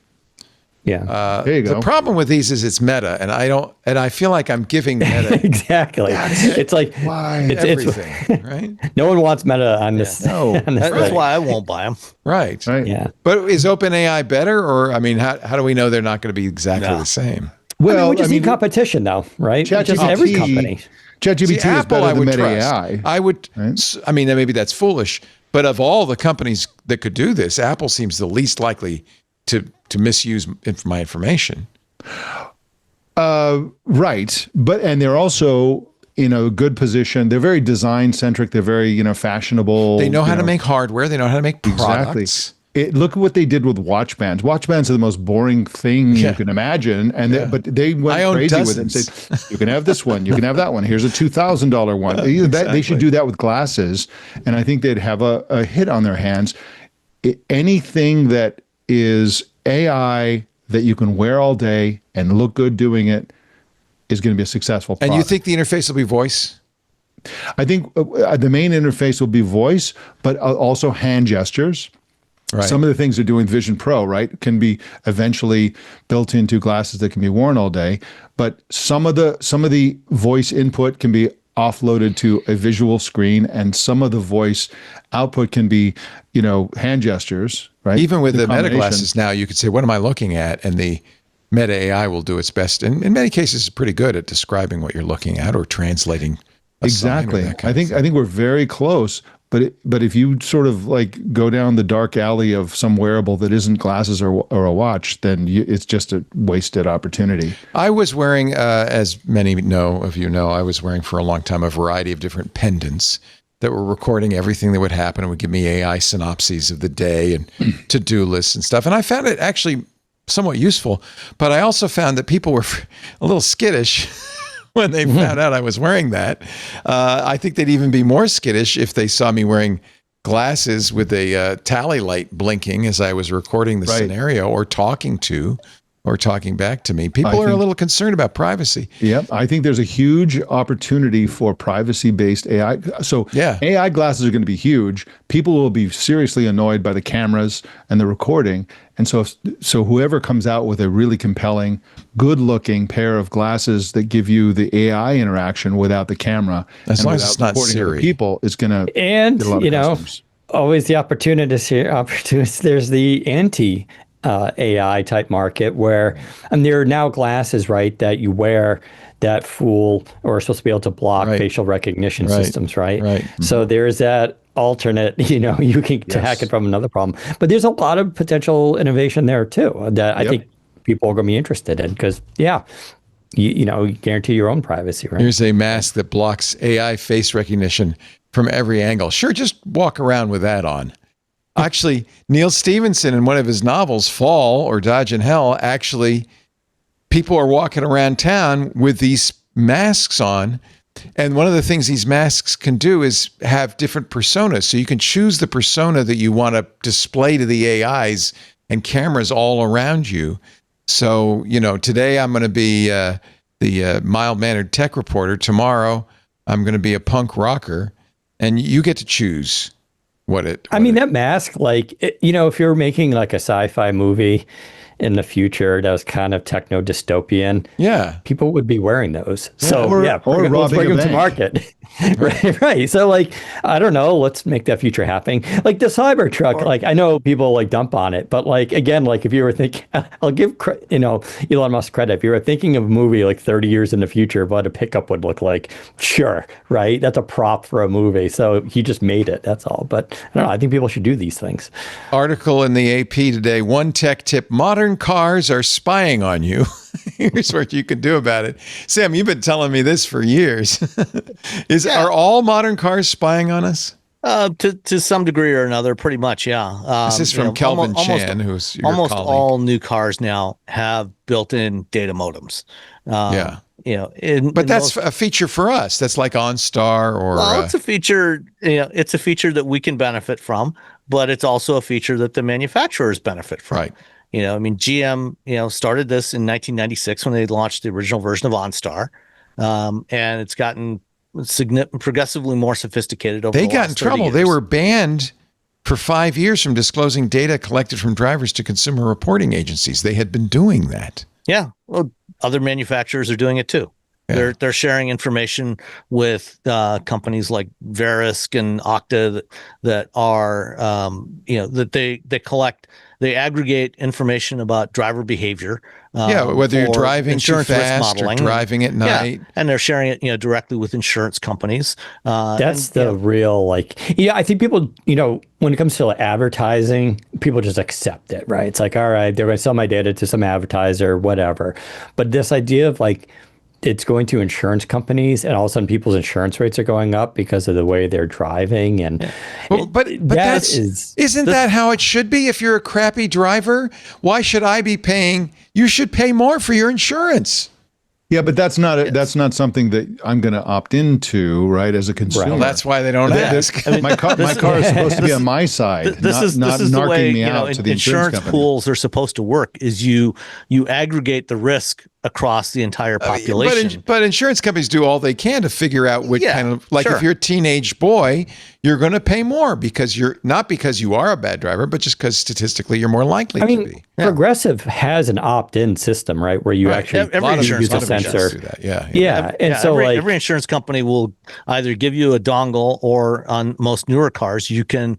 Yeah. There you go. The problem with these is it's Meta, and I feel like I'm giving Meta exactly. It's why everything, right? No one wants Meta on this. No, that's why I won't buy them. Right. Yeah. But is OpenAI better, or how do we know they're not going to be exactly the same? Well, we just need competition now, right? Just every company. ChatGPT is Apple, better than Meta AI. I would. Right? I mean, maybe that's foolish, but of all the companies that could do this, Apple seems the least likely to misuse my information. Right, and they're also in a good position. They're very design centric. They're very fashionable. They know how to make hardware. They know how to make products. Exactly. Look at what they did with watch bands. Watch bands are the most boring thing you can imagine, but they went crazy with it and said, "You can have this one, you can have that one. Here's a $2,000 one." Exactly. They should do that with glasses, and I think they'd have a hit on their hands. Anything that is AI that you can wear all day and look good doing it is going to be a successful product. And you think the interface will be voice? I think the main interface will be voice, but also hand gestures. Right. Some of the things they're doing Vision Pro, right, can be eventually built into glasses that can be worn all day. But some of the voice input can be offloaded to a visual screen, and some of the voice output can be, hand gestures, right? Even with the Meta glasses now, you could say, "What am I looking at?" And the Meta AI will do its best, and in many cases, it's pretty good at describing what you're looking at or translating. Exactly. I think we're very close. But if you sort of like go down the dark alley of some wearable that isn't glasses or a watch, then it's just a wasted opportunity. I was wearing, as many of you know, I was wearing for a long time a variety of different pendants that were recording everything that would happen and would give me AI synopses of the day and to-do lists and stuff. And I found it actually somewhat useful, but I also found that people were a little skittish when they found out I was wearing that. I think they'd even be more skittish if they saw me wearing glasses with a tally light blinking as I was recording the scenario or talking back to me. People are a little concerned about privacy. Yep. I think there's a huge opportunity for privacy-based AI. So AI glasses are going to be huge. People will be seriously annoyed by the cameras and the recording. And so whoever comes out with a really compelling, good-looking pair of glasses that give you the AI interaction without the camera, as long as it's not Siri, people is going to get a lot of customers. Always the opportunities here. There's the anti AI type market and there are now glasses, right, that you wear that fool or are supposed to be able to block facial recognition systems, right? Mm-hmm. So there's that alternate, you can attack it from another problem. But there's a lot of potential innovation there too that I think people are going to be interested in because, you guarantee your own privacy, right? Here's a mask that blocks AI face recognition from every angle. Sure, just walk around with that on. Actually, Neil Stephenson, in one of his novels, Fall or Dodge in Hell, actually, people are walking around town with these masks on. And one of the things these masks can do is have different personas. So you can choose the persona that you want to display to the AIs and cameras all around you. So, today I'm going to be the mild-mannered tech reporter. Tomorrow, I'm going to be a punk rocker. And you get to choose. That mask, if you're making like a sci-fi movie in the future that was kind of techno dystopian, people would be wearing those. So let's bring them to market. right. So I don't know, let's make that future happen. Like the Cybertruck, I know people dump on it, but again, if you were thinking, I'll give Elon Musk credit. If you were thinking of a movie 30 years in the future, what a pickup would look like, sure, right? That's a prop for a movie. So he just made it. That's all. But I don't know. I think people should do these things. Article in the AP today, one tech tip, modern cars are spying on you. Here's what you can do about it. Sam, you've been telling me this for years. Are all modern cars spying on us? To some degree or another, pretty much, yeah. This is from Kelvin Chan, who's your almost colleague. All new cars now have built-in data modems. But that's a feature for us. That's like OnStar or. Well, it's a feature. It's a feature that we can benefit from, but it's also a feature that the manufacturers benefit from. Right. GM, started this in 1996 when they launched the original version of OnStar, and it's gotten progressively more sophisticated over the last 30 years. They got in trouble. They were banned for 5 years from disclosing data collected from drivers to consumer reporting agencies. They had been doing that. Yeah. Well, other manufacturers are doing it too. They're sharing information with companies like Verisk and Okta that are that they collect. They aggregate information about driver behavior. Whether you're driving too fast or driving at night. And they're sharing it, directly with insurance companies. That's real, I think people, when it comes to advertising, people just accept it, right? It's like, all right, they're going to sell my data to some advertiser, whatever. But this idea of it's going to insurance companies, and all of a sudden people's insurance rates are going up because of the way they're driving. And but isn't that how it should be? If you're a crappy driver, why should I be paying? You should pay more for your insurance. Yeah, but that's not something that I'm going to opt into, right? As a consumer, well, that's why they don't ask. My car is supposed to be on my side. This is the way the insurance pools are supposed to work. Is you aggregate the risk across the entire population. But insurance companies do all they can to figure out which kind of if you're a teenage boy, you're going to pay more because you're not because you are a bad driver, but just because statistically you're more likely to be. Progressive has an opt-in system, right, where you actually every insurance use a sensor. Do that. And so every insurance company will either give you a dongle, or on most newer cars, you can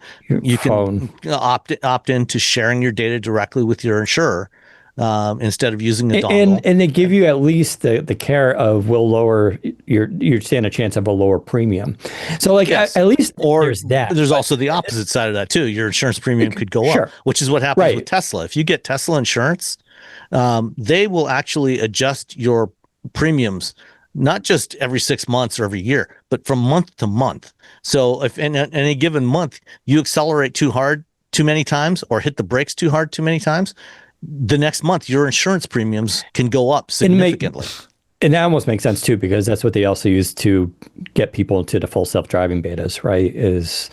opt in to sharing your data directly with your insurer. Instead of using a dongle. And they give you at least the care of will lower you're stand a chance of a lower premium. So at least there's that. There's also the opposite side of that too. Your insurance premium could go up, which is what happens with Tesla. If you get Tesla insurance, they will actually adjust your premiums not just every 6 months or every year, but from month to month. So if in any given month you accelerate too hard too many times or hit the brakes too hard too many times, the next month your insurance premiums can go up significantly. And that almost makes sense too, because that's what they also use to get people into the full self-driving betas, right? Is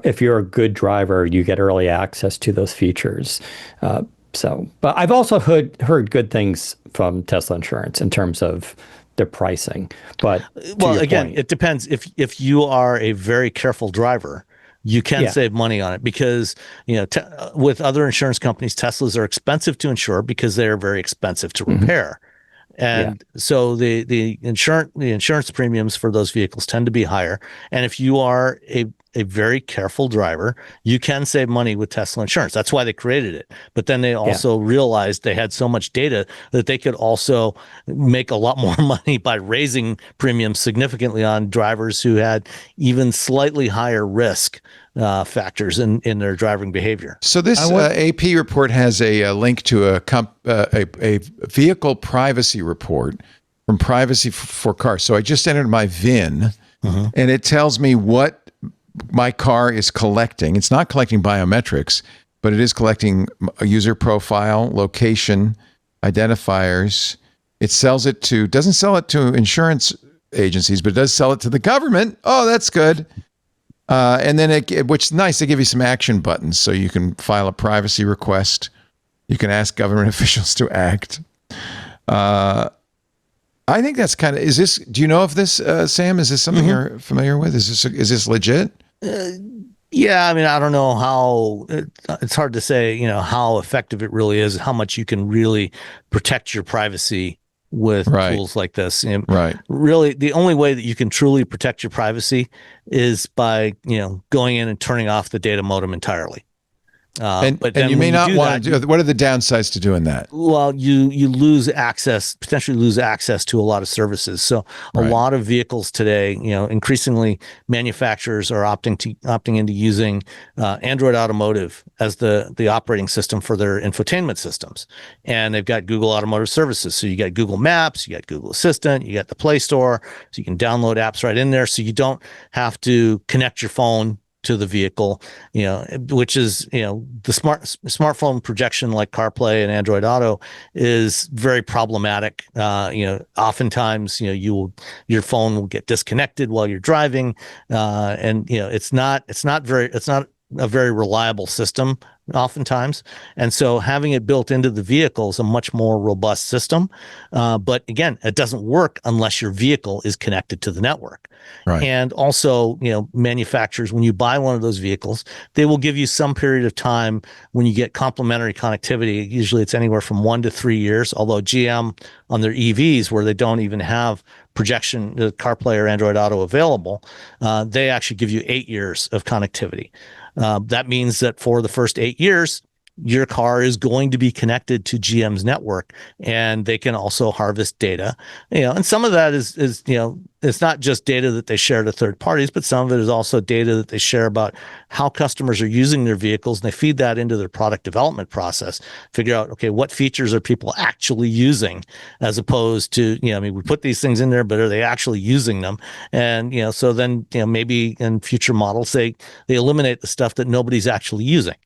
if you're a good driver, you get early access to those features. But I've also heard good things from Tesla Insurance in terms of their pricing. But again, it depends. If you are a very careful driver, you can save money on it because, with other insurance companies, Teslas are expensive to insure because they are very expensive to repair. And so the insurance premiums for those vehicles tend to be higher. And if you are a very careful driver, you can save money with Tesla insurance. That's why they created it. But then they also realized they had so much data that they could also make a lot more money by raising premiums significantly on drivers who had even slightly higher risk factors in their driving behavior. So this AP report has a link to a vehicle privacy report from Privacy for Cars. So I just entered my VIN, and it tells me what my car is collecting. It's not collecting biometrics, but it is collecting a user profile, location, identifiers. It doesn't sell it to insurance agencies, but it does sell it to the government. Oh, that's good. And then which is nice, they give you some action buttons so you can file a privacy request. You can ask government officials to act. I think that's kind of, do you know of this, Sam? Is this something you're familiar with? Is this legit? Yeah, I mean, I don't know how, it's hard to say, how effective it really is, how much you can really protect your privacy with tools like this. Really, the only way that you can truly protect your privacy is by, going in and turning off the data modem entirely. But you may not want to do. What are the downsides to doing that? Well, you potentially lose access to a lot of services. So a lot of vehicles today, increasingly manufacturers are opting into using Android Automotive as the operating system for their infotainment systems, and they've got Google Automotive Services. So you got Google Maps, you got Google Assistant, you got the Play Store, so you can download apps right in there. So you don't have to connect your phone to the vehicle, which is, the smartphone projection like CarPlay and Android Auto is very problematic. Oftentimes, your phone will get disconnected while you're driving. And it's not a very reliable system oftentimes. And so having it built into the vehicle is a much more robust system. But again, it doesn't work unless your vehicle is connected to the network. And also, manufacturers, when you buy one of those vehicles, they will give you some period of time when you get complementary connectivity. Usually it's anywhere from 1 to 3 years, although GM on their EVs, where they don't even have projection, CarPlay or Android Auto available, they actually give you 8 years of connectivity. That means that for the first 8 years, your car is going to be connected to GM's network, and they can also harvest data. And some of that is it's not just data that they share to third parties, but some of it is also data that they share about how customers are using their vehicles, and they feed that into their product development process. Figure out, okay, what features are people actually using, as opposed to, we put these things in there, but are they actually using them? And so then maybe in future models they eliminate the stuff that nobody's actually using.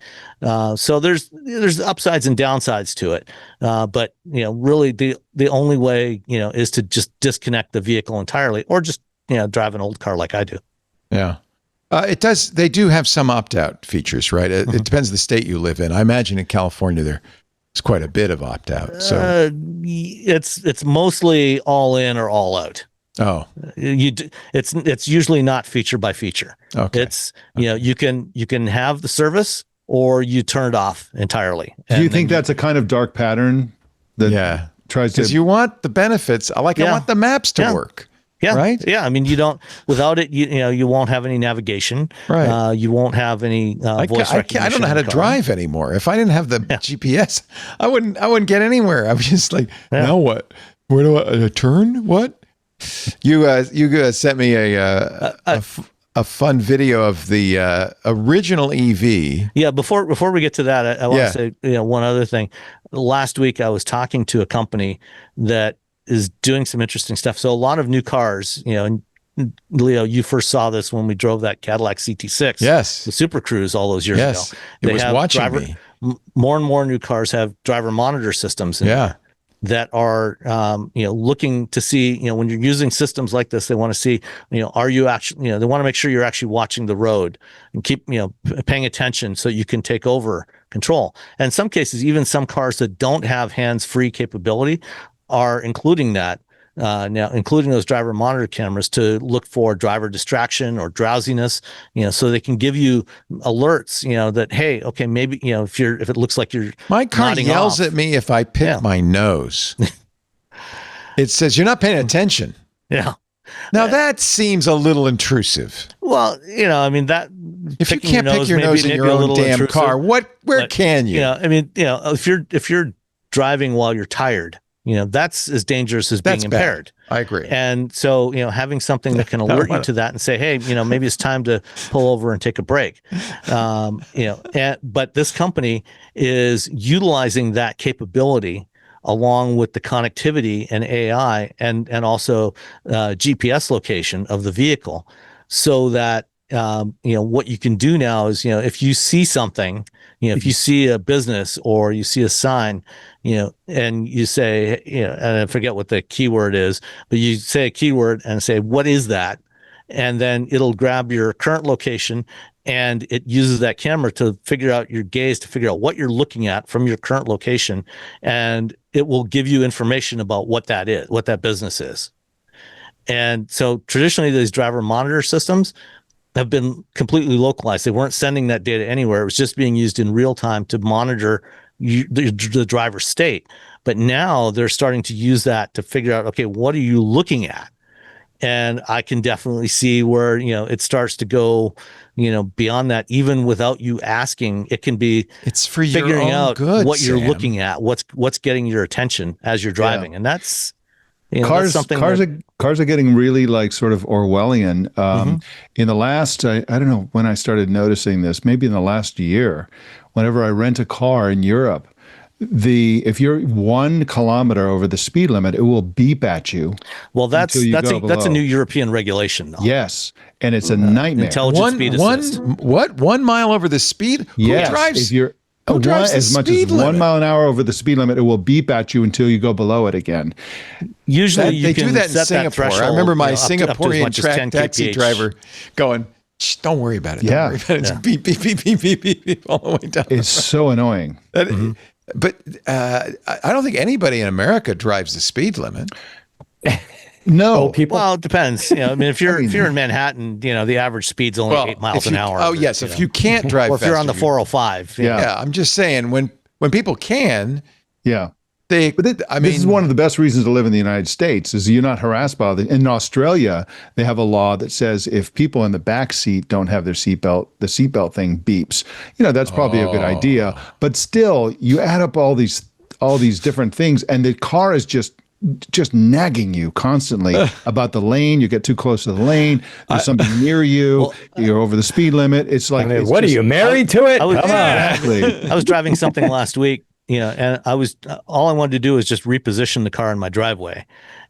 So there's upsides and downsides to it, but really the only way is to just disconnect the vehicle entirely, or just drive an old car like I do. Yeah, it does. They do have some opt-out features, right? It depends the state you live in. I imagine in California there's quite a bit of opt-out. So it's mostly all in or all out. Oh, it's usually not feature by feature. Okay, it's you can have the service, or you turn it off entirely. Do you think that's a kind of dark pattern that tries to? Because you want the benefits. I want the maps to work. Yeah. Right. Yeah. I mean, you don't, without it, you won't have any navigation. Right. You won't have any voice recognition. I don't know how to drive anymore. If I didn't have the GPS, I wouldn't get anywhere. I was just like, now what? Where do I turn? What? You sent me a fun video of the original EV. Yeah. Before we get to that, I want to say one other thing. Last week, I was talking to a company that is doing some interesting stuff. So a lot of new cars, and Leo, you first saw this when we drove that Cadillac CT6, the Super Cruise all those years ago. It was watching me. More and more new cars have driver monitor systems in there that are, looking to see, when you're using systems like this, they want to see, are you actually, they want to make sure you're actually watching the road and keep, paying attention so you can take over control. And in some cases, even some cars that don't have hands-free capability are including that now, including those driver monitor cameras to look for driver distraction or drowsiness, so they can give you alerts, that, hey, okay, maybe, if it looks like you're my car yells at me if I pick my nose. It says you're not paying attention. Yeah. Now that seems a little intrusive. Well, I mean, that if you can't pick your nose in your own damn car, where can you? If you're driving while you're tired, that's as dangerous as being impaired. I agree. And so, having something that can alert you to that and say, hey, maybe it's time to pull over and take a break. But this company is utilizing that capability along with the connectivity and AI and also GPS location of the vehicle, so that what you can do now is, if you see something, if you see a business or you see a sign, and you say, and I forget what the keyword is, but you say a keyword and say, what is that? And then it'll grab your current location, and it uses that camera to figure out your gaze, to figure out what you're looking at from your current location. And it will give you information about what that is, what that business is. And so traditionally, these driver monitor systems have been completely localized. They weren't sending that data anywhere. It was just being used in real time to monitor the driver's state. But now they're starting to use that to figure out, okay, what are you looking at? And I can definitely see where, it starts to go, beyond that, even without you asking. It can be, it's for figuring out good, what you're Sam. looking at, what's getting your attention as you're driving. And that's, cars are getting really like sort of Orwellian. In the last, I don't know when I started noticing this, maybe in the last year, whenever I rent a car in Europe, if you're 1 kilometer over the speed limit, it will beep at you. Well, that's a new European regulation, though. Yes, and it's a nightmare. Intelligent speed assist. 1 mile over the speed? Yes, Who drives? If you're Who drives as much as 1 mile an hour over the speed limit, it will beep at you until you go below it again. Usually, they do that in Singapore. I remember my Singaporean taxi driver going, "Don't worry about it. Don't worry about it. It's beep, beep, beep, beep, beep, beep, beep all the way down." It's so annoying. But I don't think anybody in America drives the speed limit. No, people. Well, it depends. If you're in Manhattan, the average speed's only 8 miles an hour. Oh, yes. If you can't drive, or if you're on the 405. Yeah, I'm just saying when people can. Yeah. This is one of the best reasons to live in the United States is you're not harassed by it. In Australia, they have a law that says if people in the back seat don't have their seatbelt, the seatbelt thing beeps. That's probably a good idea. But still, you add up all these different things, and the car is just nagging you constantly about the lane. You get too close to the lane. There's something near you. You're over the speed limit. It's like, what are you married to it? Come on. Exactly. I was driving something last week, and all I wanted to do was just reposition the car in my driveway.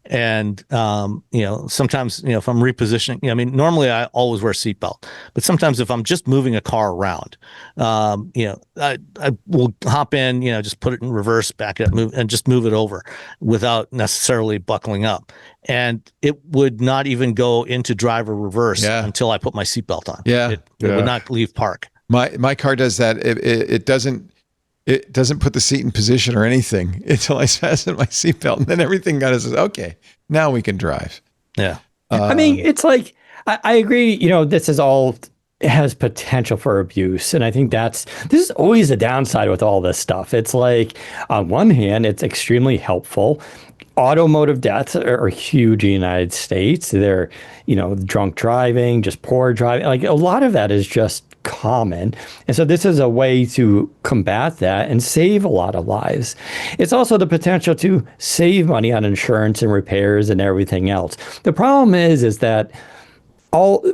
And, sometimes, if I'm repositioning, normally I always wear a seatbelt, but sometimes if I'm just moving a car around, I will hop in, just put it in reverse, back it, move it over without necessarily buckling up. And it would not even go into driver reverse until I put my seatbelt on. Yeah. It would not leave park. My car does that. It doesn't put the seat in position or anything until I fasten my seatbelt, and then everything kind of says, "Okay, now we can drive." Yeah, it's like I agree. This is all has potential for abuse, and I think this is always a downside with all this stuff. It's like on one hand, it's extremely helpful. Automotive deaths are huge in the United States. They're, drunk driving, just poor driving. Like a lot of that is just common. And so this is a way to combat that and save a lot of lives. It's also the potential to save money on insurance and repairs and everything else. The problem is that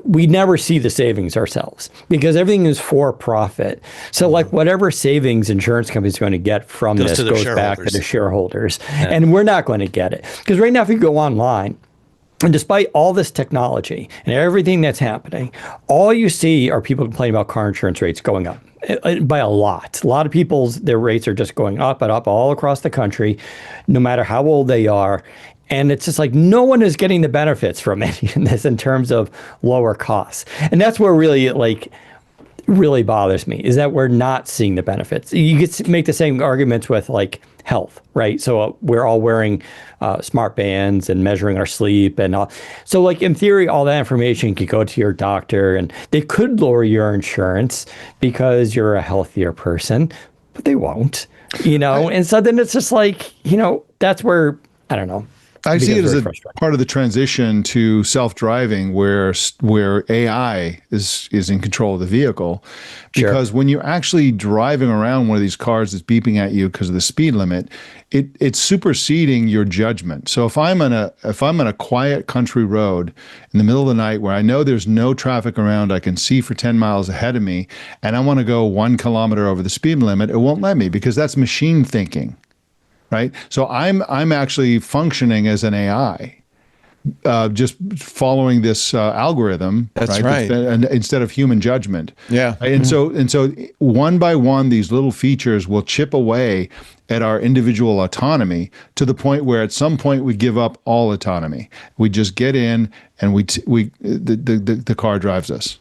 we never see the savings ourselves because everything is for profit. So like whatever savings insurance companies are going to get from this goes back to the shareholders. Yeah. And we're not going to get it. Because right now, if you go online, and despite all this technology and everything that's happening, all you see are people complaining about car insurance rates going up by a lot. A lot of their rates are just going up and up all across the country, no matter how old they are. And it's just like no one is getting the benefits from any of this in terms of lower costs. And that's where really bothers me is that we're not seeing the benefits. You get to make the same arguments with like health, right? So we're all wearing smart bands and measuring our sleep and all. So like in theory, all that information could go to your doctor and they could lower your insurance because you're a healthier person, but they won't, And so then it's just like, that's where, I don't know. I see it as a part of the transition to self-driving where AI is in control of the vehicle. Because when you're actually driving around one of these cars that's beeping at you because of the speed limit, it's superseding your judgment. So if I'm on a quiet country road in the middle of the night where I know there's no traffic around, I can see for 10 miles ahead of me, and I want to go 1 kilometer over the speed limit, it won't let me because that's machine thinking. Right, so I'm actually functioning as an AI, just following this algorithm. That's right. And instead of human judgment. Yeah, and so one by one, these little features will chip away at our individual autonomy to the point where at some point we give up all autonomy. We just get in and the car drives us.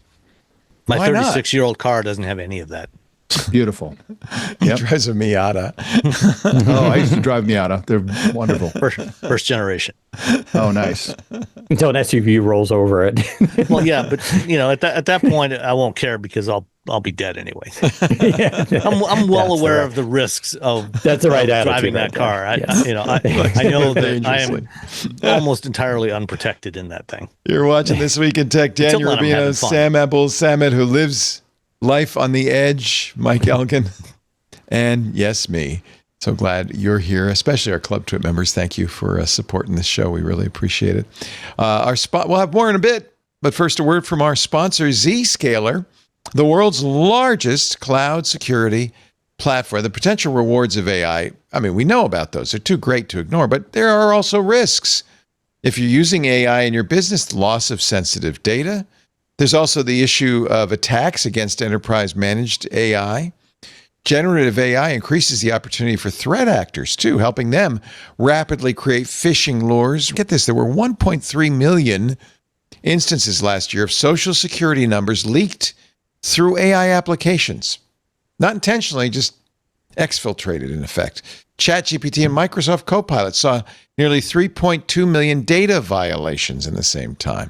My 36-year-old car doesn't have any of that. Beautiful. He drives a Miata. I used to drive Miata. They're wonderful. First generation. Oh, nice. Until an SUV rolls over it. Well, yeah, but at that point, I won't care because I'll be dead anyway. I'm well aware of the risks of driving that car. I know that I am almost entirely unprotected in that thing. You're watching This Week in Tech. Daniel Rubino, Sam Abul-Samad, who lives life on the edge, Mike Elgin, and yes, me. So glad you're here, especially our Club Twit members. Thank you for supporting this show. We really appreciate it. We'll have more in a bit, but first a word from our sponsor, Zscaler, the world's largest cloud security platform. The potential rewards of AI, we know about those. They're too great to ignore, but there are also risks. If you're using AI in your business, the loss of sensitive data. There's also the issue of attacks against enterprise-managed AI. Generative AI increases the opportunity for threat actors, too, helping them rapidly create phishing lures. Get this, there were 1.3 million instances last year of Social Security numbers leaked through AI applications. Not intentionally, just exfiltrated, in effect. ChatGPT and Microsoft Copilot saw nearly 3.2 million data violations in the same time.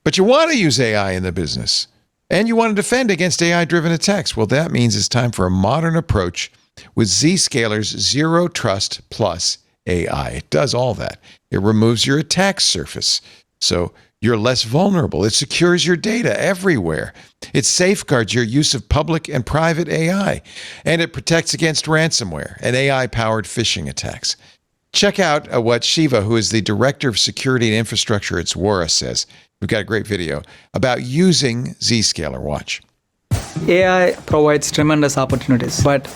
But you want to use AI in the business, and you want to defend against AI-driven attacks. Well, that means it's time for a modern approach with Zscaler's Zero Trust Plus AI. It does all that. It removes your attack surface, so you're less vulnerable. It secures your data everywhere. It safeguards your use of public and private AI, and it protects against ransomware and AI-powered phishing attacks. Check out what Shiva, who is the Director of Security and Infrastructure at Zuora, says. We've got a great video about using Zscaler. Watch. AI provides tremendous opportunities, but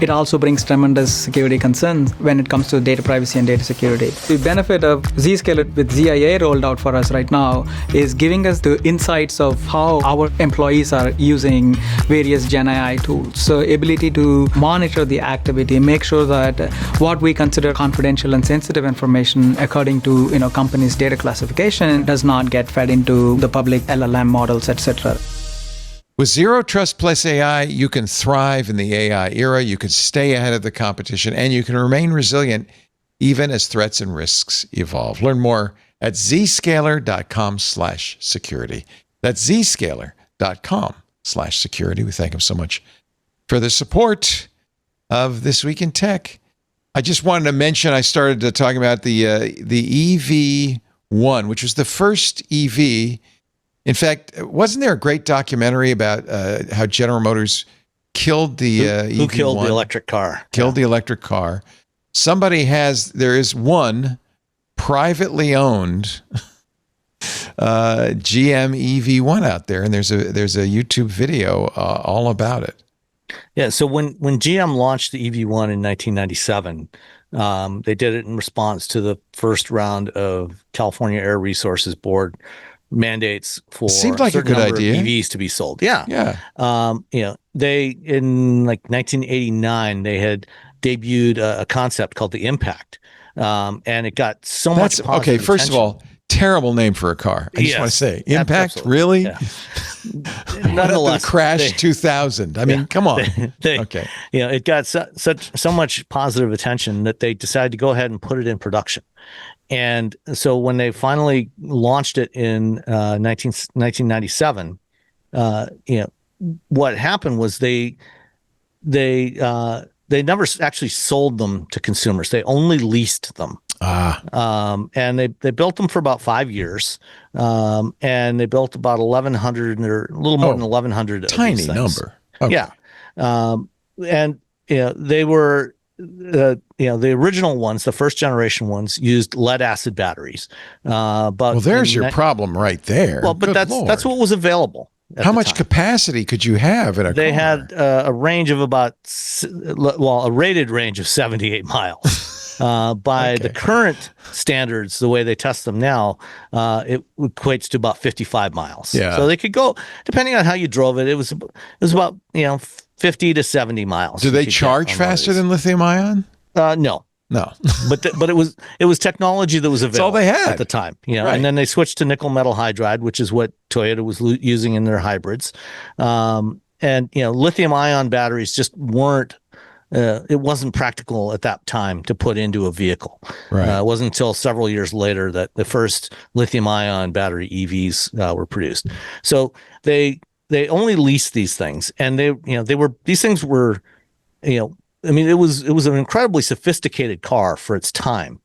it also brings tremendous security concerns when it comes to data privacy and data security. The benefit of Zscaler with ZIA rolled out for us right now is giving us the insights of how our employees are using various Gen AI tools. So ability to monitor the activity, make sure that what we consider confidential and sensitive information according to company's data classification does not get fed into the public LLM models, etc. With Zero Trust Plus AI, you can thrive in the AI era, you can stay ahead of the competition, and you can remain resilient even as threats and risks evolve. Learn more at zscaler.com/security. That's zscaler.com/security. We thank him so much for the support of This Week in Tech. I just wanted to mention, I started talking about the EV1, which was the first EV. In fact, wasn't there a great documentary about how General Motors killed the EV1? Who killed the electric car? Killed the electric car. There is one privately owned GM EV1 out there, and there's a YouTube video all about it. Yeah, so when GM launched the EV1 in 1997, they did it in response to the first round of California Air Resources Board mandates for seemed like a good idea. EVs to be sold. Yeah. They in 1989 they had debuted a concept called the Impact, and it got so much positive okay. First attention. of all, terrible name for a car. I just want to say, Impact, absolutely. Really? Yeah. Nonetheless, the Crash 2000. I mean, come on. Okay. It got so much positive attention that they decided to go ahead and put it in production. And so when they finally launched it in 1997, what happened was they never actually sold them to consumers. They only leased them. And they built them for about 5 years. And they built about 1,100 or a little more than 1,100 of tiny these things. Number. Okay. Yeah. And they were the original ones, the first generation ones, used lead acid batteries. But there's your problem right there. Well, but that's what was available. How much capacity could you have in a car? They had a range of a rated range of 78 miles. By the current standards, the way they test them now, it equates to about 55 miles. Yeah. So they could go, depending on how you drove it, it was about 50 to 70 miles. Do they charge faster than lithium ion? No. but it was technology that was available they had at the time. Right. And then they switched to nickel metal hydride, which is what Toyota was using in their hybrids. And lithium ion batteries just weren't. It wasn't practical at that time to put into a vehicle. Right. It wasn't until several years later that the first lithium-ion battery EVs were produced. So they only leased these things, and these things were, it was an incredibly sophisticated car for its time,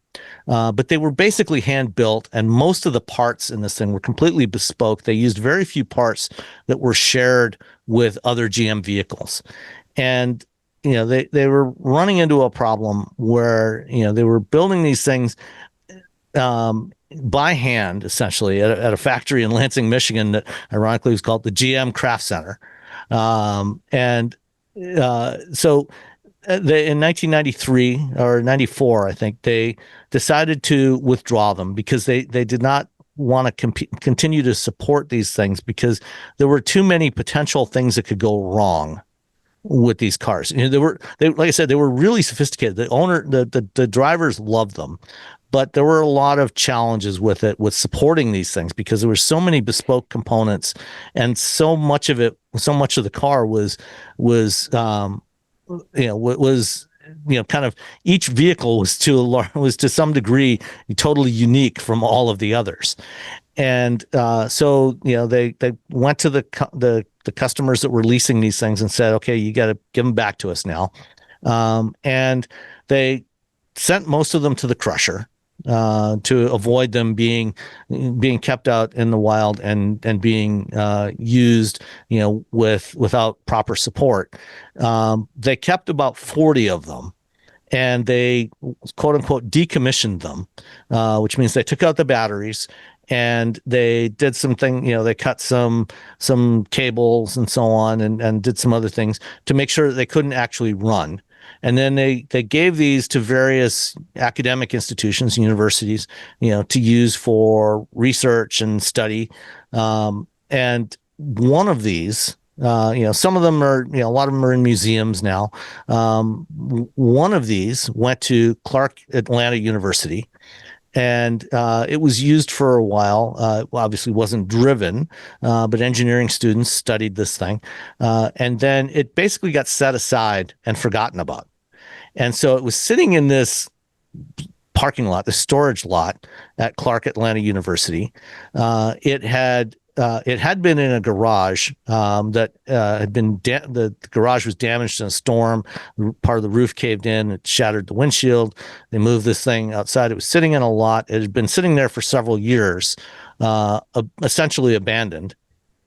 but they were basically hand built, and most of the parts in this thing were completely bespoke. They used very few parts that were shared with other GM vehicles, and they were running into a problem where, they were building these things by hand, essentially, at a factory in Lansing, Michigan, that ironically was called the GM Craft Center. So in 1993 or 94, I think, they decided to withdraw them because they did not want to continue to support these things because there were too many potential things that could go wrong with these cars. Like I said, they were really sophisticated. The drivers loved them, but there were a lot of challenges with supporting these things because there were so many bespoke components, and so much of the car was kind of, each vehicle was to some degree totally unique from all of the others. And so they went to the customers that were leasing these things and said, okay, you got to give them back to us now. And they sent most of them to the crusher to avoid them being kept out in the wild and being used, without proper support. They kept about 40 of them, and they quote unquote decommissioned them, which means they took out the batteries and they did something, they cut some cables and so on, and did some other things to make sure that they couldn't actually run. And then they gave these to various academic institutions, universities, to use for research and study. And one of these, some of them are, a lot of them are in museums now. One of these went to Clark Atlanta University, and it was used for a while. Obviously wasn't driven, but engineering students studied this thing. And then it basically got set aside and forgotten about. And so it was sitting in this parking lot, the storage lot at Clark Atlanta University. It had been in a garage that had been the garage was damaged in a storm. Part of the roof caved in. It shattered the windshield. They moved this thing outside. It was sitting in a lot. It had been sitting there for several years, essentially abandoned.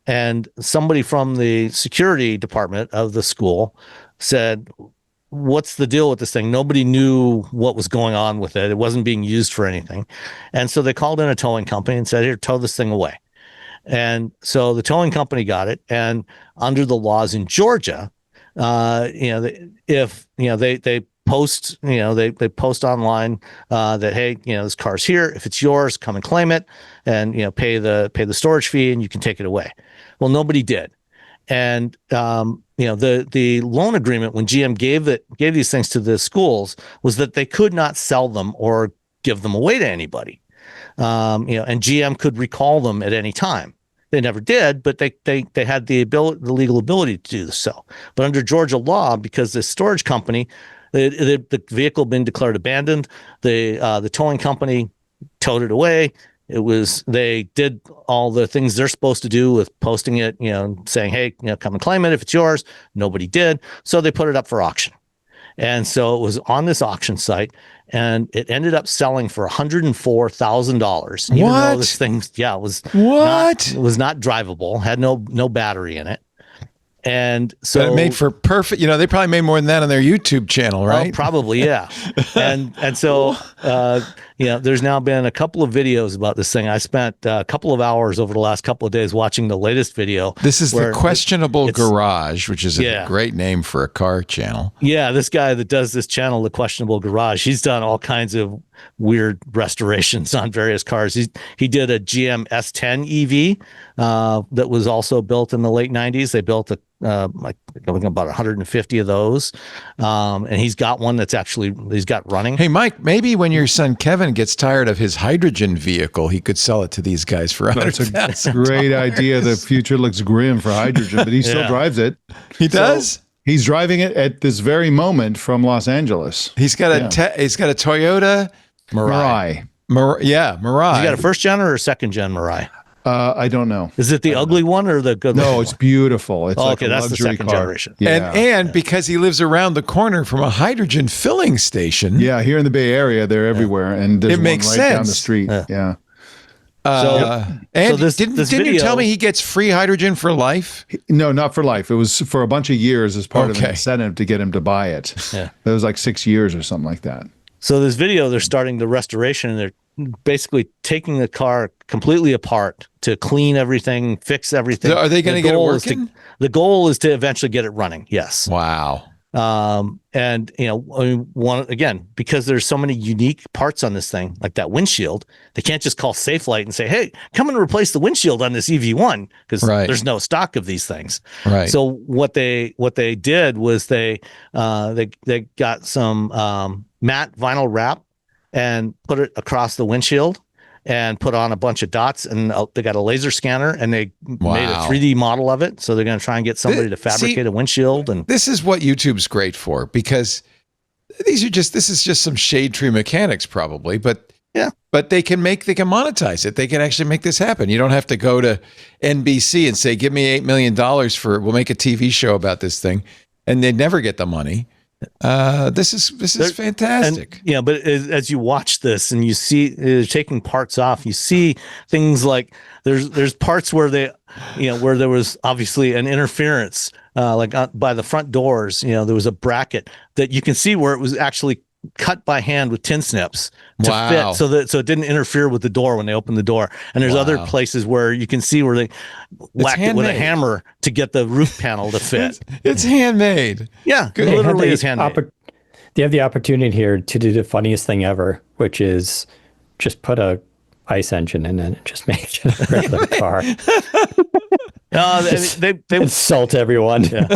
And somebody from the security department of the school said, "What's the deal with this thing?" Nobody knew what was going on with it. It wasn't being used for anything. And so they called in a towing company and said, "Here, tow this thing away." And so the towing company got it. And under the laws in Georgia, if they post, they post online that, hey, this car's here. If it's yours, come and claim it, and pay the storage fee, and you can take it away. Well, nobody did. And the loan agreement when GM gave these things to the schools was that they could not sell them or give them away to anybody. And GM could recall them at any time. They never did, but they had the legal ability to do so. But under Georgia law, because the storage company, the vehicle had been declared abandoned, the towing company towed it away. They did all the things they're supposed to do with posting it, saying, hey, come and claim it if it's yours. Nobody did. So they put it up for auction. And so it was on this auction site, and it ended up selling for $104,000. Even though this thing, was not drivable, had no battery in it. And so but it made for perfect, they probably made more than that on their YouTube channel, right? Oh, probably, yeah. and so, there's now been a couple of videos about this thing. I spent a couple of hours over the last couple of days watching the latest video. This is the Questionable Garage, which is a great name for a car channel. Yeah, this guy that does this channel, The Questionable Garage, he's done all kinds of weird restorations on various cars. He did a GM S10 EV that was also built in the late 90s. They built about 150 of those, and he's got one that's he's got running. Hey, Mike, maybe when your son Kevin gets tired of his hydrogen vehicle, he could sell it to these guys for $100,000. That's a great idea. The future looks grim for hydrogen, but he still drives it. He does? He's driving it at this very moment from Los Angeles. He's got a Toyota Mirai. Mirai. You got a first gen or a second gen Mirai? I don't know. Is it the ugly one or the good one? No, it's beautiful. It's like okay, that's the second generation. Yeah. And because he lives around the corner from a hydrogen filling station. Yeah, here in the Bay Area, they're everywhere, and there's it makes one right sense down the street. Yeah. Didn't you tell me he gets free hydrogen for life? No, not for life. It was for a bunch of years as part of an incentive to get him to buy it. Yeah. It was like 6 years or something like that. So this video, they're starting the restoration, and they're basically taking the car completely apart to clean everything, fix everything. Are they going to get it working? The goal is to eventually get it running. Yes. Wow. And because there's so many unique parts on this thing, like that windshield, they can't just call Safelite and say, "Hey, come and replace the windshield on this EV1," because there's no stock of these things. Right. So what they did was they got some matte vinyl wrap and put it across the windshield and put on a bunch of dots, and they got a laser scanner, and they made a 3D model of it. So they're going to try and get somebody to fabricate a windshield. And this is what YouTube's great for, because this is just some shade tree mechanics probably, but they can monetize it. They can actually make this happen. You don't have to go to NBC and say, "Give me $8 million we'll make a TV show about this thing," and they'd never get the money. This is fantastic. And, but as you watch this and you see taking parts off, you see things like there's parts where where there was obviously an interference, by the front doors. There was a bracket that you can see where it was actually cut by hand with tin snips to fit so it didn't interfere with the door when they opened the door. And there's other places where you can see where they whacked it with a hammer to get the roof panel to fit. It's handmade. Yeah, it literally is handmade. They have the opportunity here to do the funniest thing ever, which is just put a ICE engine in it and just make it a regular car. They insult everyone. Yeah.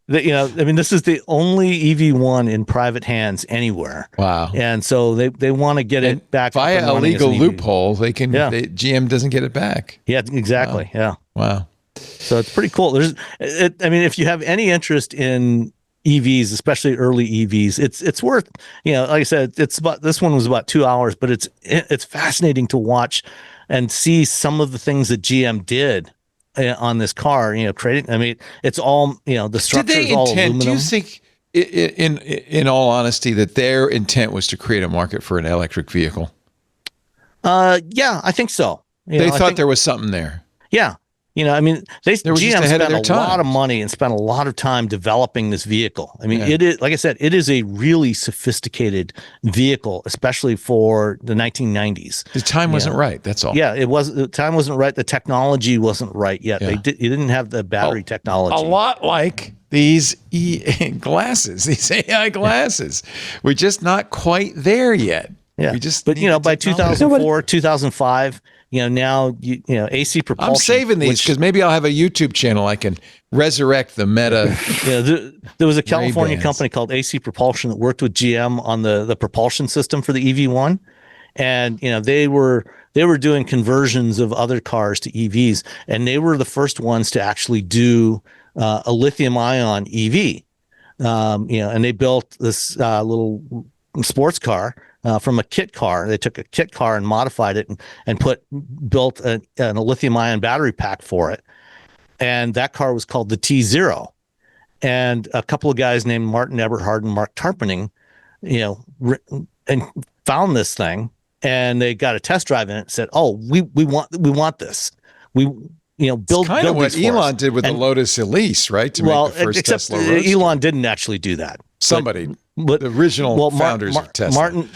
This is the only EV1 in private hands anywhere. Wow. And so they want to get it back via a legal loophole. They can. GM doesn't get it back. Yeah, exactly. Wow. Yeah. Wow. So it's pretty cool. If you have any interest in EVs, especially early EVs, it's worth, like I said, this one was about 2 hours, but it's fascinating to watch and see some of the things that GM did on this car, creating, it's all, the structure is all aluminum. Do you think, in all honesty, that their intent was to create a market for an electric vehicle? Yeah, I think so. They thought there was something there. Yeah. GM spent a lot of money and spent a lot of time developing this vehicle. It is, like I said, it is a really sophisticated vehicle, especially for the 1990s. The time wasn't right. That's all. Yeah, the time wasn't right. The technology wasn't right yet. Yeah. You didn't have the battery technology. A lot like these glasses, these AI glasses. We're just not quite there yet. Yeah. But by 2004, 2005, now AC propulsion. I'm saving these because maybe I'll have a YouTube channel I can resurrect the meta. There was a California company called AC Propulsion that worked with GM on the propulsion system for the EV1, and they were doing conversions of other cars to EVs, and they were the first ones to actually do a lithium-ion EV. And they built this little sports car. From a kit car. They took a kit car and modified it and built a lithium-ion battery pack for it. And that car was called the T0. And a couple of guys named Martin Eberhard and Mark Tarpening, and found this thing, and they got a test drive in it and said, "Oh, we want this. Build kind of what Elon did with the Lotus Elise, right? To make the first except Tesla Roadster. Elon didn't actually do that. But the original founders of Tesla.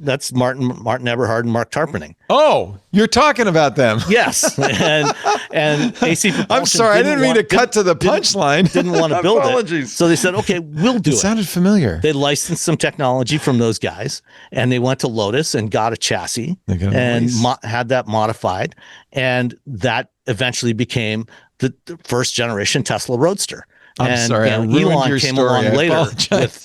That's Martin Eberhard and Mark Tarpening. Oh, you're talking about them. Yes. And AC Propulsion. I'm sorry, I didn't mean to cut to the punchline. Didn't want to build it. So they said, okay, we'll do it. It sounded familiar. They licensed some technology from those guys, and they went to Lotus and got a chassis and had that modified. And that eventually became the first generation Tesla Roadster. Sorry, Elon came along later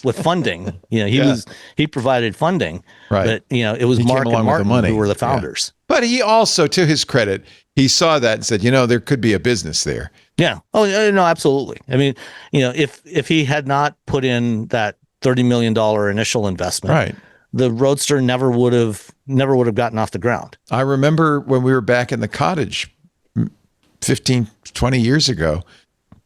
with funding. He provided funding, right? But it was Mark and Martin who were the founders. Yeah. But he also, to his credit, he saw that and said, there could be a business there. Yeah. Oh no, absolutely. If he had not put in that $30 million initial investment, right, the Roadster never would have gotten off the ground. I remember when we were back in the cottage 15, 20 years ago.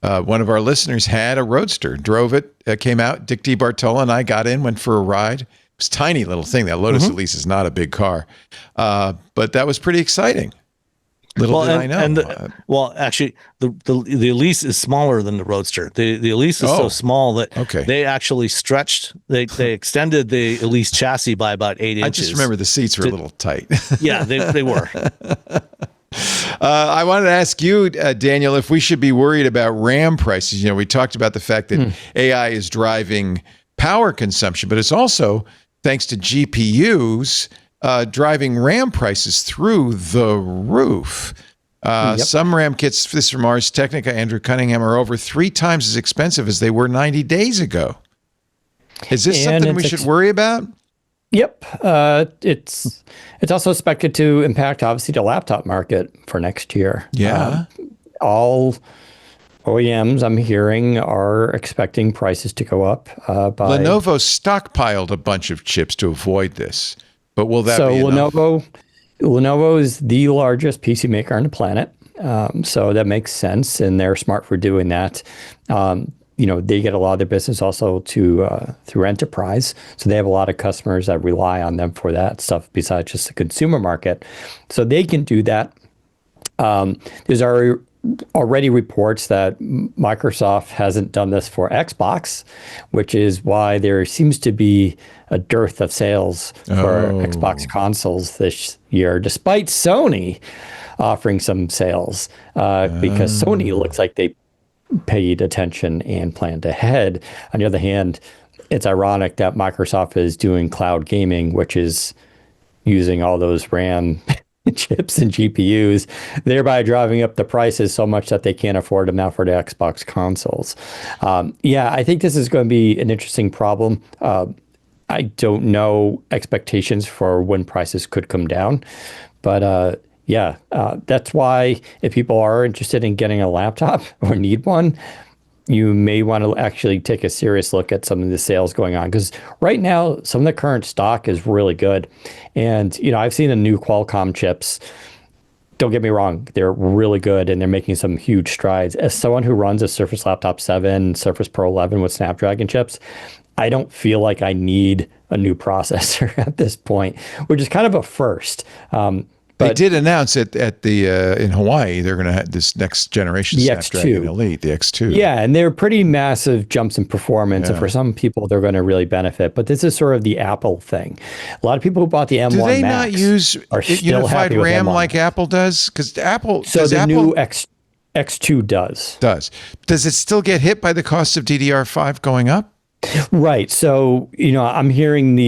One of our listeners had a Roadster, drove it, came out. Dick DeBartolo and I got in, went for a ride. It was a tiny little thing. That Lotus Elise is not a big car, but that was pretty exciting. Little did I know. Actually, the Elise is smaller than the Roadster. The Elise is so small that they actually stretched. They extended the Elise chassis by about 8 inches. I just remember the seats were a little tight. Yeah, they were. I wanted to ask you, Daniel, if we should be worried about RAM prices. We talked about the fact that AI is driving power consumption, but it's also, thanks to GPUs, driving RAM prices through the roof. Some RAM kits, this is from Ars Technica, Andrew Cunningham, are over 3 times as expensive as they were 90 days ago. Is this something we should worry about? Yep. It's also expected to impact, obviously, the laptop market for next year. Yeah. All OEMs, I'm hearing, are expecting prices to go up by... Lenovo stockpiled a bunch of chips to avoid this, but will that be enough? Lenovo is the largest PC maker on the planet, so that makes sense, and they're smart for doing that. they get a lot of their business also through enterprise. So they have a lot of customers that rely on them for that stuff besides just the consumer market. So they can do that. There's already reports that Microsoft hasn't done this for Xbox, which is why there seems to be a dearth of sales for Xbox consoles this year, despite Sony offering some sales, because Sony looks like they paid attention and planned ahead. On the other hand, it's ironic that Microsoft is doing cloud gaming, which is using all those RAM chips and GPUs, thereby driving up the prices so much that they can't afford them now for the Xbox consoles. I think this is going to be an interesting problem. I don't know expectations for when prices could come down, but that's why if people are interested in getting a laptop or need one, you may want to actually take a serious look at some of the sales going on, because right now some of the current stock is really good. And I've seen the new Qualcomm chips. Don't get me wrong, they're really good and they're making some huge strides. As someone who runs a Surface Laptop 7, Surface Pro 11 with Snapdragon chips, I don't feel like I need a new processor at this point, which is kind of a first. They did announce it at the in Hawaii. They're going to have this next generation Snapdragon Elite, the X2. Yeah, and they're pretty massive jumps in performance, and for some people, they're going to really benefit. But this is sort of the Apple thing. A lot of people who bought the M1 do they Max not use are unified RAM like Apple does? Because Apple new X2 does. Does it still get hit by the cost of DDR5 going up? Right. So I'm hearing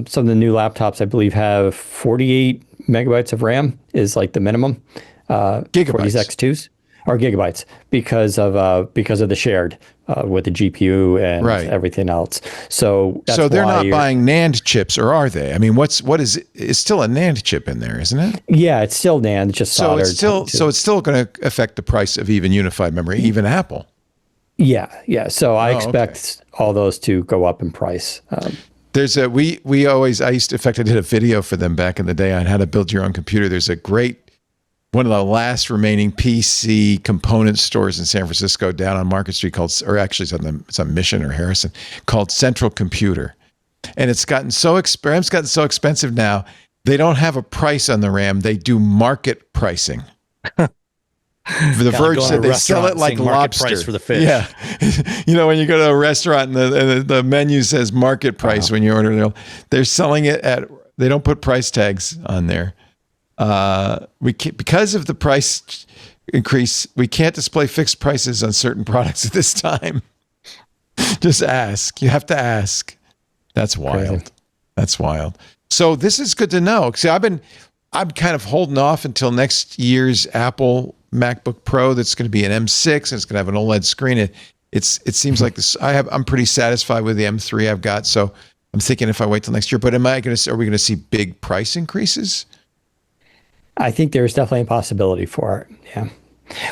some of the new laptops, I believe, have 48 megabytes of RAM is like the minimum gigabytes for these X2s, or gigabytes, because of the shared with the GPU and everything else. So they're not buying NAND chips, or are they? I mean, it's still a NAND chip in there, isn't it? Yeah, it's still NAND, it's just soldered. So it's still going to affect the price of even unified memory, even Apple. Yeah. So I expect all those to go up in price. There's I used to, in fact, I did a video for them back in the day on how to build your own computer. There's a great, one of the last remaining PC component stores in San Francisco down on Market Street it's on Mission or Harrison, called Central Computer. And RAM's gotten so expensive now, they don't have a price on the RAM. They do market pricing. For the Verge said they sell it like lobster. Price for the fish. Yeah. When you go to a restaurant and the menu says market price when you order, they're selling it they don't put price tags on there. Because of the price increase, we can't display fixed prices on certain products at this time. Just ask. You have to ask. That's wild. Crazy. That's wild. So this is good to know. See, I'm kind of holding off until next year's Apple MacBook Pro that's going to be an M6 and it's going to have an OLED screen. It seems like this. I'm pretty satisfied with the M3 I've got. So I'm thinking if I wait till next year, but are we going to see big price increases? I think there's definitely a possibility for it. Yeah.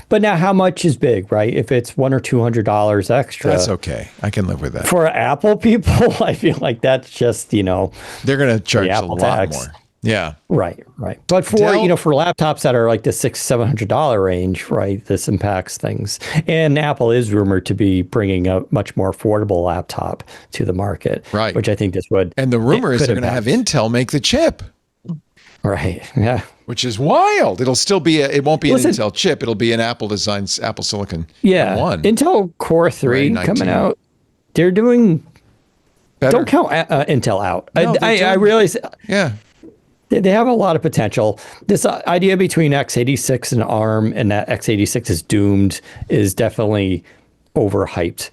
But now how much is big, right? If it's $100 or $200 extra. That's okay. I can live with that. For Apple people, I feel like that's just, they're going to charge a lot more. Yeah. Right. But for for laptops that are like the $600-$700 range, right, this impacts things. And Apple is rumored to be bringing a much more affordable laptop to the market, right? Which I think this would. And the rumor is they're going to have Intel make the chip. Right. Yeah. Which is wild. It'll still be it won't be an Intel chip. It'll be an Apple designed Apple Silicon. Yeah. M1. Intel Core 3 coming out. They're doing better. Don't count Intel out. No, I realize. Yeah. They have a lot of potential. This idea between x86 and ARM, and that x86 is doomed, is definitely overhyped.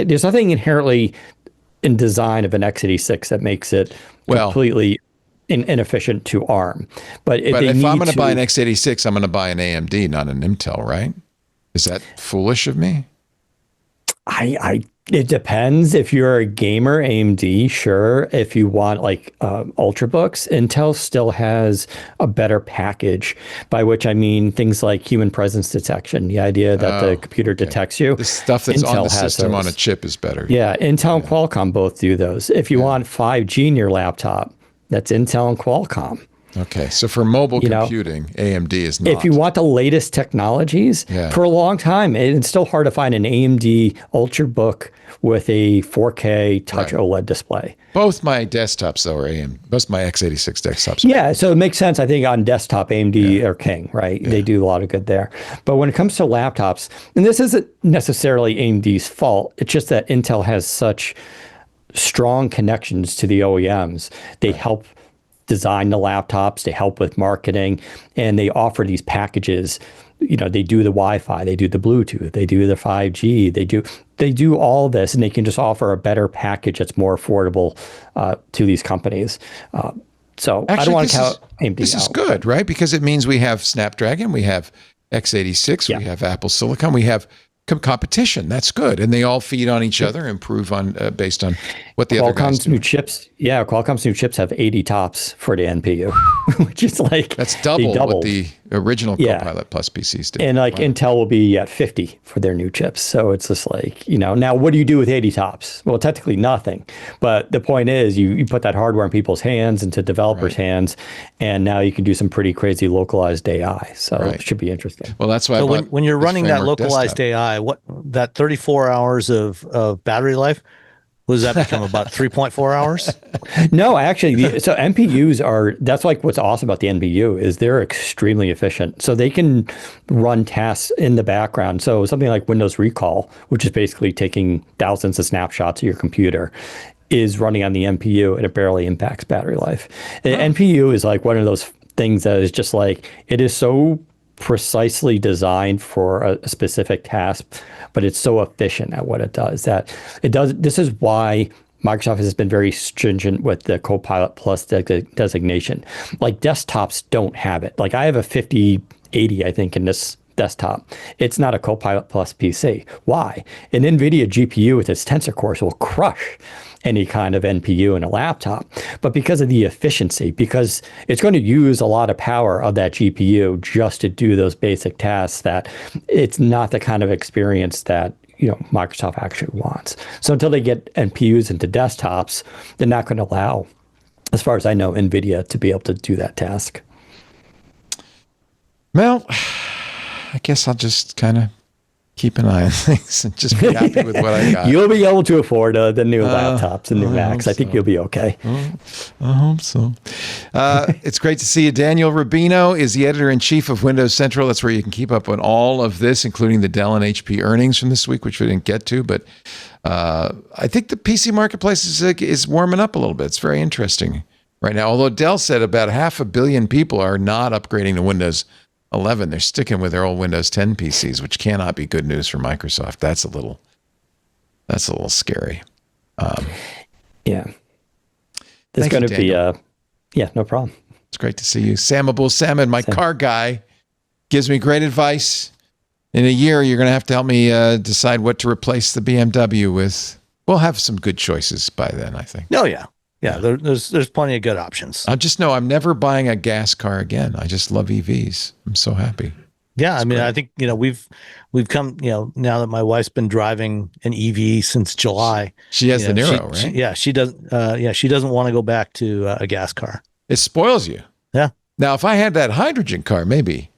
There's nothing inherently in design of an x86 that makes it completely inefficient to ARM. But if I'm going to buy an x86, I'm going to buy an AMD, not an Intel, right? Is that foolish of me? It depends. If you're a gamer, AMD, sure. If you want like ultrabooks, Intel still has a better package, by which I mean things like human presence detection. The idea that the computer detects you. The stuff that's Intel on the system on a chip is better. Yeah, Intel and Qualcomm both do those. If you want 5G in your laptop, that's Intel and Qualcomm. Okay, so for mobile computing, AMD is not. If you want the latest technologies, for a long time, it's still hard to find an AMD Ultrabook with a 4K touch OLED display. Both my desktops, though, are AMD. Both my x86 desktops. Yeah, so it makes sense. I think on desktop, AMD are king, right? Yeah. They do a lot of good there. But when it comes to laptops, and this isn't necessarily AMD's fault, it's just that Intel has such strong connections to the OEMs. They help design the laptops, they help with marketing, and they offer these packages. They do the Wi-Fi, they do the Bluetooth, they do the 5G, they do all this, and they can just offer a better package that's more affordable to these companies. So actually, I don't want to count AMD This is good, right? Because it means we have Snapdragon, we have x86, we have Apple Silicon, we have competition. That's good, and they all feed on each other, improve on based on what the other guys do. Qualcomm's new chips have 80 tops for the NPU, which is like that's double what the original Copilot Plus PCs did. And Intel will be at 50 for their new chips. So it's just like, now what do you do with 80 tops? Well, technically nothing. But the point is you put that hardware in people's hands, into developers' hands, and now you can do some pretty crazy localized AI. So it should be interesting. Well, that's why when you're running that localized AI, that 34 hours of battery life, does that become about 3.4 hours? No, actually, so NPUs that's like what's awesome about the NPU is they're extremely efficient. So they can run tasks in the background. So something like Windows Recall, which is basically taking thousands of snapshots of your computer, is running on the NPU, and it barely impacts battery life. The NPU is like one of those things that is just like, it is so precisely designed for a specific task, but it's so efficient at what it does that it does. This is why Microsoft has been very stringent with the Copilot Plus designation. Like desktops don't have it. Like I have a 5080, I think, in this desktop. It's not a Copilot Plus PC. Why? An NVIDIA GPU with its tensor cores will crush any kind of NPU in a laptop. But because of the efficiency, because it's going to use a lot of power of that GPU just to do those basic tasks, that it's not the kind of experience that Microsoft actually wants. So until they get NPUs into desktops, they're not going to allow, as far as I know, NVIDIA to be able to do that task. Well, I guess I'll just kind of keep an eye on things and just be happy with what I got. You'll be able to afford the new laptops and new Macs. I think you'll be okay. I hope so. It's great to see you. Daniel Rubino is the editor-in-chief of Windows Central. That's where you can keep up on all of this, including the Dell and HP earnings from this week, which we didn't get to. But I think the PC marketplace is warming up a little bit. It's very interesting right now. Although Dell said about 500 million people are not upgrading to Windows 11. They're sticking with their old Windows 10 PCs, which cannot be good news for Microsoft. That's a little scary. There's going to be no problem. It's great to see you. Sam Abul Samad, my car guy, gives me great advice. In a year, you're going to have to help me decide what to replace the BMW with. We'll have some good choices by then, I think. Oh, yeah. Yeah, there's plenty of good options. I just know I'm never buying a gas car again. I just love EVs. I'm so happy. Yeah, I mean, great. I think we've come. Now that my wife's been driving an EV since July, she has the Nero, right? She doesn't. She doesn't want to go back to a gas car. It spoils you. Yeah. Now, if I had that hydrogen car, maybe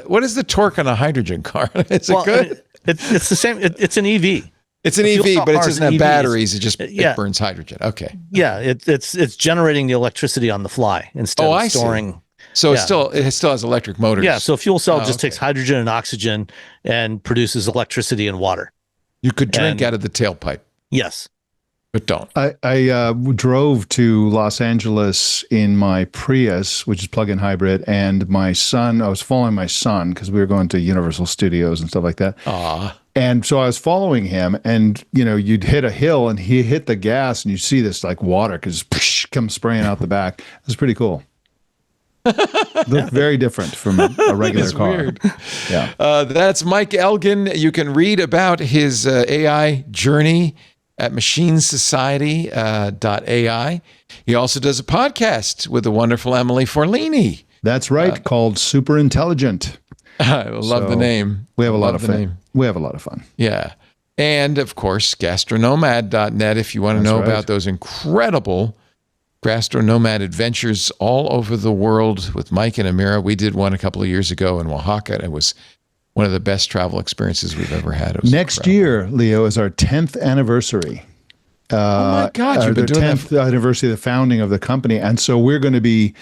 what is the torque on a hydrogen car? Is it good? I mean, it's the same. It's an EV. It's an EV, but it doesn't have batteries. It burns hydrogen. Okay. Yeah, it's generating the electricity on the fly instead of storing. See. So it still has electric motors. Yeah. So a fuel cell just takes hydrogen and oxygen and produces electricity and water. You could drink out of the tailpipe. Yes. But don't. I drove to Los Angeles in my Prius, which is plug-in hybrid, and I was following my son because we were going to Universal Studios and stuff like that. And so I was following him, and you'd hit a hill, and he hit the gas, and you see this like water come spraying out the back. It was pretty cool. Looked very different from a regular car. Weird. Yeah. That's Mike Elgin. You can read about his AI journey at machinesociety.ai. He also does a podcast with the wonderful Emily Forlini. That's right, called Super Intelligent. I love the name. We have a lot of fun. We have a lot of fun. Yeah. And of course, gastronomad.net if you want to know about those incredible Gastro Nomad adventures all over the world with Mike and Amira. We did one a couple of years ago in Oaxaca, and it was one of the best travel experiences we've ever had. It was Next incredible. year, Leo, is our 10th anniversary. Oh my God, you've been the doing 10th anniversary of the founding of the company. And so we're going to be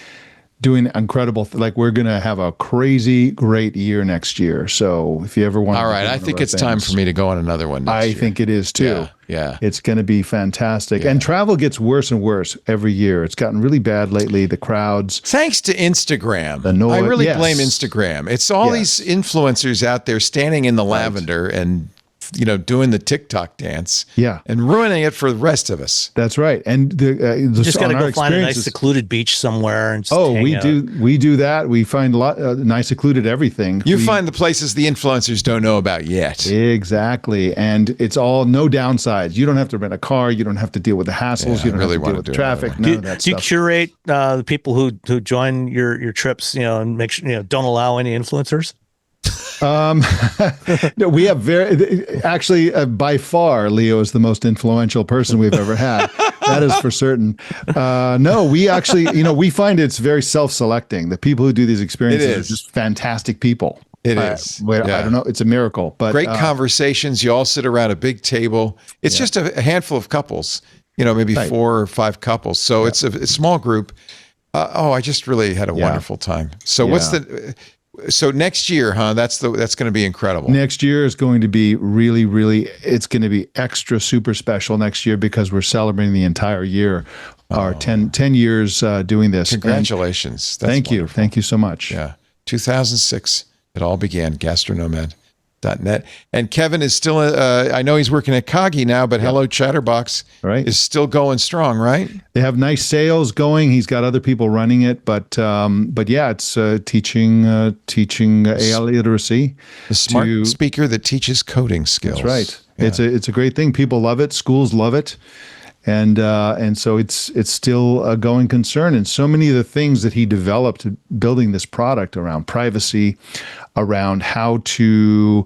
doing incredible, we're going to have a crazy great year next year. So if you ever want All right, I think it's time for me to go on another one next year. I think it is too. Yeah. It's going to be fantastic. Yeah. And travel gets worse and worse every year. It's gotten really bad lately, the crowds. Thanks to Instagram. I really blame Instagram. It's all these influencers out there standing in the lavender and doing the TikTok dance, and ruining it for the rest of us. That's right. And the just got to go find a nice secluded beach somewhere and just we do that. We find a lot nice secluded everything. You find the places the influencers don't know about yet. Exactly, and it's all no downsides. You don't have to rent a car. You don't have to deal with the hassles. You don't have to deal with the traffic. None of that do you stuff. curate the people who join your trips? And make sure don't allow any influencers. No, we have by far, Leo is the most influential person we've ever had. That is for certain. No, we actually, we find it's very self-selecting. The people who do these experiences are just fantastic people. It is. I don't know. It's a miracle. But great conversations. You all sit around a big table. It's just a handful of couples, maybe 4 or 5 couples. So it's a small group. I just really had a wonderful time. So So next year, that's going to be incredible. Next year is going to be really, really, it's going to be extra super special next year because we're celebrating the entire year, our 10 years doing this. Congratulations. Thank you. Thank you so much. Yeah. 2006, it all began, gastronomad.net. And Kevin is still, I know he's working at Kagi now, but Hello Chatterbox is still going strong, right? They have nice sales going. He's got other people running it, but yeah, it's teaching AI literacy. The smart speaker that teaches coding skills. That's right. Yeah. It's a great thing. People love it. Schools love it. And so it's still a going concern. And so many of the things that he developed building this product around privacy, around how to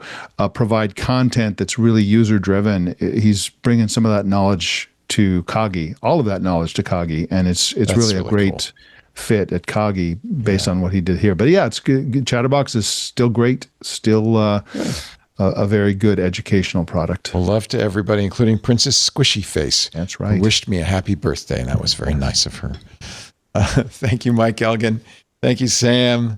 provide content that's really user-driven, he's bringing some of that knowledge to Kagi, all of that knowledge to Kagi. And it's really a great fit at Kagi based on what he did here. But yeah, it's good. Chatterbox is still great, still a very good educational product. Well, love to everybody, including Princess Squishy Face. That's right. Who wished me a happy birthday, and that was very nice of her. Thank you, Mike Elgin. Thank you, Sam.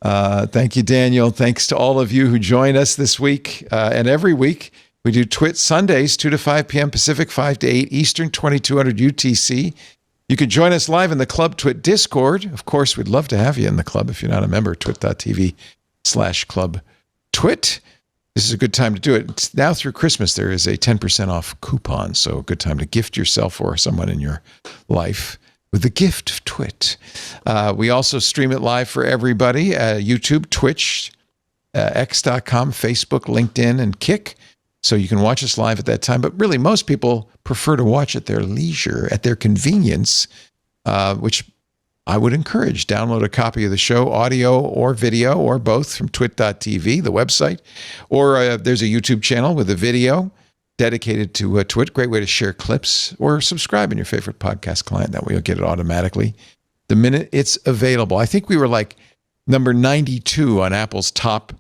Thank you, Daniel. Thanks to all of you who join us this week and every week. We do Twit Sundays, 2 to 5 p.m. Pacific, 5 to 8 Eastern, 2200 UTC. You can join us live in the Club Twit Discord. Of course, we'd love to have you in the club if you're not a member, twit.tv/Club Twit. This is a good time to do it. It's now through Christmas, there is a 10% off coupon, so a good time to gift yourself or someone in your life with the gift of Twit. We also stream it live for everybody, YouTube, Twitch, x.com, Facebook, LinkedIn, and Kick. So you can watch us live at that time. But really, most people prefer to watch at their leisure, at their convenience, which I would encourage. Download a copy of the show, audio or video, or both, from twit.tv, the website. Or there's a YouTube channel with a video dedicated to Twit. Great way to share clips, or subscribe in your favorite podcast client. That way you'll get it automatically the minute it's available. I think we were like number 92 on Apple's top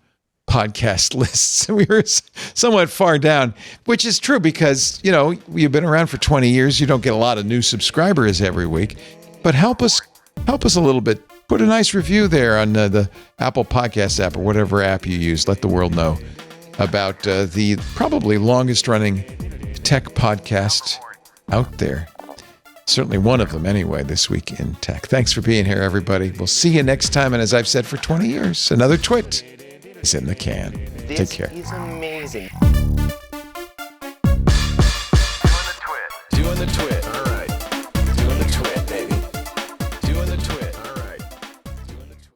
podcast lists. We were somewhat far down, which is true because, you've been around for 20 years. You don't get a lot of new subscribers every week, but help us a little bit. Put a nice review there on the Apple Podcast app or whatever app you use. Let the world know about the probably longest running tech podcast out there. Certainly one of them anyway, this week in tech. Thanks for being here, everybody. We'll see you next time. And as I've said for 20 years, another Twit is in the can. Take care. This is amazing.